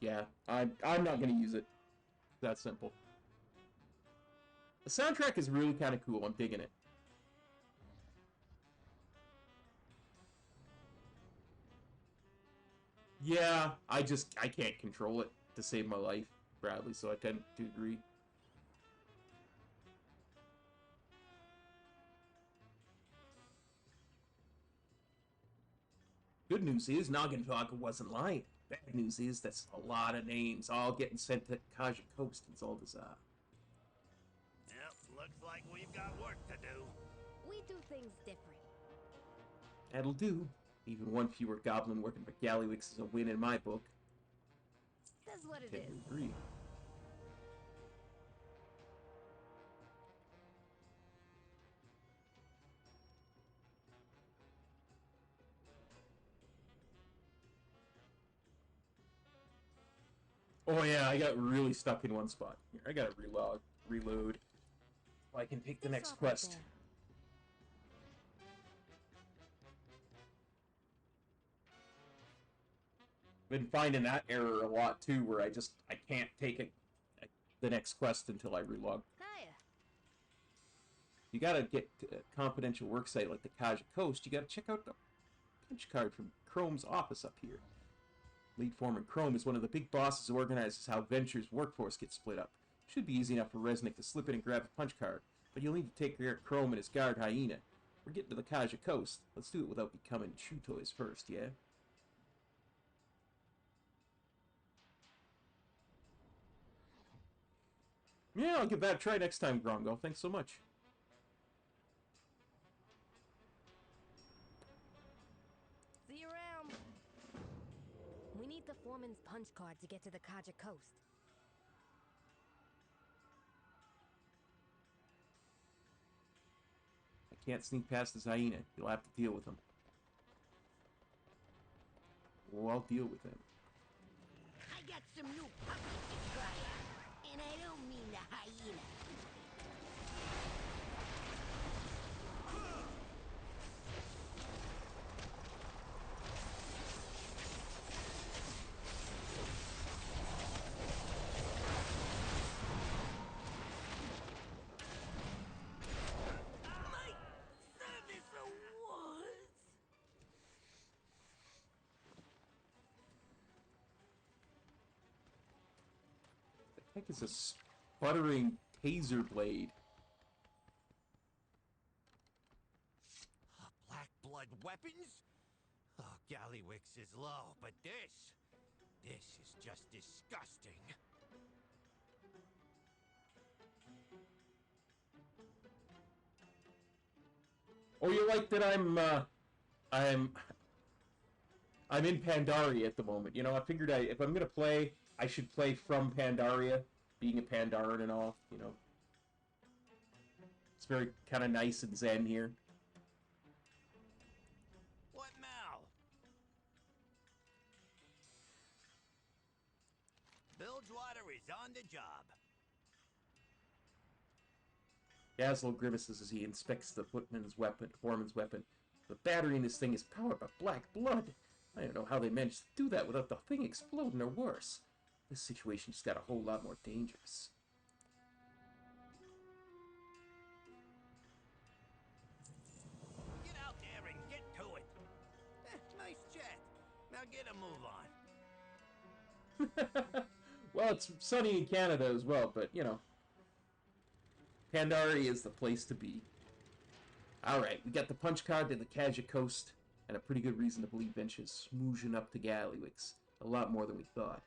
Yeah, I'm not gonna use it. That simple. The soundtrack is really kind of cool. I'm digging it. Yeah, I can't control it to save my life, Bradley, so I tend to agree. Good news is Naginvaga wasn't lying. Bad news is that's a lot of names all getting sent to Kaja Coast and Zaldazar. Yep, looks like we've got work to do. We do things different. That'll do. Even one fewer goblin working for Gallywix is a win in my book. That's what it Tend is. to agree. Oh yeah, I got really stuck in one spot. Here, I gotta reload. So I can take the next quest. Been finding that error a lot too, where I can't take the next quest until I relog. Hiya. You gotta get a confidential worksite like the Kaja Coast. You gotta check out the punch card from Chrome's office up here. Lead foreman Chrome is one of the big bosses who organizes how Venture's workforce gets split up. Should be easy enough for Resnick to slip in and grab a punch card, but you'll need to take care of Chrome and his guard Hyena. We're getting to the Kaja coast. Let's do it without becoming chew toys first, yeah? Yeah, I'll give that a try next time, Grongo. Thanks so much. See you around. We need the foreman's punch card to get to the Kaja coast. I can't sneak past this hyena. You'll have to deal with him. Well, I'll deal with him. I got some new puppies to try out, and I don't mean the hyena. What the heck is a sputtering taser blade? Black blood weapons? Oh, Gallywix is low, but this is just disgusting. Oh, you like that I'm in Pandaria at the moment. You know, I figured if I'm gonna play, I should play from Pandaria, being a Pandaran and all, you know. It's very kind of nice and zen here. What now? Bilgewater is on the job. Gazlo grimaces as he inspects the foreman's weapon. The battery in this thing is powered by black blood. I don't know how they managed to do that without the thing exploding or worse. This situation just got a whole lot more dangerous. Get out there and get to it. Nice chat. Now get a move on. Well, it's sunny in Canada as well, but, you know. Pandaria is the place to be. Alright, we got the punch card to the Kaja coast, and a pretty good reason to believe Venture's smoozing up to Gallywix. A lot more than we thought.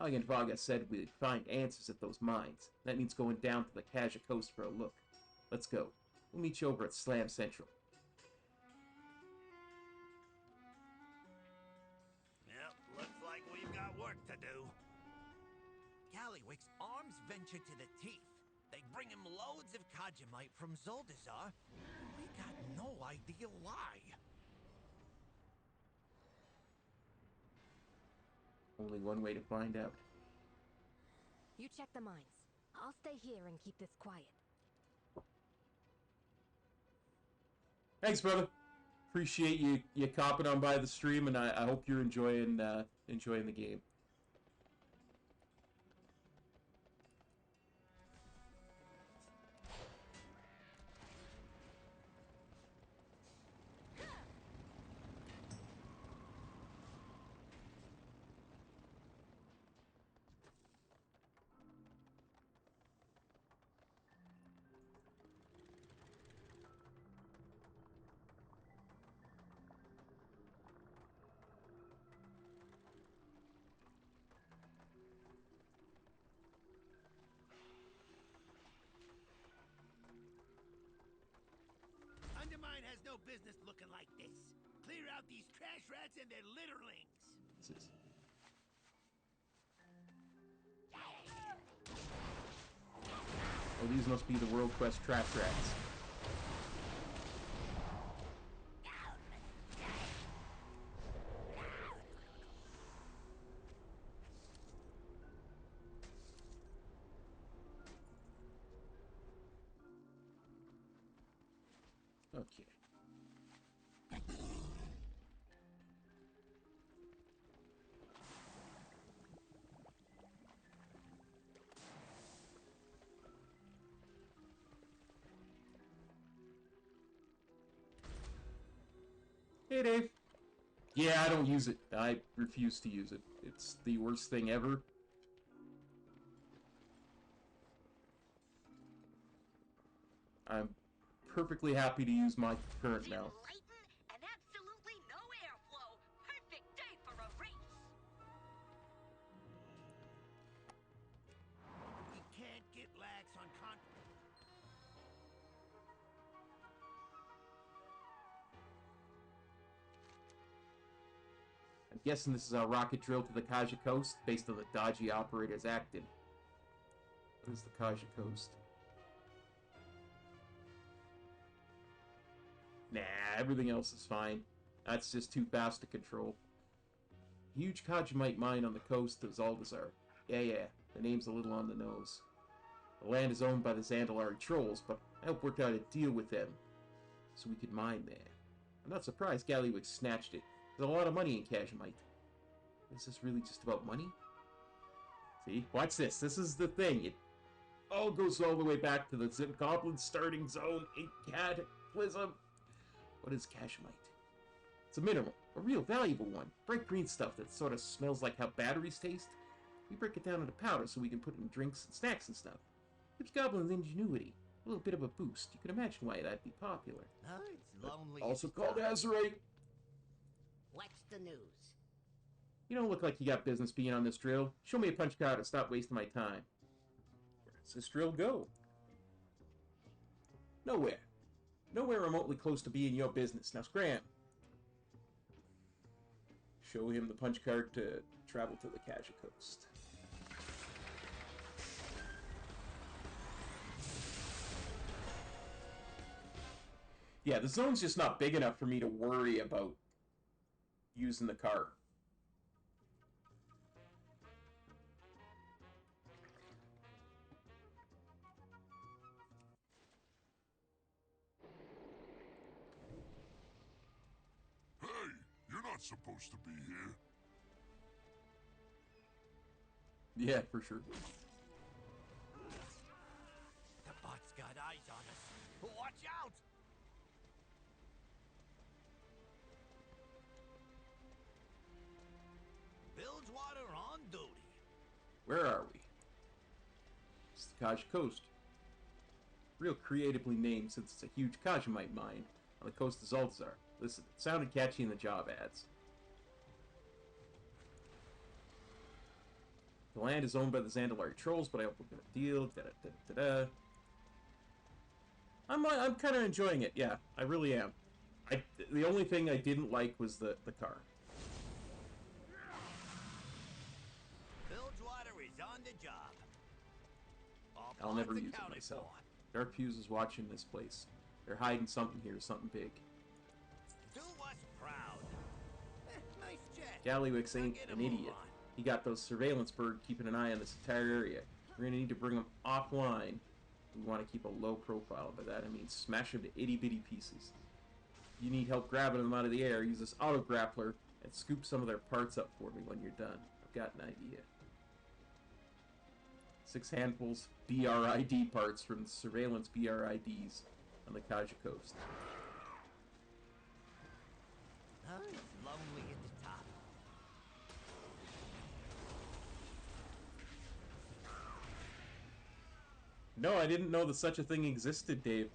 Hagen Vaga said we'd find answers at those mines. That means going down to the Kaja coast for a look. Let's go. We'll meet you over at Slam Central. Yep, looks like we've got work to do. Gallywix arms Venture to the teeth. They bring him loads of Kajamite from Zoldazar. We got no idea why. Only one way to find out. You check the mines. I'll stay here and keep this quiet. Thanks, brother. Appreciate you copping on by the stream, and I hope you're enjoying the game. Undermine has no business looking like this. Clear out these trash rats and their litterlings. Oh, these must be the World Quest trash rats. Okay. Hey, Dave. Yeah, I don't use it. I refuse to use it. It's the worst thing ever. I'm perfectly happy to use my current now. And absolutely no airflow. Perfect day for a race. We can't get lax on I'm guessing this is our rocket drill to the Kaja Coast, based on the dodgy operators acting. What is the Kaja Coast? Nah, everything else is fine. That's just too fast to control. Huge Kajamite mine on the coast of Zaldazar. Yeah, the name's a little on the nose. The land is owned by the Zandalari trolls, but I helped work out a deal with them so we could mine there. I'm not surprised Gallywix snatched it. There's a lot of money in Kajamite. Is this really just about money? See? Watch this. This is the thing. It all goes all the way back to the Zim Goblin starting zone in Cataclysm. What is Kajamite? It's a mineral. A real valuable one. Bright green stuff that sort of smells like how batteries taste. We break it down into powder so we can put it in drinks and snacks and stuff. Gives goblins ingenuity. A little bit of a boost. You can imagine why that'd be popular. Oh, it's lonely. Also called Azurite. What's the news? You don't look like you got business being on this drill. Show me a punch card and stop wasting my time. Where does this drill go? Nowhere. Nowhere remotely close to being your business. Now, Scram. Show him the punch card to travel to the Kaja Coast. Yeah, the zone's just not big enough for me to worry about using the car. You're not supposed to be here. Yeah, for sure. The bot's got eyes on us. Watch out! Bilgewater on duty. Where are we? It's the Kaja Coast. Real creatively named since it's a huge Kajamite mine on the coast of Zaltzar. Listen, it sounded catchy in the job ads. The land is owned by the Zandalari trolls, but I hope we're gonna deal. I'm kind of enjoying it. Yeah, I really am. The only thing I didn't like was the car. Bilgewater is on the job. I'll never use it myself. Dark Fuse is watching this place. They're hiding something here, something big. Do us proud. Nice jet. Gallywix ain't an idiot. He got those surveillance bird keeping an eye on this entire area. We're gonna need to bring them offline. We want to keep a low profile. By that I mean smash them to itty bitty pieces. You need help grabbing them out of the air. Use this auto grappler and scoop some of their parts up for me when you're done. I've got an idea. 6 handfuls BRID parts from the surveillance BRIDs on the Kaja Coast. Oh, it's lonely at the top. No, I didn't know that such a thing existed, Dave.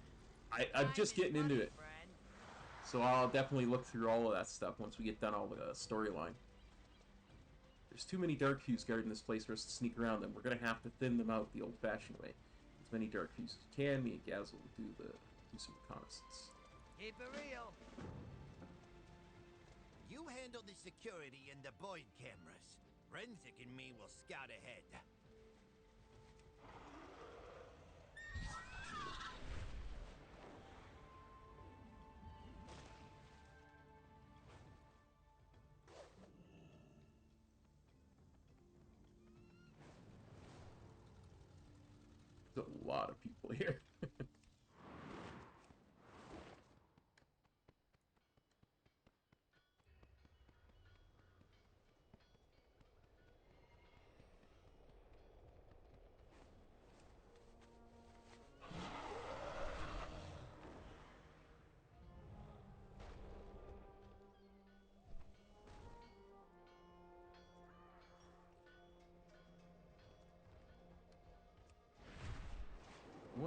I'm just getting into it. So I'll definitely look through all of that stuff once we get done all the storyline. There's too many Dark Fuse guarding this place for us to sneak around them. We're going to have to thin them out the old-fashioned way. As many Dark Fuse as we can. Me and Gazel will do some reconnaissance. Keep it real. You handle the security and the Boyd cameras. Renzik and me will scout ahead. There's a lot of people here.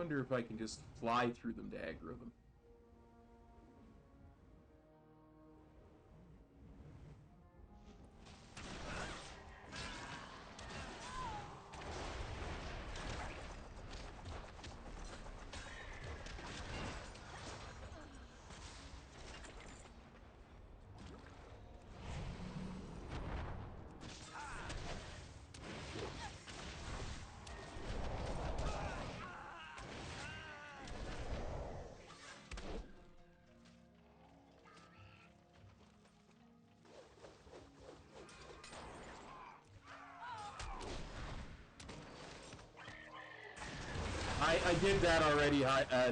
wonder if I can just fly through them to aggro them. I did that already,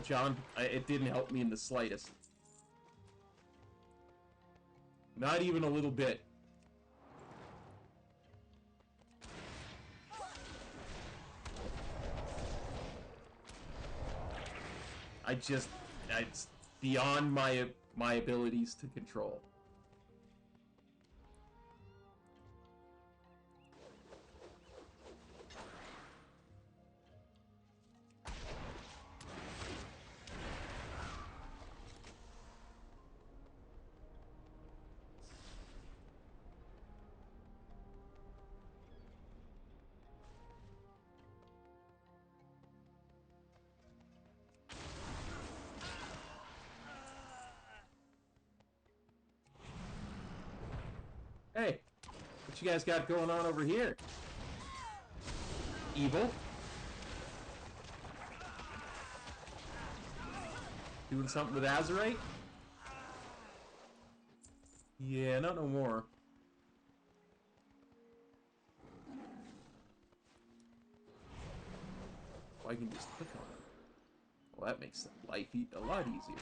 John. It didn't help me in the slightest. Not even a little bit. It's beyond my abilities to control. Hey, what you guys got going on over here? Evil? Doing something with Azerite? Yeah, not no more. Oh, I can just click on it. Well, that makes life a lot easier.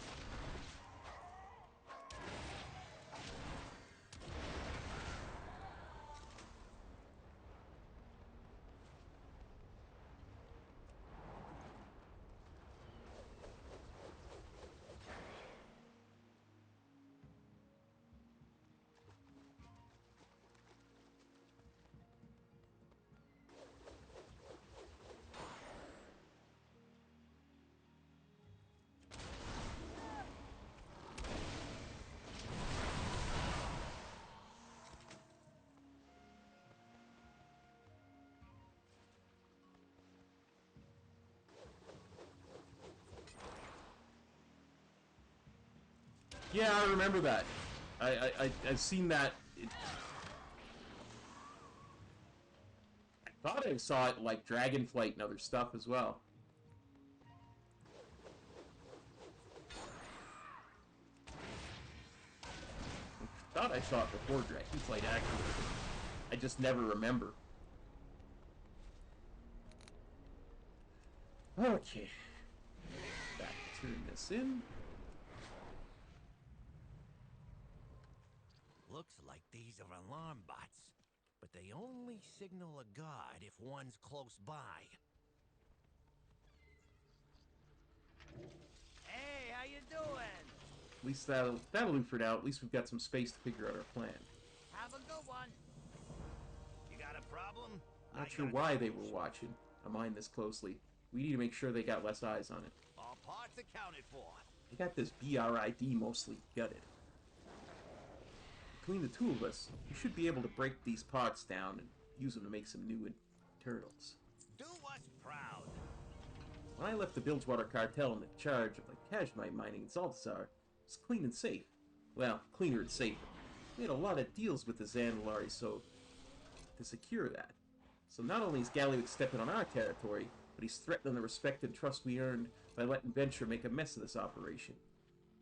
Yeah, I remember that. I've seen that. I thought I saw it like Dragonflight and other stuff as well. I thought I saw it before Dragonflight, actually. I just never remember. Okay. Back to turn this in. Looks like these are alarm bots, but they only signal a guard if one's close by. Hey, how you doing? At least that'll do for now. At least we've got some space to figure out our plan. Have a good one. You got a problem? Not sure why they were watching a mine this closely. We need to make sure they got less eyes on it. All parts accounted for. I got this BRID mostly gutted. Between the two of us, we should be able to break these pods down and use them to make some new turtles. Do us proud. When I left the Bilgewater cartel in charge of the Kashmite mining in Zaltazar, it was clean and safe. Well, cleaner and safer. We had a lot of deals with the Zandalari, so to secure that. So not only is Gallywix stepping on our territory, but he's threatening the respect and trust we earned by letting Venture make a mess of this operation.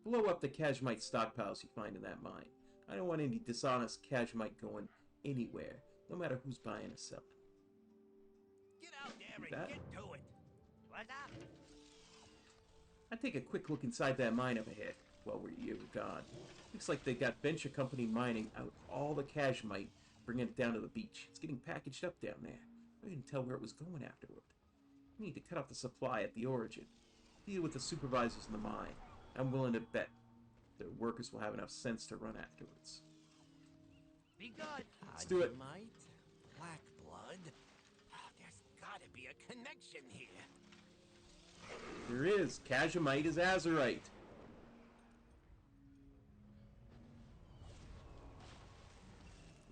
Blow up the Kashmite stockpiles you find in that mine. I don't want any dishonest Kashmite going anywhere, no matter who's buying or selling. Get out there and get to it. What's up? I'd take a quick look inside that mine up ahead while you were gone. Looks like they got Venture Company mining out all the Kashmite, bringing it down to the beach. It's getting packaged up down there. I didn't tell where it was going afterward. We need to cut off the supply at the origin. Deal with the supervisors in the mine. I'm willing to bet the workers will have enough sense to run afterwards. Be good. Let's do it. Black blood. Oh, there's gotta be a connection here. There is. Kajamite is Azurite.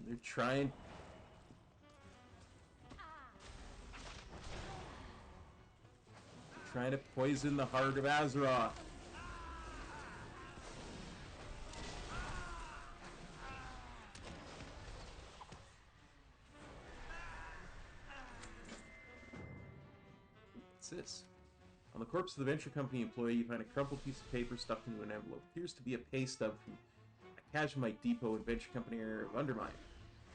They're trying... trying to poison the heart of Azeroth. What's this? On the corpse of the venture company employee, you find a crumpled piece of paper stuffed into an envelope. It appears to be a pay stub from a Kajamite depot in venture company area of Undermine.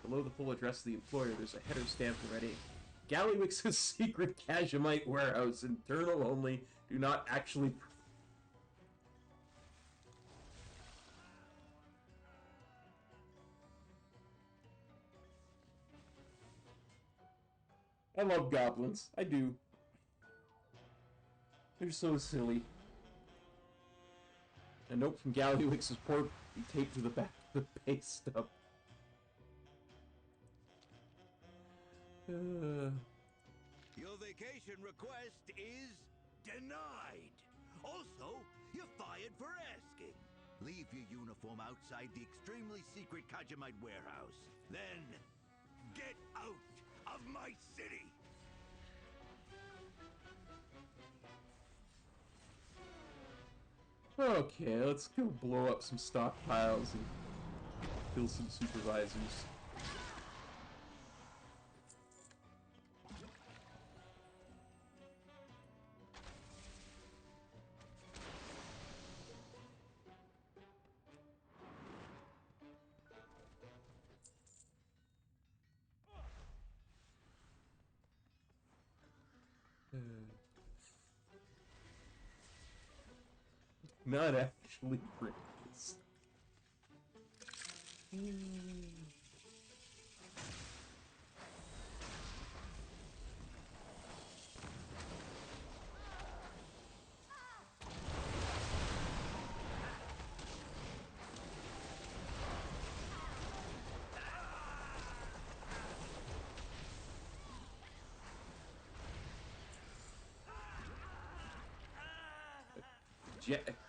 Below the full address of the employer, there's a header stamped in red ink. Gallywix's secret Kajamite warehouse. Internal only. Do not actually... I love goblins. I do. They're so silly. A note from Gallywix's port be taped to the back of the pay stub. Your vacation request is denied. Also, you're fired for asking. Leave your uniform outside the extremely secret Kajamite warehouse. Then, get out of my city. Okay, let's go blow up some stockpiles and kill some supervisors. Not actually breakfast.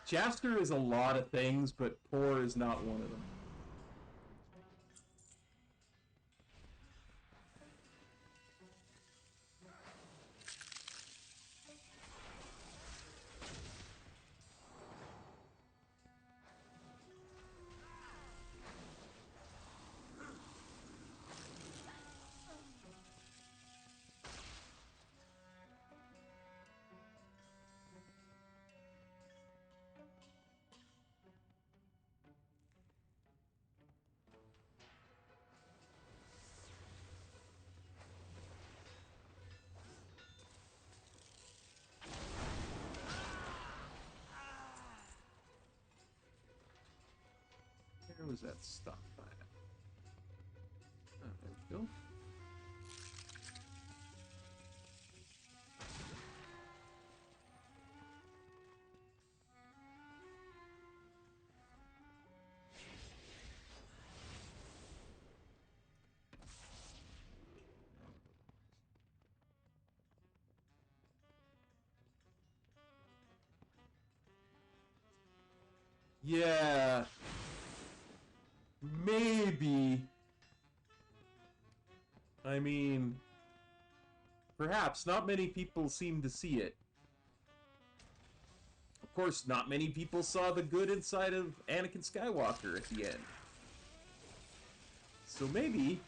Jaster is a lot of things, but poor is not one of them. Where was that stock by? Oh, there we go. Yeah. Maybe. I mean, perhaps. Not many people seem to see it. Of course, not many people saw the good inside of Anakin Skywalker at the end. So maybe...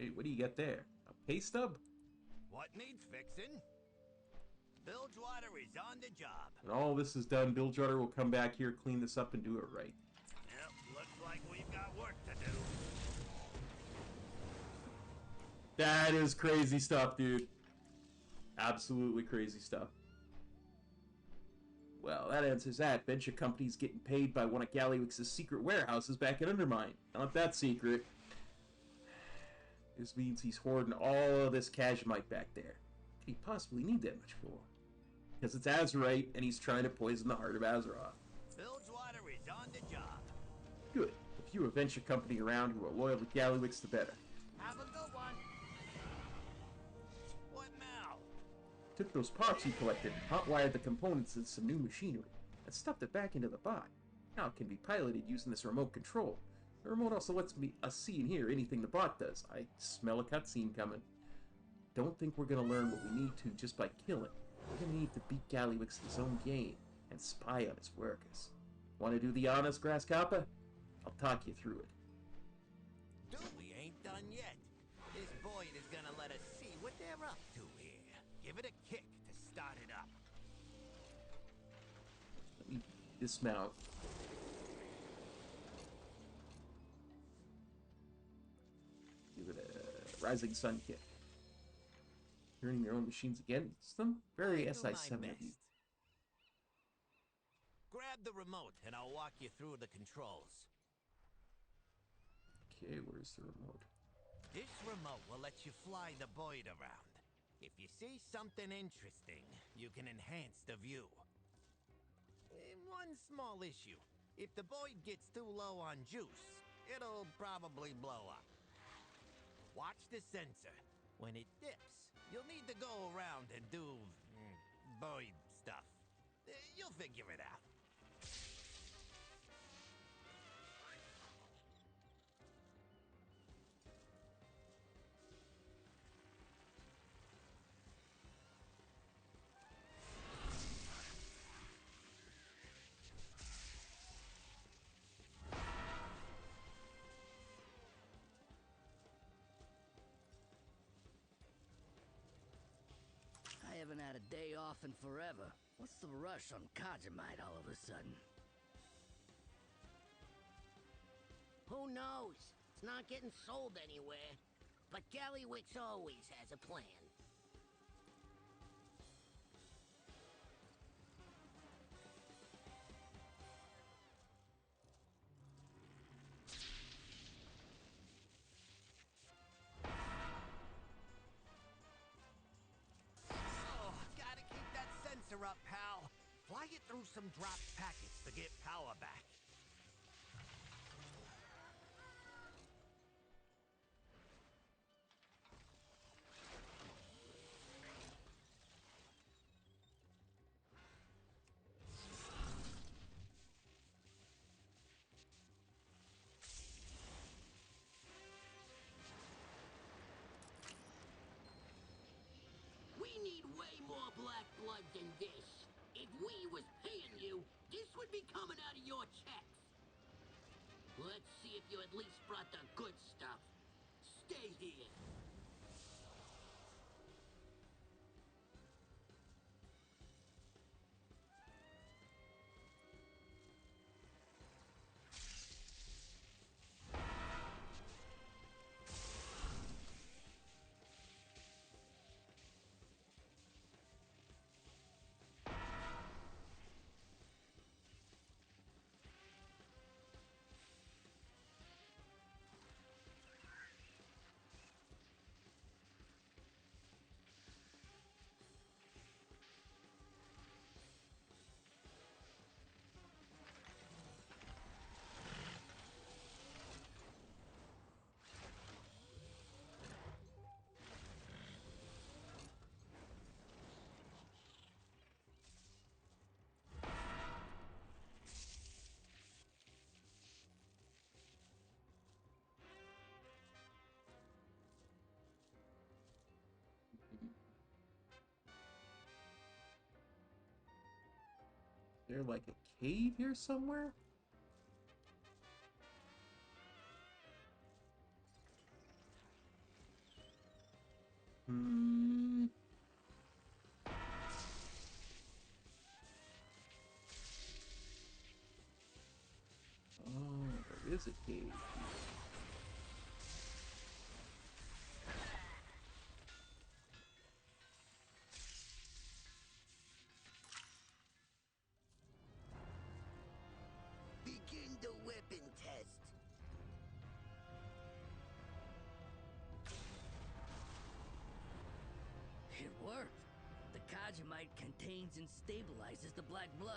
Hey, what do you get there? A pay stub? What needs fixing? Bilgewater is on the job. When all this is done, Bilgewater will come back here, clean this up, and do it right. Yep, looks like we've got work to do. That is crazy stuff, dude. Absolutely crazy stuff. Well, that answers that. Venture company's getting paid by one of Gallywix's secret warehouses back in Undermine. Not that secret. This means he's hoarding all of this Kashmite back there. Could he possibly need that much for? Because it's Azurite, and he's trying to poison the heart of Azeroth. Bilgewater is on the job. Good. The fewer venture company around who are loyal to Gallywix, the better. Have a good one. What now? Took those parts you collected and hot-wired the components into some new machinery, and stuffed it back into the bot. Now it can be piloted using this remote control. The remote also lets us see and hear anything the bot does. I smell a cutscene coming. Don't think we're gonna learn what we need to just by killing. We're gonna need to beat Gallywix in his own game and spy on his workers. Want to do the honors, Grasshopper? I'll talk you through it. Dude, we ain't done yet. This Boyd is gonna let us see what they're up to here. Give it a kick to start it up. Let me dismount. Give it a Rising Sun kick. Turning your own machines against them? Very SI7 of you. Grab the remote and I'll walk you through the controls. Okay, where's the remote? This remote will let you fly the Boyd around. If you see something interesting, you can enhance the view. One small issue. If the Boyd gets too low on juice, it'll probably blow up. Watch the sensor. When it dips, you'll need to go around and do Boyd stuff. You'll figure it out. I haven't had a day off in forever. What's the rush on Kajamite all of a sudden? Who knows? It's not getting sold anywhere. But Gallywix always has a plan. Up, pal. Fly it through some dropped packets to get power back. We need way more black blood than this. If we was paying you, this would be coming out of your checks. Let's see if you at least brought the good stuff. Stay here. There like a cave here somewhere? hesitate. Begin the weapon test. It worked. The Kajamite contains and stabilizes the black blood.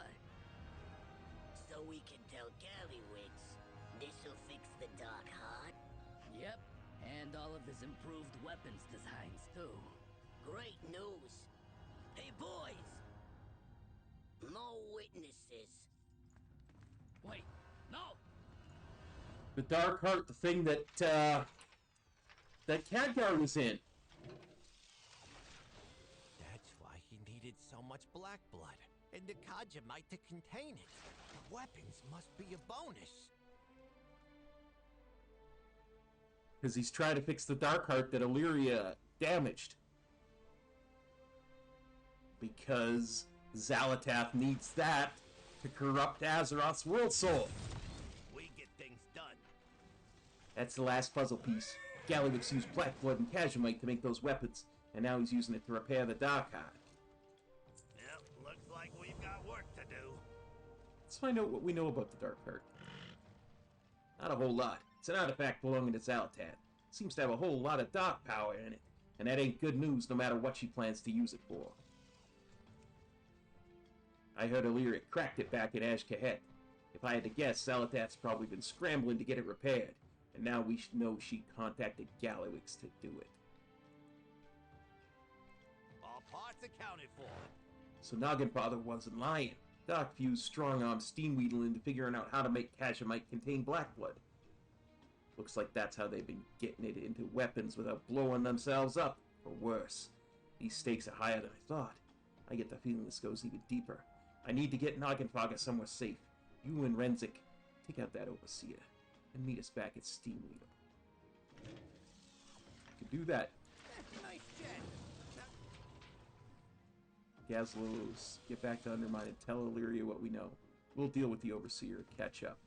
So we can tell Gallywix this'll fix the Dark Heart? Yep, and all of his improved weapons designs, too. Great news. Hey, boys! No witnesses. Wait, no! The Dark Heart, the thing that Khadgar was in. That's why he needed so much black blood. And the Kajamite to contain it. The weapons must be a bonus. Because he's trying to fix the Dark Heart that Illyria damaged. Because Xalatath needs that to corrupt Azeroth's World Soul. We get things done. That's the last puzzle piece. Gallywix used black blood and Kajamite to make those weapons, and now he's using it to repair the Dark Heart. Yep, looks like we've got work to do. Let's find out what we know about the Dark Heart. Not a whole lot. It's an artifact belonging to Xalatath. Seems to have a whole lot of dark power in it, and that ain't good news no matter what she plans to use it for. I heard Illyria cracked it back at Ashkahet. If I had to guess, Xalatath's probably been scrambling to get it repaired, and now we know she contacted Gallywix to do it. All parts accounted for. So Noggenfather wasn't lying. Doc fused strong-arm Steamweedle into figuring out how to make Kajamite contain black blood. Looks like that's how they've been getting it into weapons without blowing themselves up, or worse. These stakes are higher than I thought. I get the feeling this goes even deeper. I need to get Noggenfather somewhere safe. You and Renzik, take out that Overseer, and meet us back at Steamweedle. You can do that. Nice jet. Gazlos, get back to Undermine and tell Illyria what we know. We'll deal with the Overseer and catch up.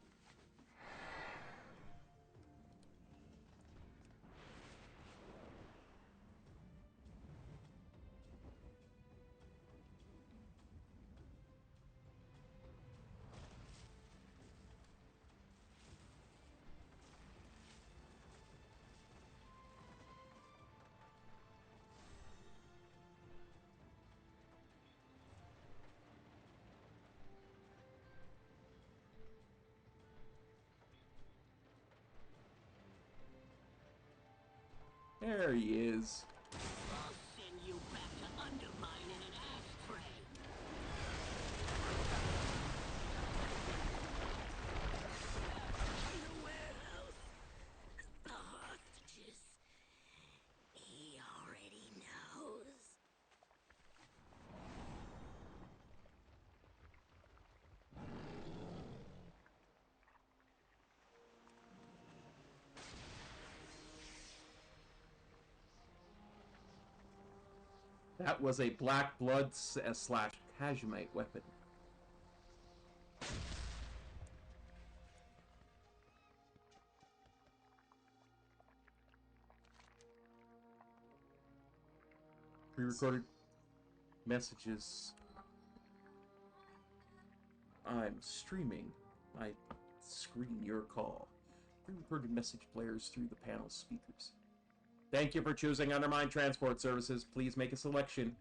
There he is. I'll send you back to Undermine in an ashtray. In the warehouse. The hostages. He already knows. That was a black blood slash Kajamite weapon. Pre-recorded messages. I'm streaming. I screen your call. Pre-recorded message players through the panel speakers. Thank you for choosing Undermine Transport Services. Please make a selection.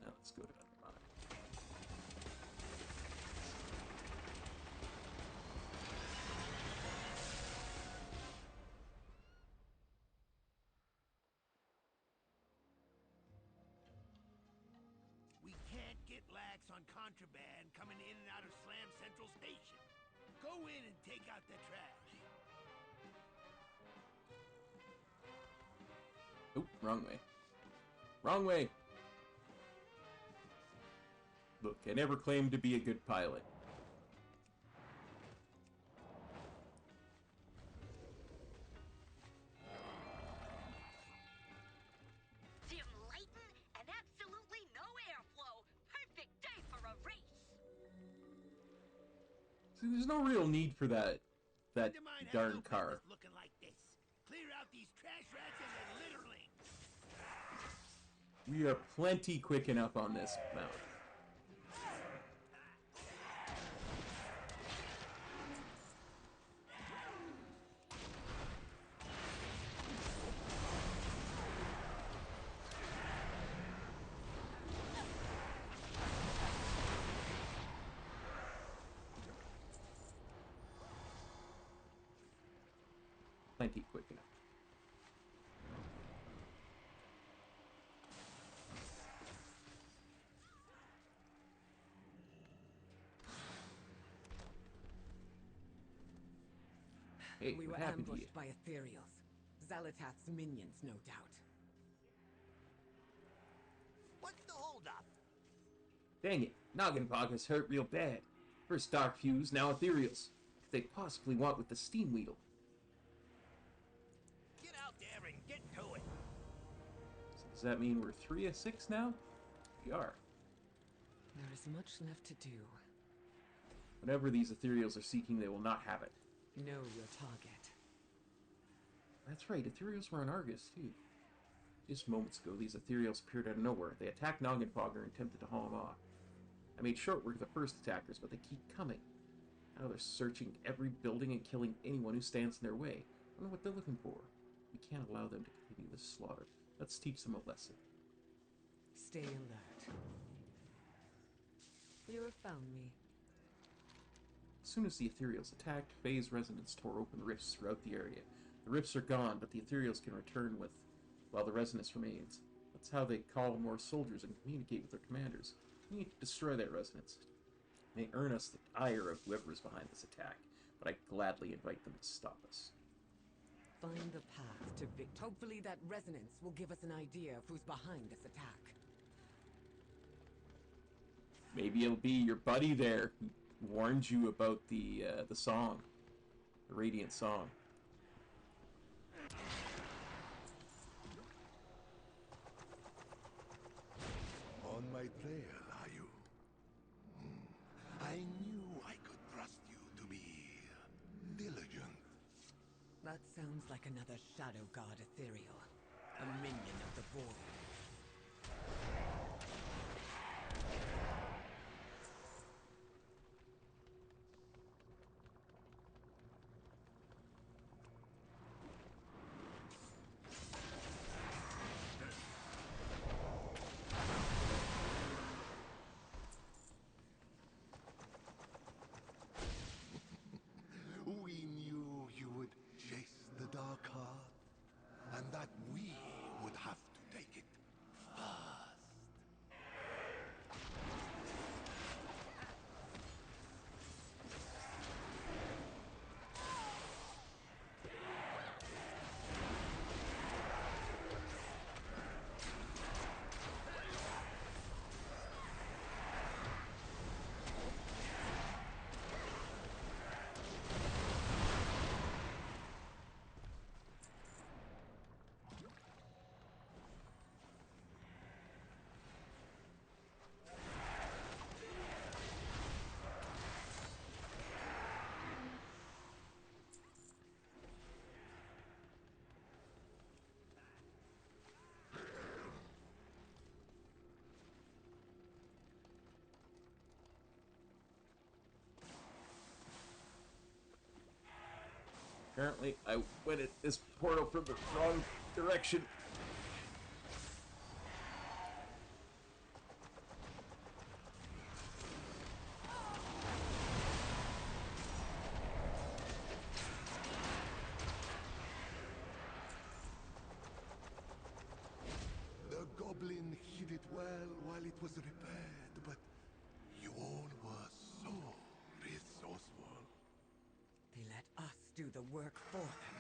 Now let's go to Undermine. We can't get lax on contraband coming in and out of Slam Central Station. Go in and take out the trash. Oop, wrong way. Wrong way! Look, I never claimed to be a good pilot. Dim lighting and absolutely no airflow. Perfect day for a race. See, there's no real need for that that Undermine has darn no car. business looking like this. Clear out these trash rats and their litterling. We are plenty quick enough on this mount. Plenty quick enough. Hey, We were what happened to you? ambushed by Ethereals. Xalatath's minions, no doubt. What's the holdup? Dang it, Noggenbogger's hurt real bad. First Dark Fuse, now Ethereals. What could they possibly want with the Steam Wheel? Get out there and get to it. So does that mean we're 3 of 6 now? We are. There is much left to do. Whatever these Ethereals are seeking, they will not have it. Know your target. That's right, Ethereals were on Argus, too. Just moments ago, these Ethereals appeared out of nowhere. They attacked Noggenbogger and attempted to haul him off. I made short work of the first attackers, but they keep coming. Now they're searching every building and killing anyone who stands in their way. I wonder what they're looking for. We can't allow them to continue this slaughter. Let's teach them a lesson. Stay alert. You have found me. As soon as the Ethereals attacked, Phase resonance tore open rifts throughout the area. The rifts are gone, but the Ethereals can return while the resonance remains. That's how they call more soldiers and communicate with their commanders. We need to destroy that resonance. It may earn us the ire of whoever is behind this attack, but I gladly invite them to stop us. Find the path to victory. Hopefully that resonance will give us an idea of who's behind this attack. Maybe it'll be your buddy there who warned you about the song, the Radiant song. On my trail, are you? I knew I could trust you to be diligent. That sounds like another Shadow God Ethereal. A minion of the Void. We knew you would chase the dark heart, and that we would have to take it first. Apparently, I went at this portal from the wrong direction. The goblin hid it well while it was repaired, but you all were so resourceful. They let us do the work for them.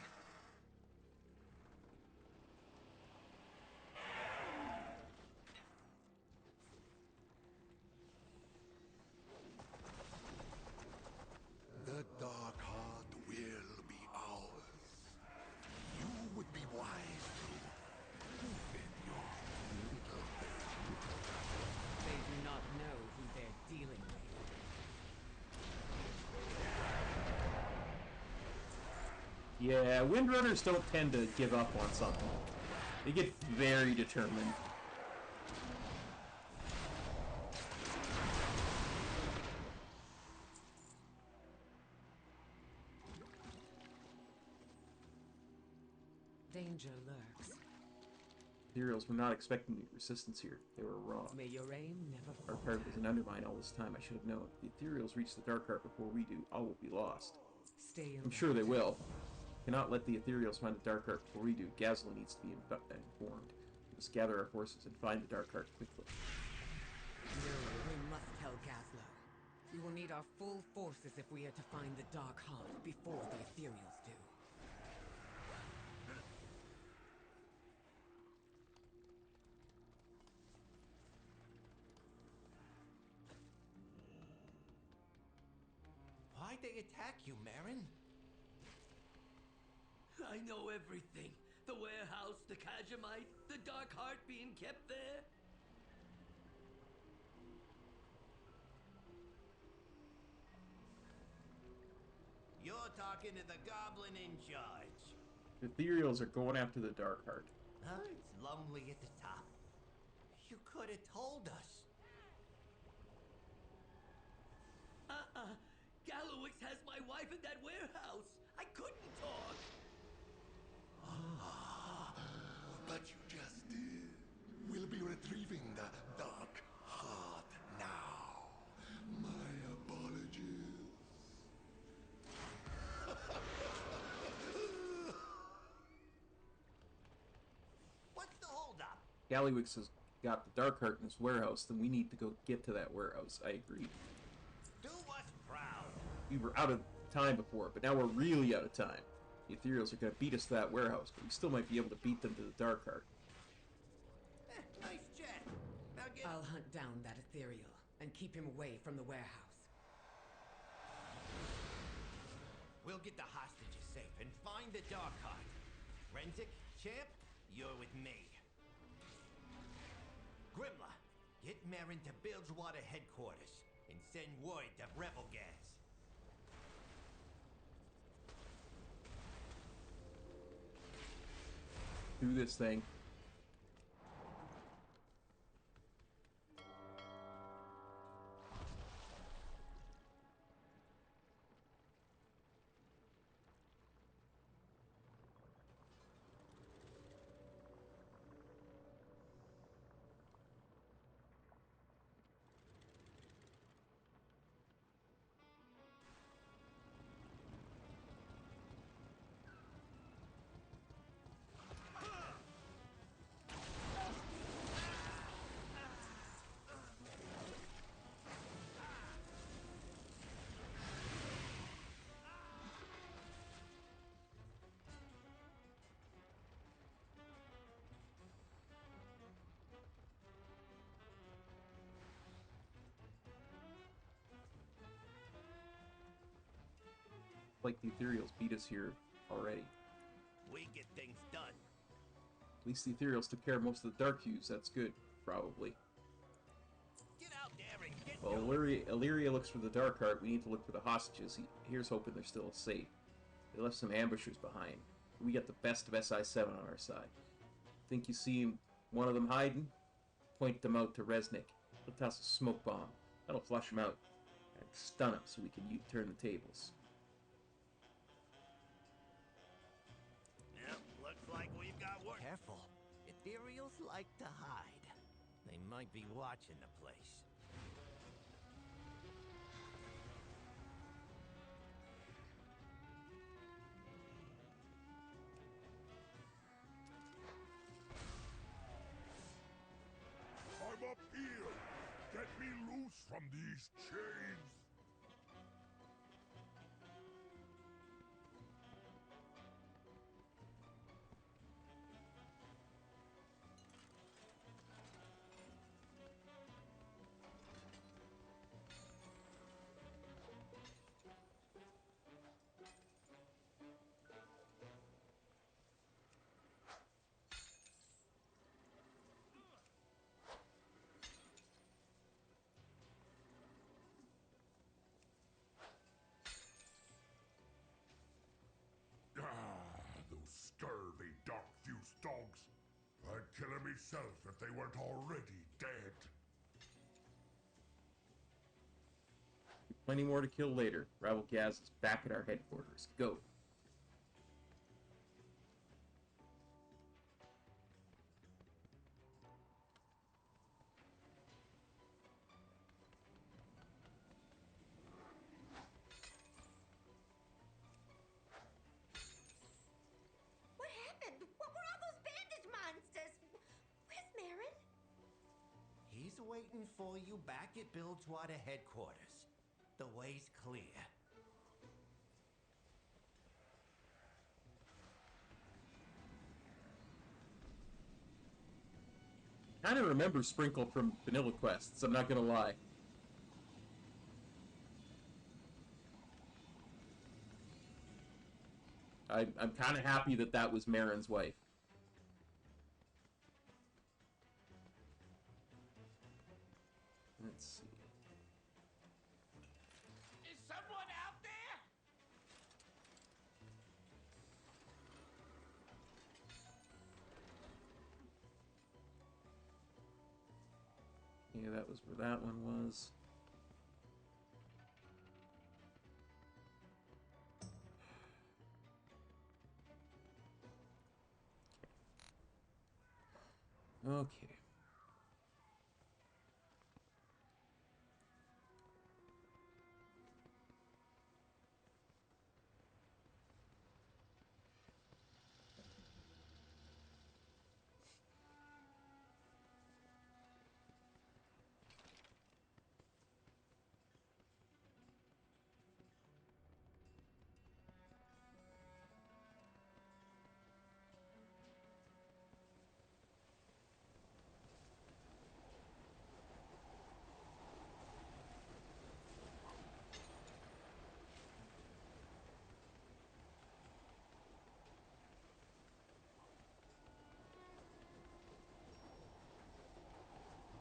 The dark heart will be ours. You would be wise to open your little. They do not know who they're dealing with. Yeah, Windrunners don't tend to give up on something. They get very determined. Danger lurks. Ethereals were not expecting the resistance here. They were wrong. May your aim never Our falter. cart was an Undermine all this time. I should have known. If the Ethereals reach the Dark Cart before we do, all will be lost. Stay I'm sure they will. Cannot let the Ethereals find the Dark Cart before we do. Gazelle needs to be informed. We must gather our forces and find the Dark Cart quickly. No, we must tell Gazelle. We will need our full forces if we are to find the Dark Heart before the Ethereals do. Why'd they attack you, Marin? I know everything. The warehouse, the Kajamite, the Dark Heart being kept there. You're talking to the goblin in charge. The Ethereals are going after the Dark Heart. Huh? It's lonely at the top. You could have told us. Gallowix has my wife in that warehouse. I couldn't talk. But you just did. We'll be retrieving the Dark Heart now. My apologies. What's the holdup? Gallywix has got the Dark Heart in his warehouse, then we need to go get to that warehouse. I agree. Do us proud. We were out of time before, but now we're really out of time. The Ethereals are going to beat us to that warehouse, but we still might be able to beat them to the Dark Heart. Nice jet. Now get... I'll hunt down that Ethereal and keep him away from the warehouse. We'll get the hostages safe and find the Dark Heart. Renzik, Champ, you're with me. Grimla, get Marin to Bilgewater headquarters and send word to Rebel Gas. Do this thing. Like the Ethereals beat us here already. We get things done. At least the Ethereals took care of most of the Dark Hues. That's good, probably. Get out there and get Well, Illyria looks for the Dark Heart. We need to look for the hostages. Here's hoping they're still safe. They left some ambushers behind. We got the best of SI-7 on our side. Think you see one of them hiding? Point them out to Resnick. He'll toss a smoke bomb. That'll flush him out. And stun him so we can turn the tables. Yep, looks like we've got work. Careful. Ethereals like to hide. They might be watching the place. I'm up here. Get me loose from these chains. myself if they weren't already dead. Plenty more to kill later. Rival Gaz is back at our headquarters. Go. What happened? What were all those bandage monsters? Where's Marin? He's waiting for you back at Bilgewater headquarters. The way's clear. I kind of remember Sprinkle from Vanilla Quests, I'm not gonna lie. I'm kind of happy that that was Marin's wife. Let's see. Is someone out there? Yeah, that was where that one was. Okay.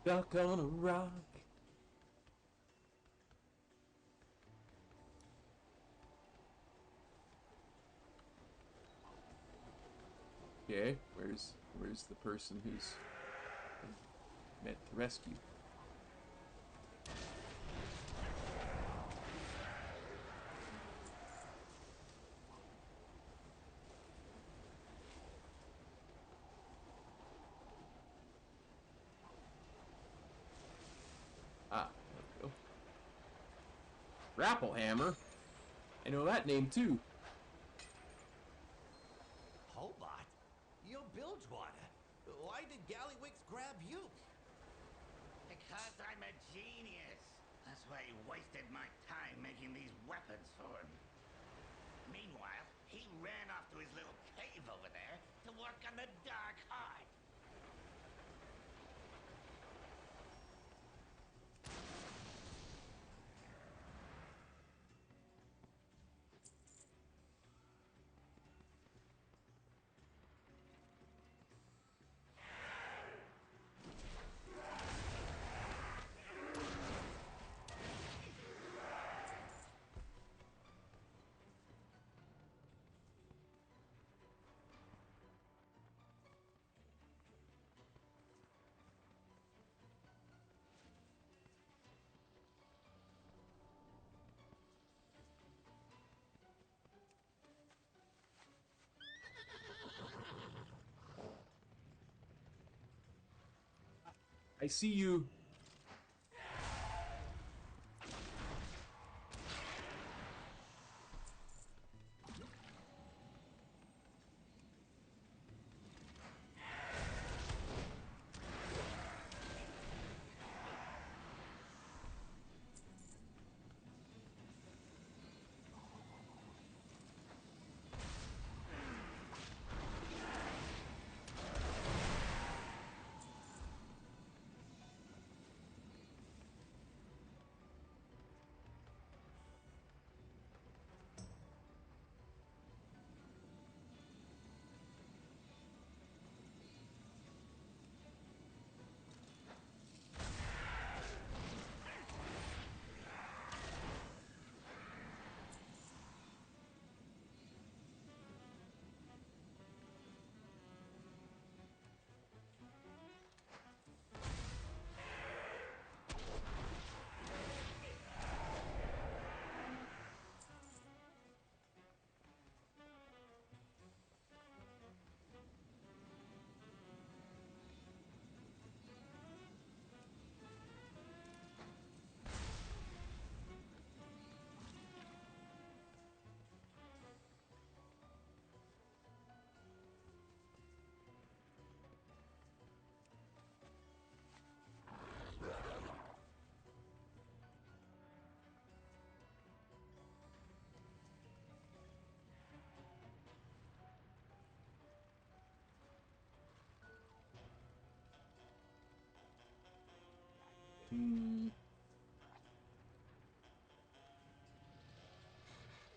Stuck on a rock. Okay, where's the person who's meant to rescue? Ah, there we go. Rapplehammer. I know that name too. Hobart? You're Bilgewater. Why did Gallywix grab you? Because I'm a genius. That's why he wasted my time making these weapons for him. Meanwhile, he ran off to his little cave over there to work on the Dark Heart. I see you.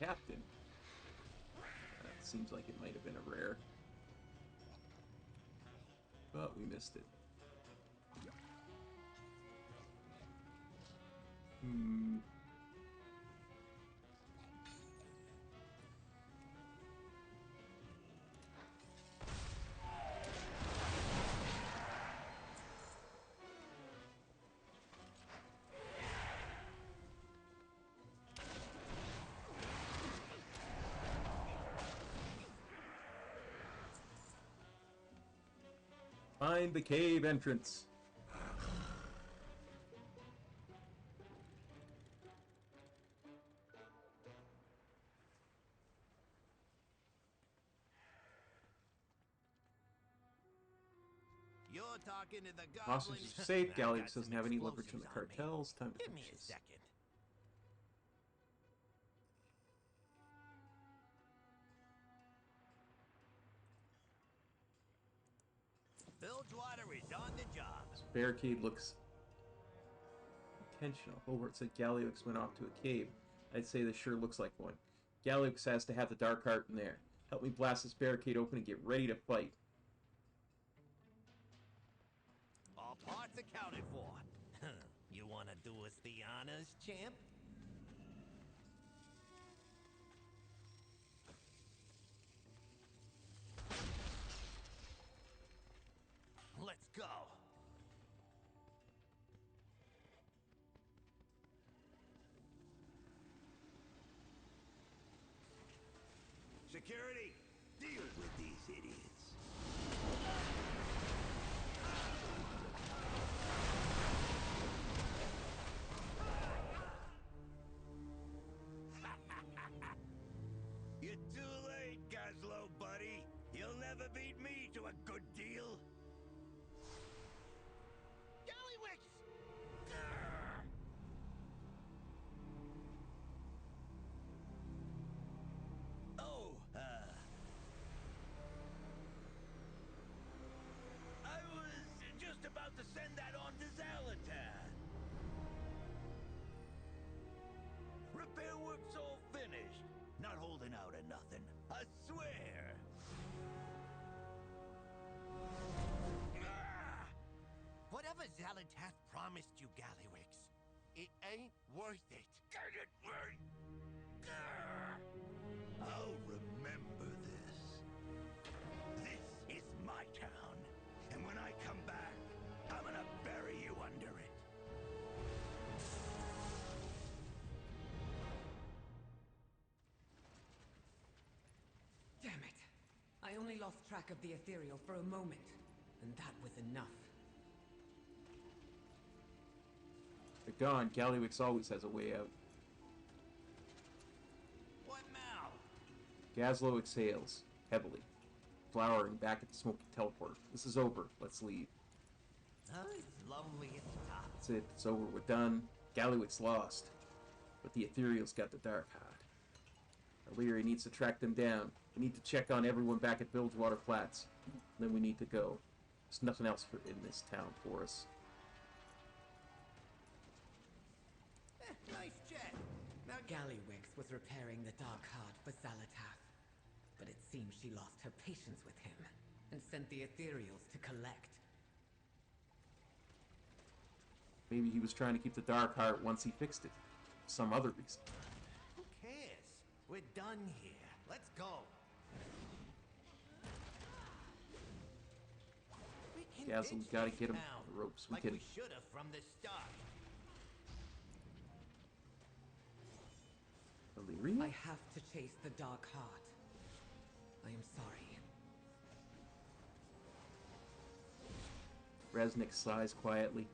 Captain. That seems like it might have been a rare. But we missed it. Find the cave entrance. You're talking to the Hostages goblin. are safe. I've Galliux got some doesn't have any leverage on the explosives me. cartels. Time to Give finish me a this. second. Bilgewater is on the job. This barricade looks intentional. Hobart said Galliux went off to a cave. I'd say this sure looks like one. Galliux has to have the dark heart in there. Help me blast this barricade open and get ready to fight. All parts accounted for. You want to do us the honors, champ? Let's go. Security, deal with these idiots. You're too late, Gazlo, buddy. You'll never beat me to a good deal. Gallywix! Oh, I was just about to send that on to Zalatan. Repair work's all finished. Not holding out or nothing. I swear. Whatever Zalatath promised you, Gallywix, it ain't worth it. Get it right. I'll remember this. This is my town. And when I come back, I'm gonna bury you under it. Damn it! I only lost track of the ethereal for a moment, and that was enough. They're gone. Galliux always has a way out. What now? Gazlo exhales heavily, flowering back at the smoky teleporter. This is over. Let's leave. It's lonely at the top. That's it. It's over. We're done. Galliux lost. But the ethereal's got the dark heart. Illyria needs to track them down. We need to check on everyone back at Bilgewater Flats. And then we need to go. There's nothing else in this town for us. Nice jet. Now, Gallywix was repairing the dark heart for Zalatath, but it seems she lost her patience with him and sent the ethereals to collect. Maybe he was trying to keep the dark heart once he fixed it. For some other reason. who cares? We're done here. Let's go. We can Gazlo, we ditch gotta this get him town on the ropes. We like can. we should have from the start. Illyria? I have to chase the dark heart. I am sorry. Resnick sighs quietly.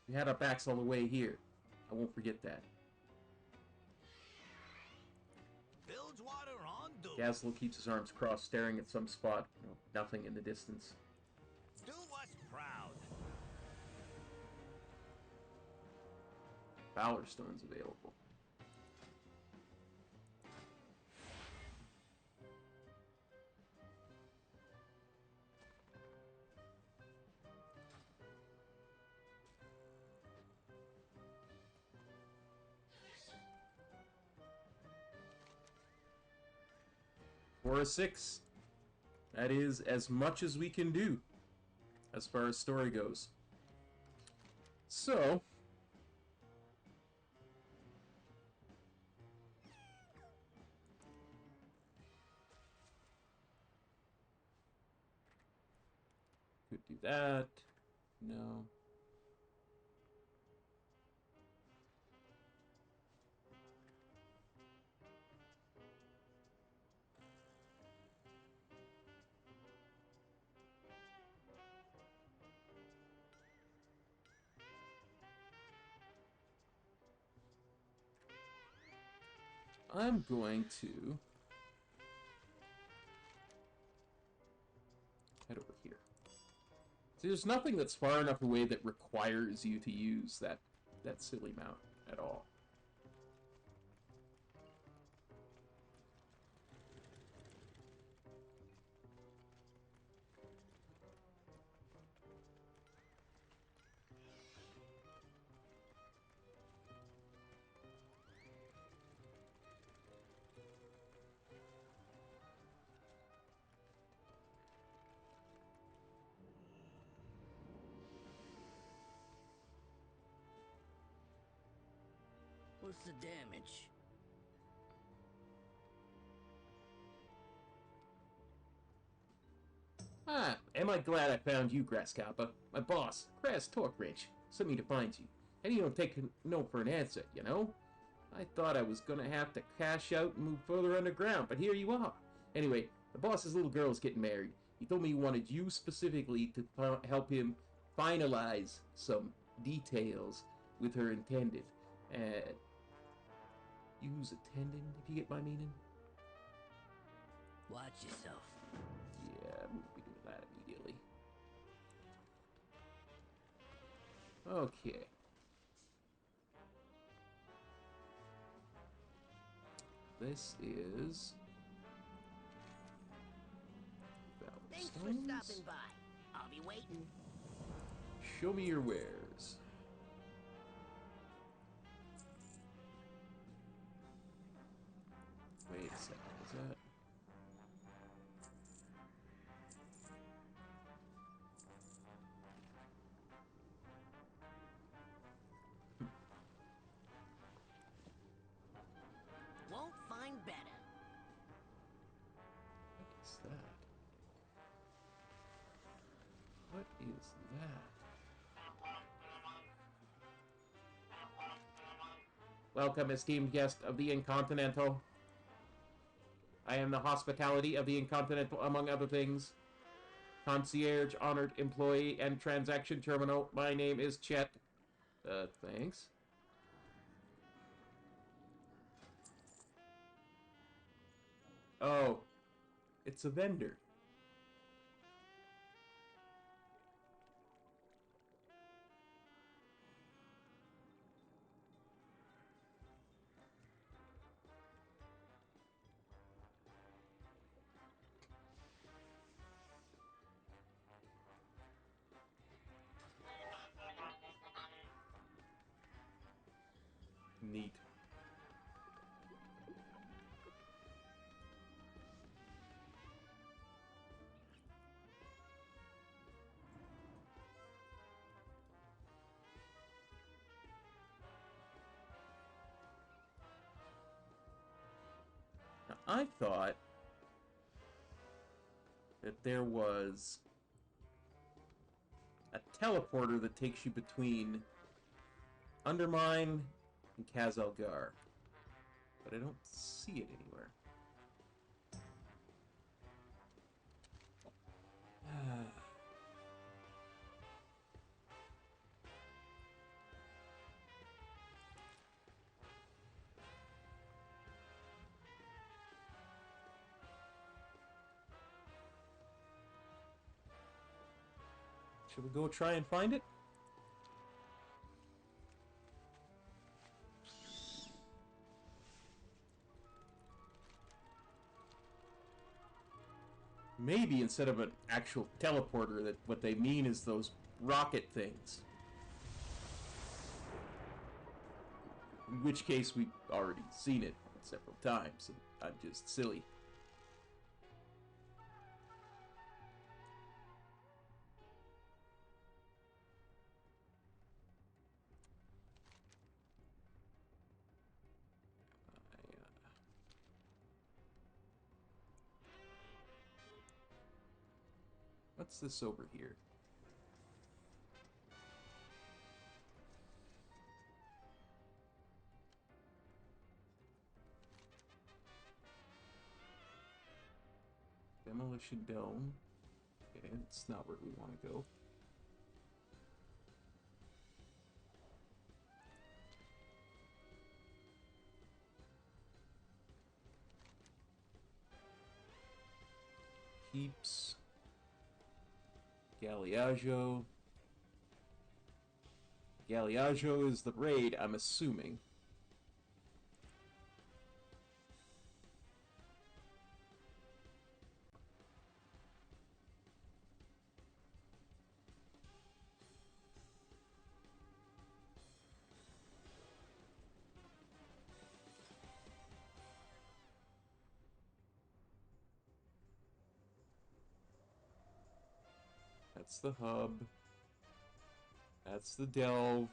We had our backs all the way here. I won't forget that. Bilgewater on do. Gazlo keeps his arms crossed, staring at some spot. You know, nothing in the distance. Do us proud. Valor Stone's available. For a 6. That is as much as we can do as far as story goes. So, could do that. No. I'm going to head over here. See, there's nothing that's far enough away that requires you to use that silly mount at all. What's the damage? Ah, am I glad I found you, Grasshopper. My boss, Crass Torkwrench, sent me to find you. And you don't take no for an answer, you know? I thought I was gonna have to cash out and move further underground, but here you are. Anyway, the boss's little girl's getting married. He told me he wanted you specifically to help him finalize some details with her intended. Use attendant, if you get my meaning. Watch yourself. Yeah, we'll be doing that immediately. Okay. This is... Thanks for stopping by. I'll be waiting. Show me your wares. Wait a second, is that... Won't find better. What is that? What is that? Welcome, esteemed guest of the Incontinental. I am the hospitality of the Incontinental, among other things. Concierge, honored employee, and transaction terminal. My name is Chet. Thanks. Oh, it's a vendor. Neat. Now, I thought that there was a teleporter that takes you between Undermine and Kaz-Algar, but I don't see it anywhere. Should we go try and find it? Maybe instead of an actual teleporter, that what they mean is those rocket things. In which case we've already seen it several times, and I'm just silly. What's this over here? Demolition Dome. Okay, that's not where we want to go. Keeps. Galeaggio. Galeaggio is the raid, I'm assuming. That's the hub. That's the delve.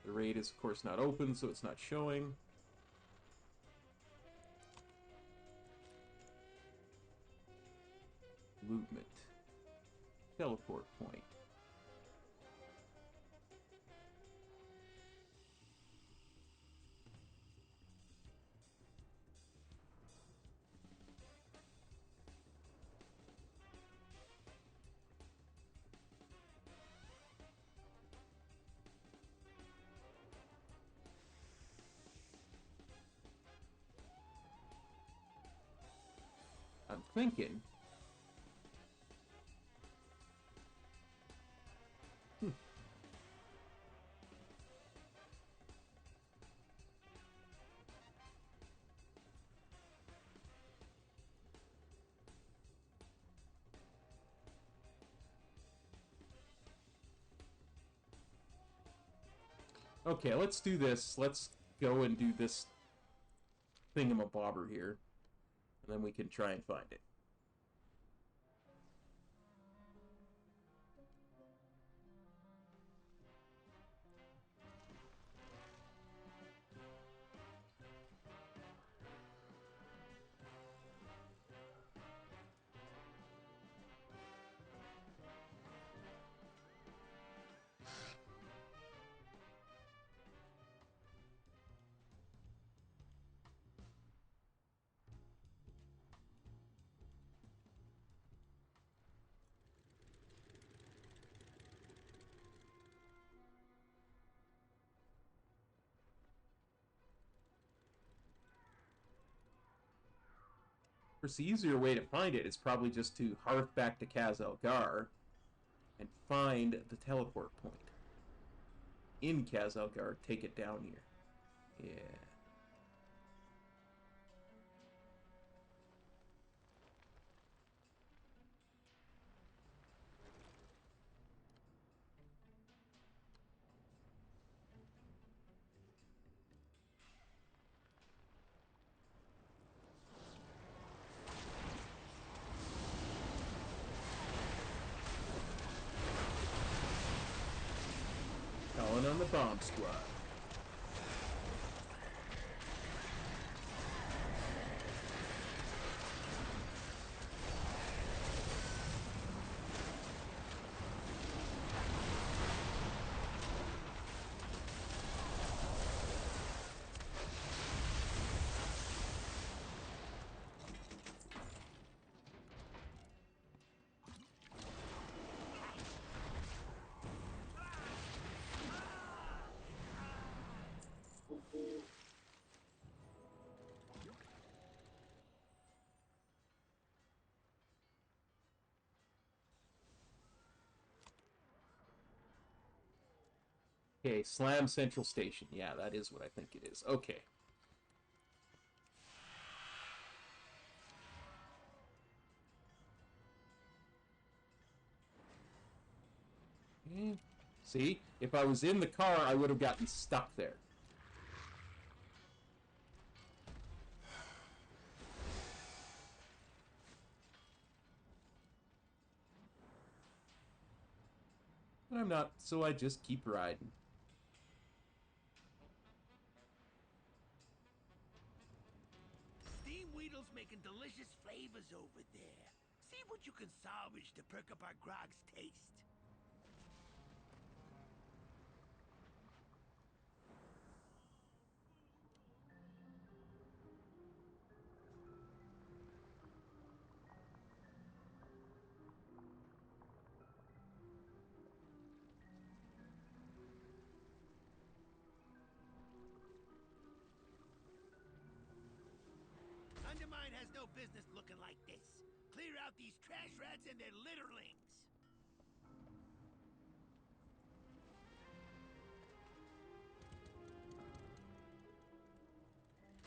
The raid is, of course, not open, so it's not showing. Movement. Teleport point. I'm thinking. Okay, let's do this. Let's go and do this thingamabobber here. And then we can try and find it. Of course, the easier way to find it is probably just to hearth back to Kaz-Algar and find the teleport point. In Kaz-Algar, take it down here. Yeah. Calling on the bomb squad. Okay, Slam Central Station. Yeah, that is what I think it is. Okay. See, if I was in the car, I would have gotten stuck there. But I'm not, so I just keep riding. Steam Weedle's making delicious flavors over there. See what you can salvage to perk up our grog's taste. Undermine has no business looking like this. Clear out these trash rats and their litterlings.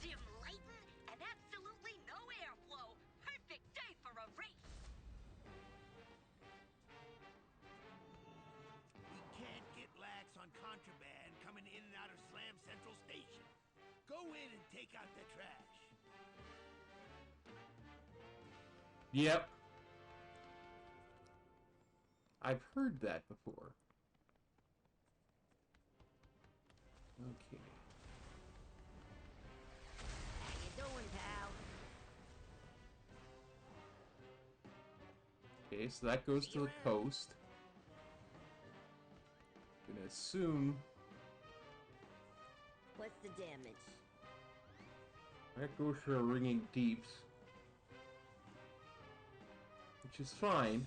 Dim lighting and absolutely no airflow. Perfect day for a race. We can't get lax on contraband coming in and out of Slam Central Station. Go in and take out the trash. Yep. I've heard that before. Okay. How you doing, pal? Okay, so that goes to the coast. Gonna assume What's the damage? that goes to the ringing deeps. Which is fine.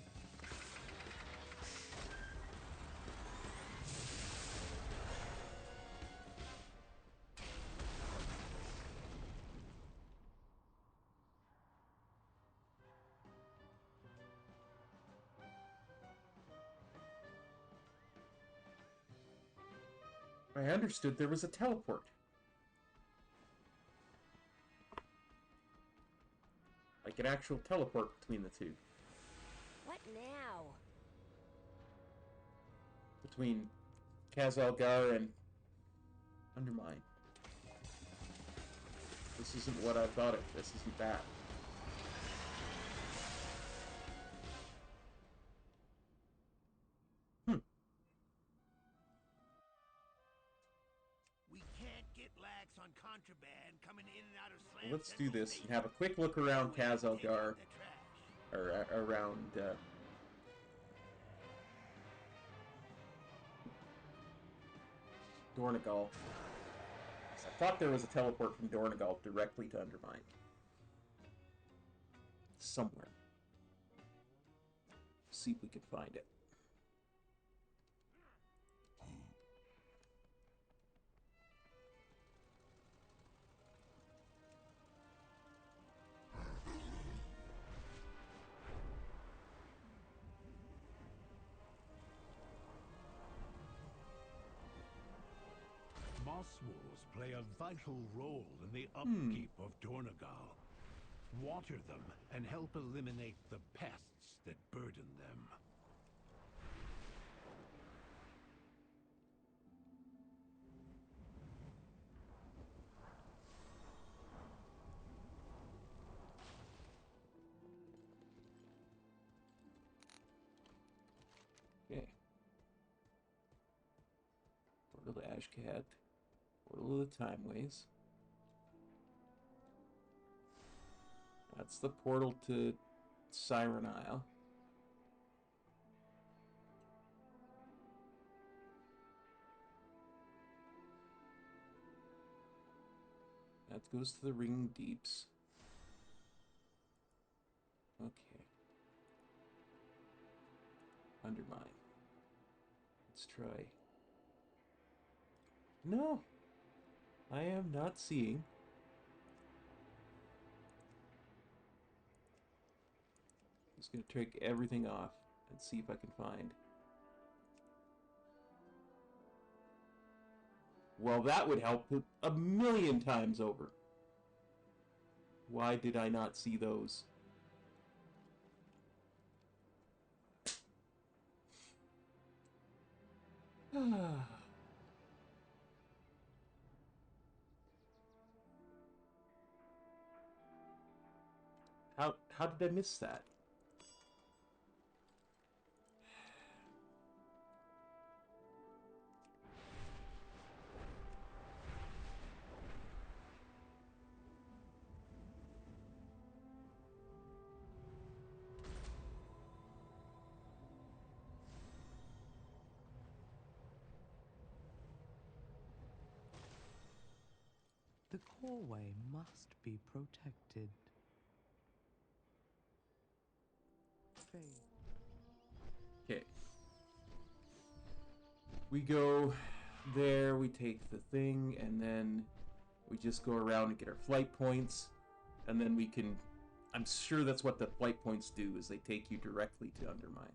I understood there was a teleport. Like an actual teleport between the two. What now? Between Kazalgar and Undermine. This isn't what I thought it. This isn't that. We can't get lax on contraband coming in and out of Slam Let's do Central this Station. and have a quick look around Kazalgar. Or around Dornagal. I thought there was a teleport from Dornagal directly to Undermine. Somewhere. See if we can find it. Moss wolves play a vital role in the upkeep of Dornagal. Water them and help eliminate the pests that burden them. Okay. Portal to Ashcat. Portal to the Timeways. That's the portal to Siren Isle. That goes to the Ringing Deeps. Okay. Undermine. Let's try. No! I am not seeing. Just gonna take everything off and see if I can find. Well, that would help a million times over. Why did I not see those? How did I miss that? The coreway must be protected. Okay. We go there, we take the thing, and then we just go around and get our flight points, and then we can... I'm sure that's what the flight points do, is they take you directly to Undermine.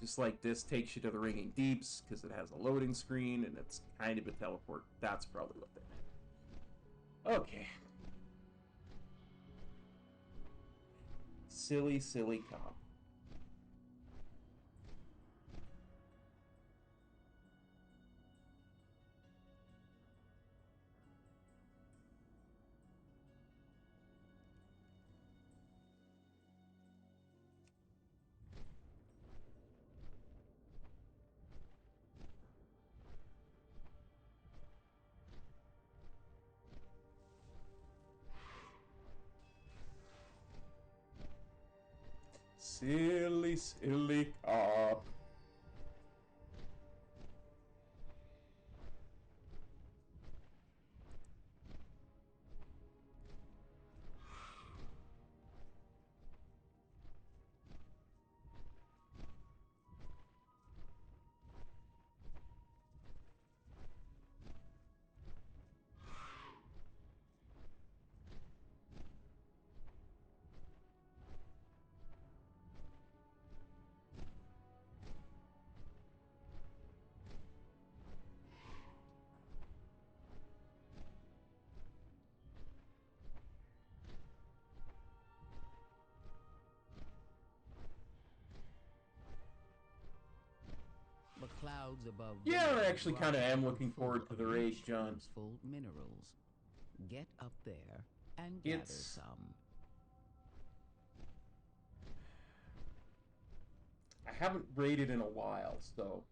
Just like this takes you to the Ringing Deeps, because it has a loading screen, and it's kind of a teleport. That's probably what they meant. Okay. Silly, silly cop. Silly, silly cop. The clouds above. Yeah, I actually kind of am looking forward to the raid, John. Useful minerals. Get up there and gather some. I haven't raided in a while, so...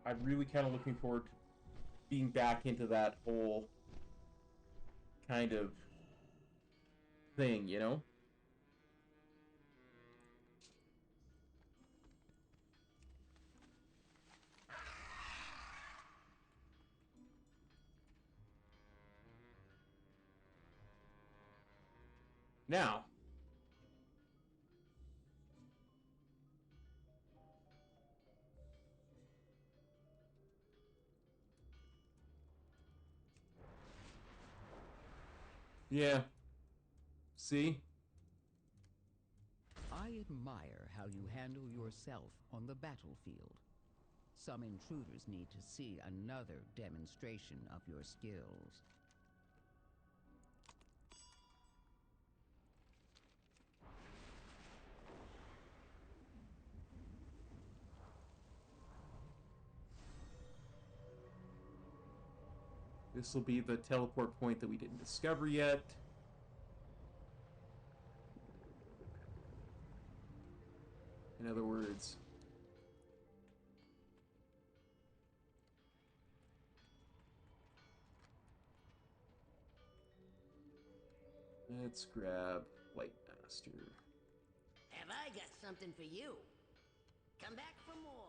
I'm really kind of looking forward to being back into that whole kind of thing, you know? Now, yeah. See? I admire how you handle yourself on the battlefield. Some intruders need to see another demonstration of your skills. This will be the teleport point that we didn't discover yet. In other words... Let's grab Lightmaster. Have I got something for you? Come back for more.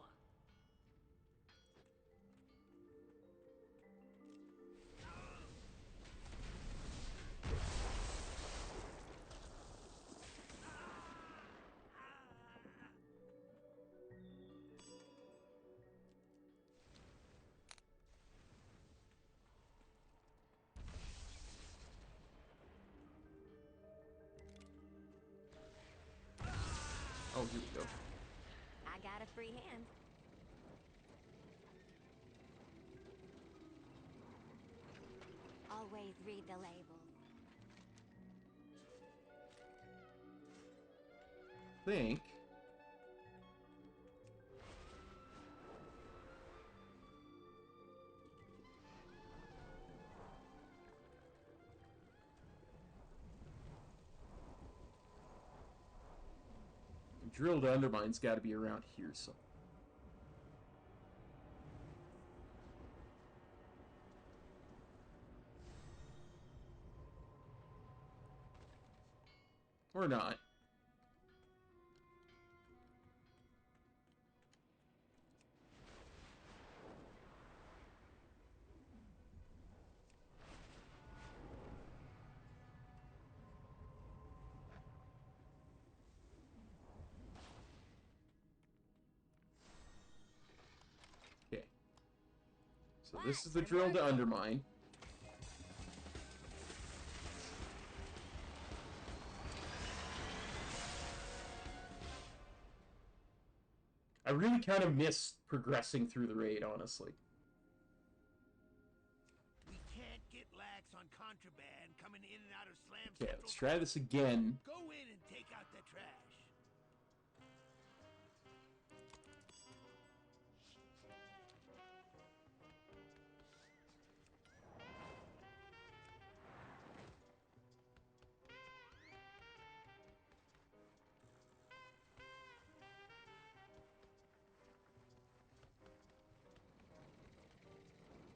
Oh, here we go. I got a free hand. Always read the labels. Think. Drill to Undermine's got to be around here somewhere. Or not. Okay. So this is the drill to Undermine. I really kind of miss progressing through the raid, honestly. We can't get lax on contraband coming in and out of Slam Okay, Central. let's try this again. Go in and take out the trash.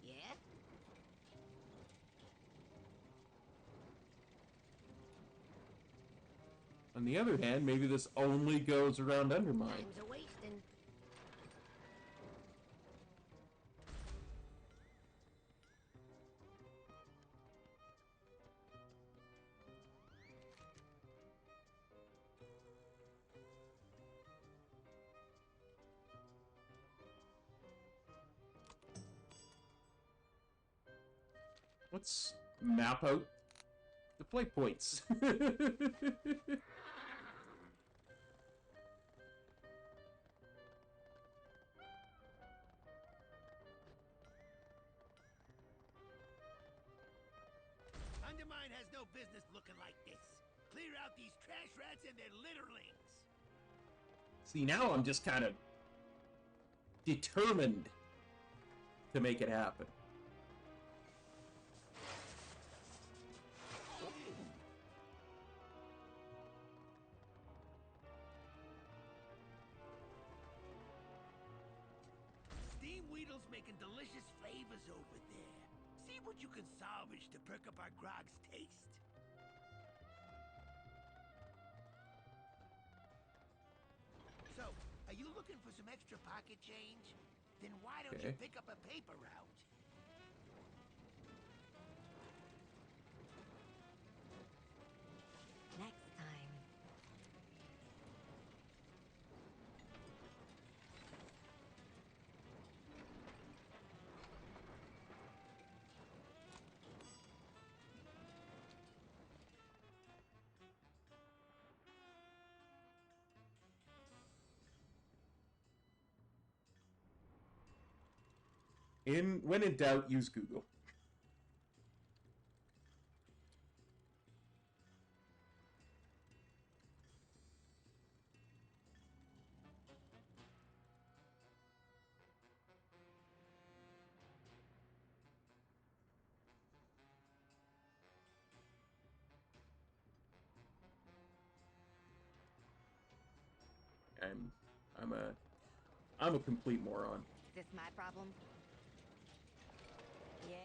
Yeah? On the other hand, maybe this only goes around Undermine. Time's a wasting. Let's map out the play points. Undermine has no business looking like this. Clear out these trash rats and their litterlings. See, now I'm just kind of determined to make it happen. Steam Weedle's making delicious flavors over there. See what you can salvage to perk up our grog's taste. So, are you looking for some extra pocket change? Then why don't you pick up a paper route? Next time. When in doubt, use Google. I'm a complete moron. Is this my problem? Yeah.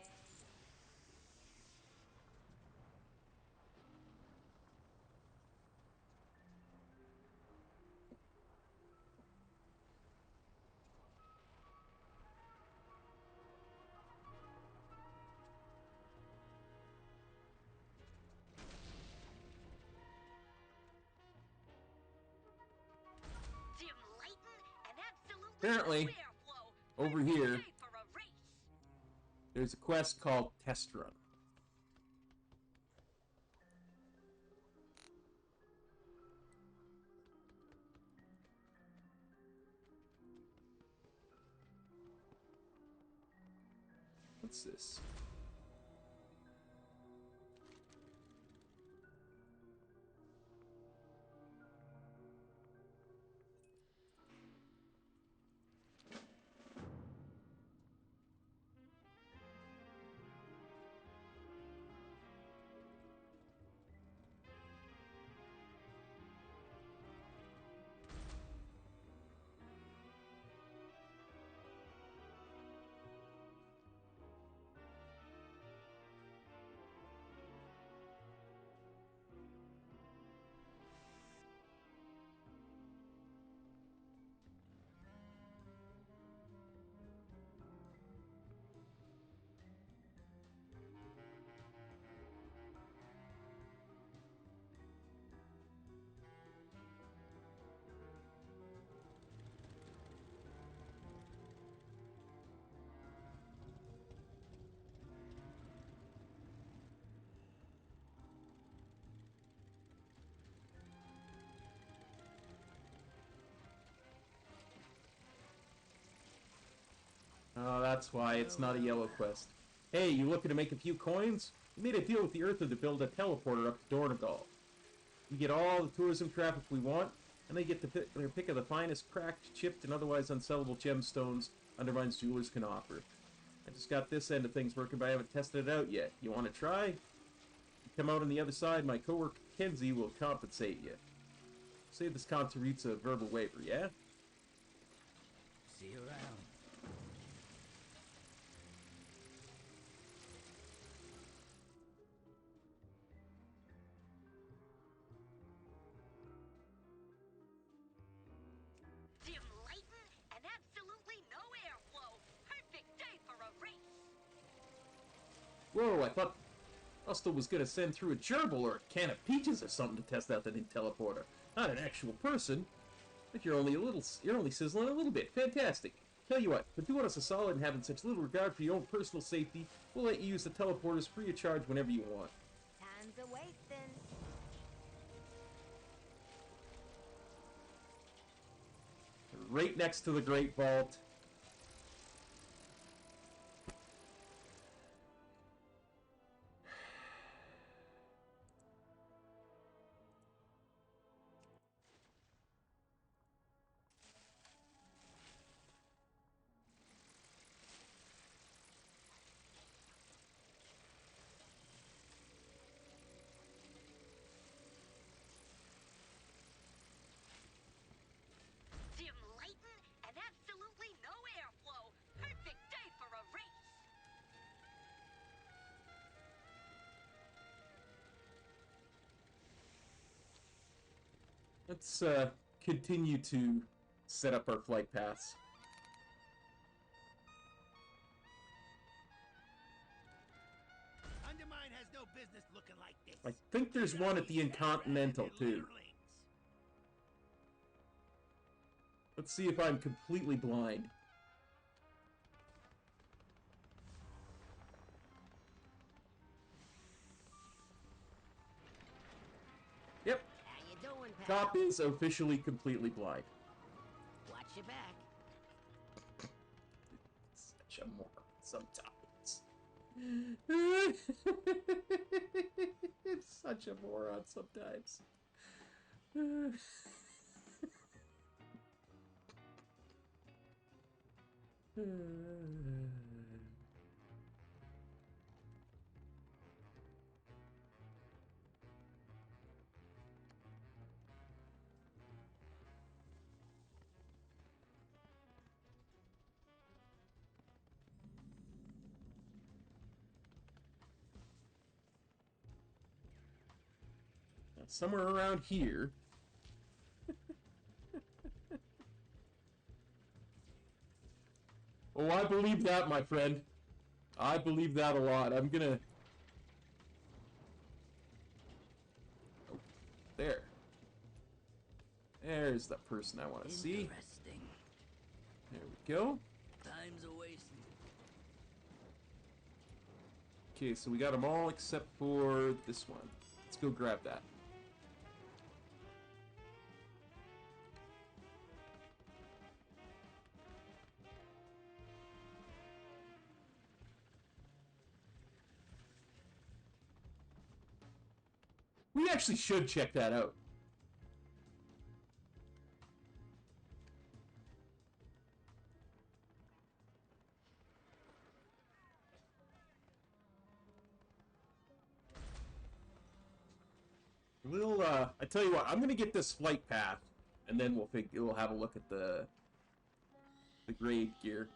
Apparently, over here, there's a quest called Test Run. What's this? Oh, that's why it's not a yellow quest. Hey, you looking to make a few coins? We made a deal with the Earther to build a teleporter up to Dornagal. We get all the tourism traffic we want, and they get to pick their pick of the finest cracked, chipped, and otherwise unsellable gemstones Undermine's jewelers can offer. I just got this end of things working, but I haven't tested it out yet. You want to try? You come out on the other side, my coworker Kenzie will compensate you. Say this constitutes a verbal waiver, yeah? See you around. Dim lighting and absolutely no airflow. Perfect day for a race. Whoa, I thought Hustle was gonna send through a gerbil or a can of peaches or something to test out the new teleporter. Not an actual person. But you're only sizzling a little bit. Fantastic. Tell you what, for doing us a solid and having such little regard for your own personal safety, we'll let you use the teleporters free of charge whenever you want. Time's a wasting. Right next to the Great Vault. Dim lighting and absolutely no airflow. Perfect day for a race. Let's continue to set up our flight paths. Undermine has no business looking like this. I think there's one at the Incontinental too. Let's see if I'm completely blind. Yep. How you doing, pal? Cop is officially completely blind. Watch your back. Such a moron sometimes. It's such a moron sometimes. Somewhere around here. Oh, I believe that, my friend. I believe that a lot. I'm gonna... Oh, there. There's the person I want to see. Interesting. There we go. Time's a wasting. Okay, so we got them all except for this one. Let's go grab that. We actually should check that out. We'll, I tell you what, I'm gonna get this flight path, and then we'll have a look at the grade gear.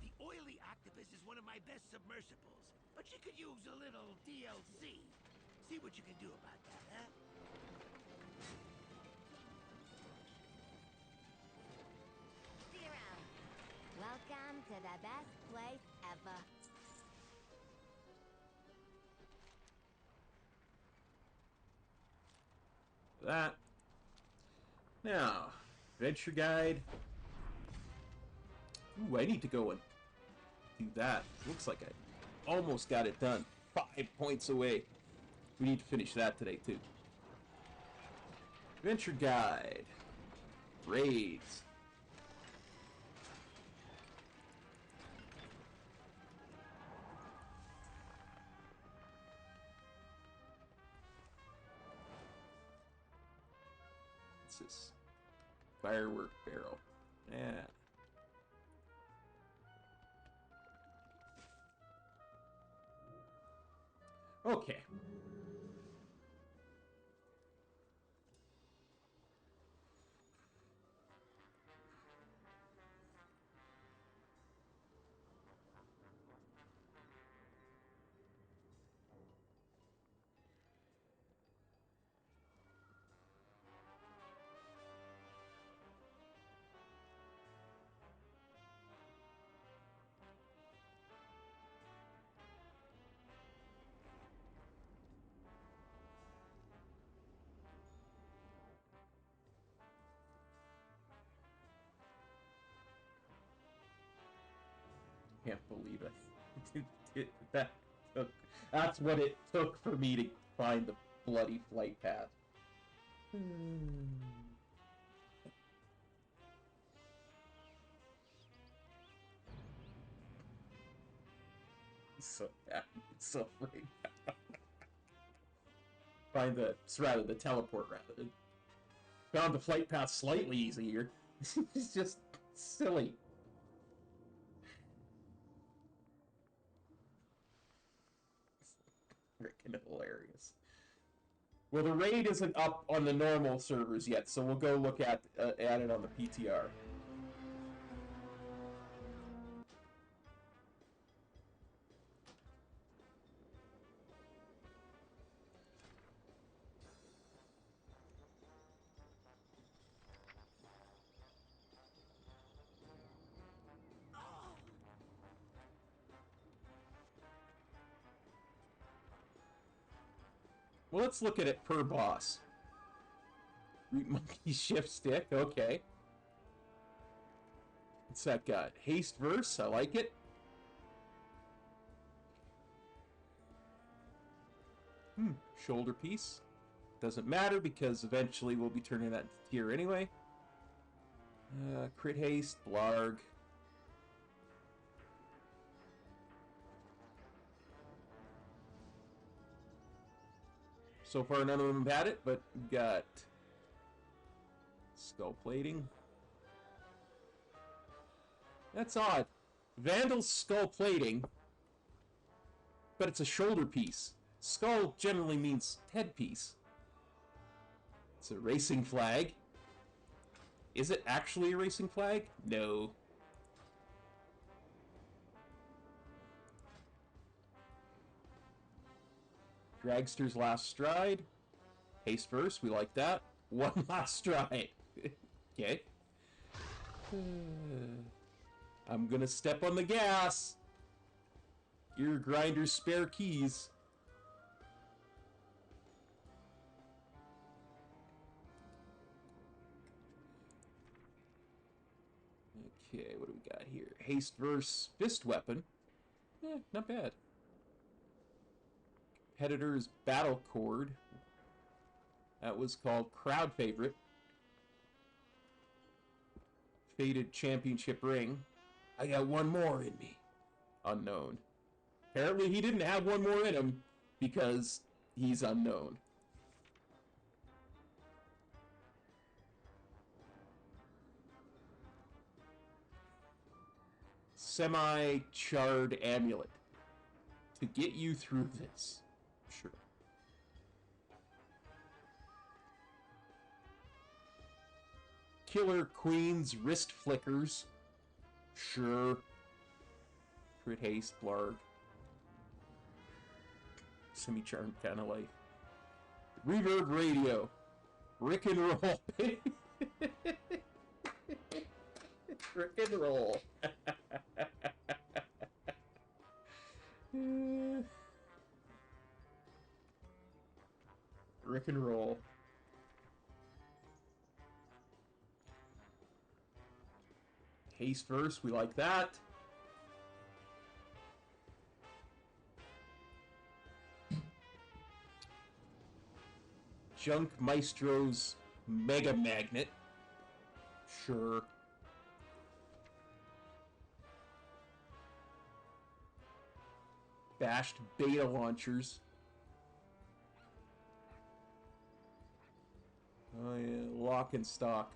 The oily octopus is one of my best submersibles, but you could use a little DLC. See what you can do about that, huh? Zero. Welcome to the best place ever. That. Now, adventure guide. Ooh, I need to go and do that. Looks like I almost got it done. 5 points away. We need to finish that today, too. Adventure guide. Raids. What's this? Firework barrel. Yeah. Okay. Can't believe it. That's what it took for me to find the bloody flight path. So bad. It's so afraid. Find the teleport rather. Found the flight path slightly easier. It's just silly. Freaking hilarious. Well, the raid isn't up on the normal servers yet, so we'll go look at it on the PTR. Well, let's look at it per boss. Root monkey shift stick, okay. What's that got? Haste verse, I like it. Shoulder piece. Doesn't matter because eventually we'll be turning that into tier anyway. Crit haste, blarg. So far none of them have had it, but we've got skull plating. That's odd. Vandal's skull plating, but it's a shoulder piece. Skull generally means headpiece. It's a racing flag. Is it actually a racing flag? No. Dragster's last stride. Haste verse, we like that. One last stride. Okay. I'm gonna step on the gas. Gear grinder's spare keys. Okay, what do we got here? Haste verse fist weapon. Not bad. Competitor's battle cord. That was called crowd favorite. Faded championship ring. I got one more in me. Unknown. Apparently he didn't have one more in him because he's unknown. Semi-charred amulet. To get you through this. Sure. Killer Queen's wrist flickers. Sure. Crit haste, blarg. Semi-charmed kind of life. Reverb radio. Rick and roll. Rick and roll. Rick and roll. Haste verse, we like that. Junk Maestro's Mega Magnet. Sure. Bashed beta launchers. Oh yeah, lock and stock.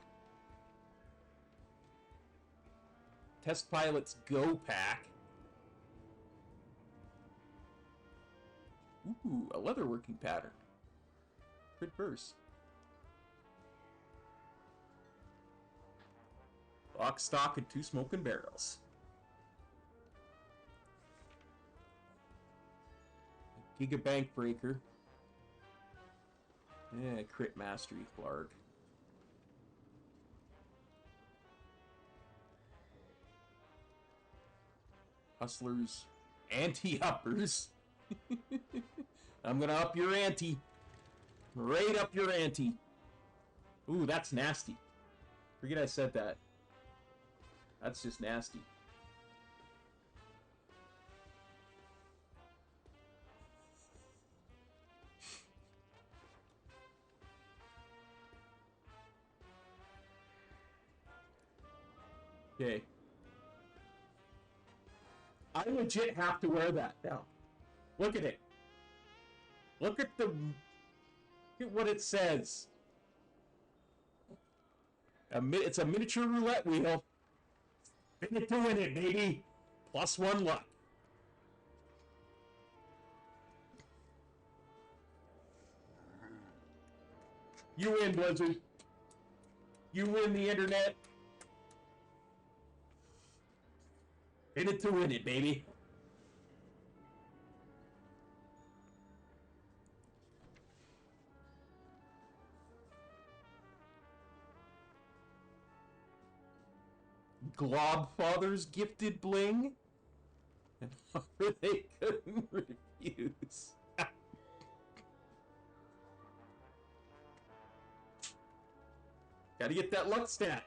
Test Pilot's Go Pack. Ooh, a leatherworking pattern. Crit verse. Lock, stock, and 2 smoking barrels. Gigabank Breaker. Yeah, Crit Mastery, Blarg. Hustlers. Anti-uppers. I'm gonna up your ante. Right up your ante. Ooh, that's nasty. Forget I said that. That's just nasty. Okay. I legit have to wear that now. Look at it. Look at what it says. It's a miniature roulette wheel. Spin it to win it, baby. +1 luck. You win, Blizzard. You win the internet. In it to win it, baby. Globfather's gifted bling? An offer they couldn't refuse. Gotta get that luck stat.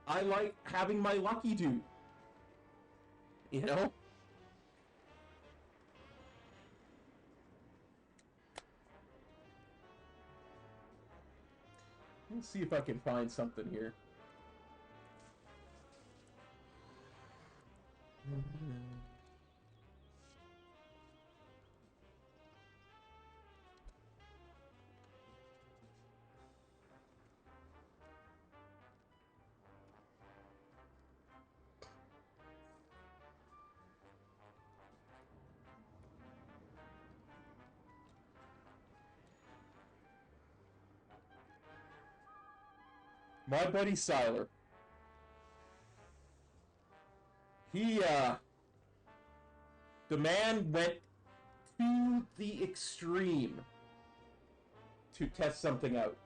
I like having my lucky dude. You know? Let's see if I can find something here. My buddy Siler. The man went to the extreme to test something out.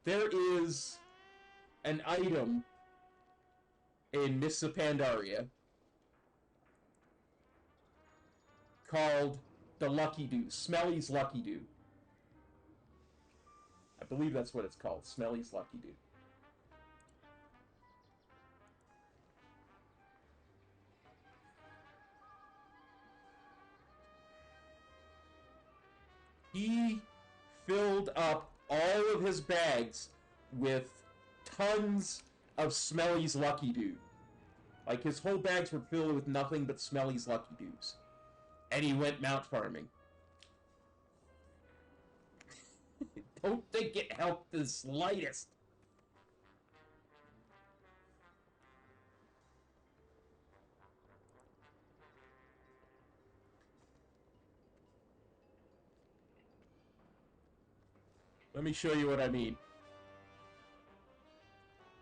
There is an item in Nissa Pandaria called the Lucky Dew, Smelly's Lucky Dew. I believe that's what it's called, Smelly's Lucky Dew. He filled up all of his bags with tons of Smelly's Lucky Do. Like, his whole bags were filled with nothing but Smelly's Lucky Do's. And he went mount farming. Don't think it helped the slightest. Let me show you what I mean.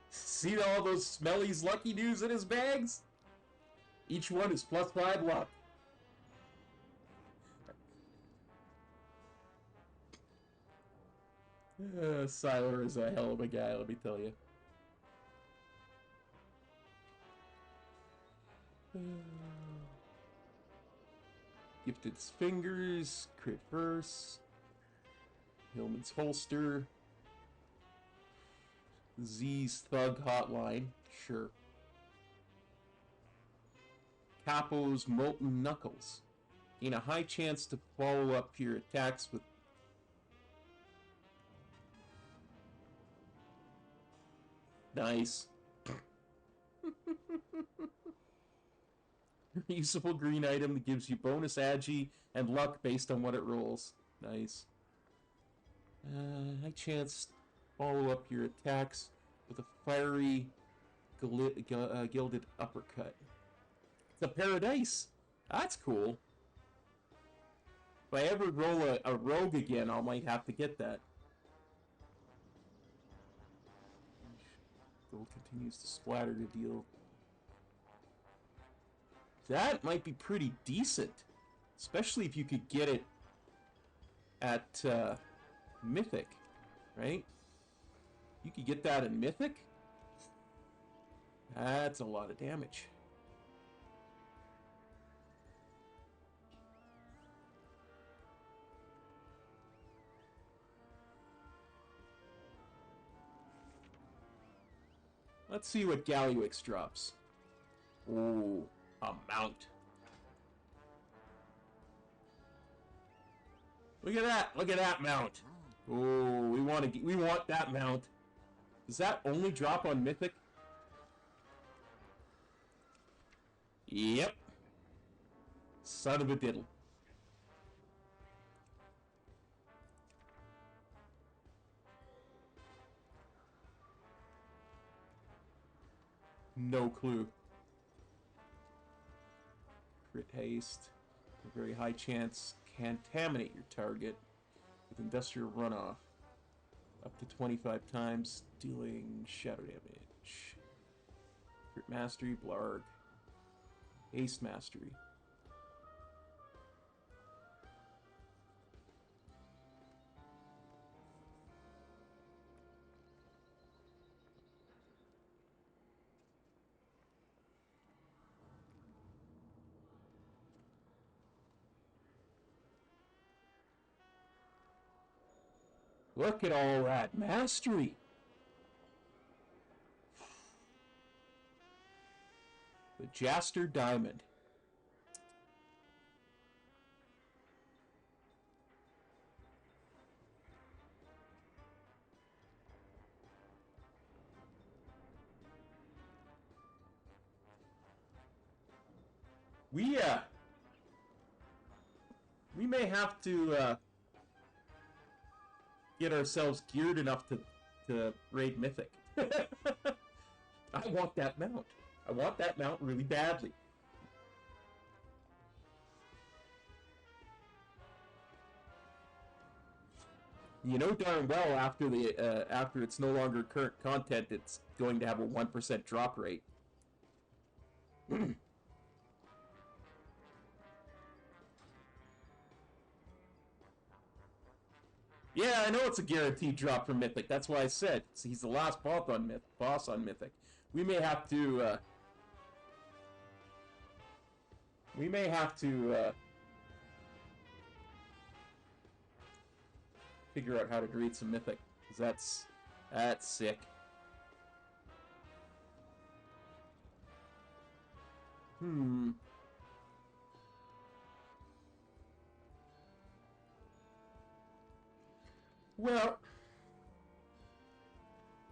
See all those Smelly's Lucky Do's in his bags? Each one is +5 luck. Siler is a hell of a guy, let me tell you. Gifted's Fingers, Crit Verse, Hillman's Holster, Z's Thug Hotline, sure. Capo's Molten Knuckles. Gain a high chance to follow up your attacks with nice. Reusable green item that gives you bonus agi and luck based on what it rolls. Nice. High chance to follow up your attacks with a fiery gilded uppercut. It's a Paradise. That's cool. If I ever roll a rogue again, I might have to get that. Gold continues to splatter to deal. That might be pretty decent. Especially if you could get it at Mythic, right? You could get that in Mythic? That's a lot of damage. Let's see what Gallywix drops. Ooh, a mount. Look at that! Look at that mount. Ooh, we want that mount. Does that only drop on Mythic? Yep. Son of a diddle. No clue. Crit haste. A very high chance. Contaminate your target with industrial runoff. Up to 25 times, dealing shadow damage. Crit mastery, blarg. Haste mastery. Look at all that mastery! The Jaster Diamond. We may have to get ourselves geared enough to raid Mythic. I want that mount. I want that mount really badly. You know darn well after it's no longer current content, it's going to have a 1% drop rate. Yeah, I know it's a guaranteed drop from Mythic. That's why I said he's the last boss on Mythic. We may have to figure out how to create some Mythic, because that's sick. Well,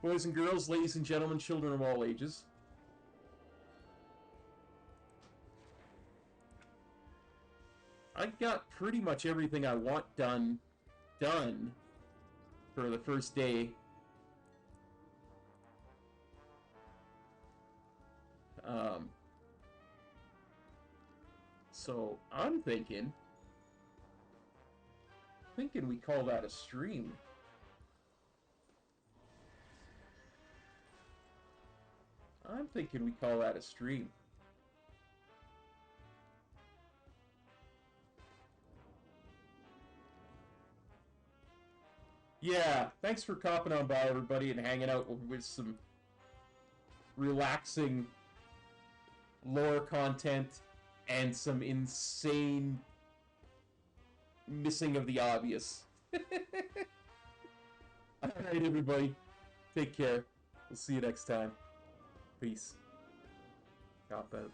Boys and girls, ladies and gentlemen, children of all ages. I got pretty much everything I want done for the first day. So I'm thinking we call that a stream. I'm thinking we call that a stream. Yeah, thanks for copping on by, everybody, and hanging out with some relaxing lore content and some insane missing of the obvious. Alright, everybody. Take care. We'll see you next time. Peace. Cop out.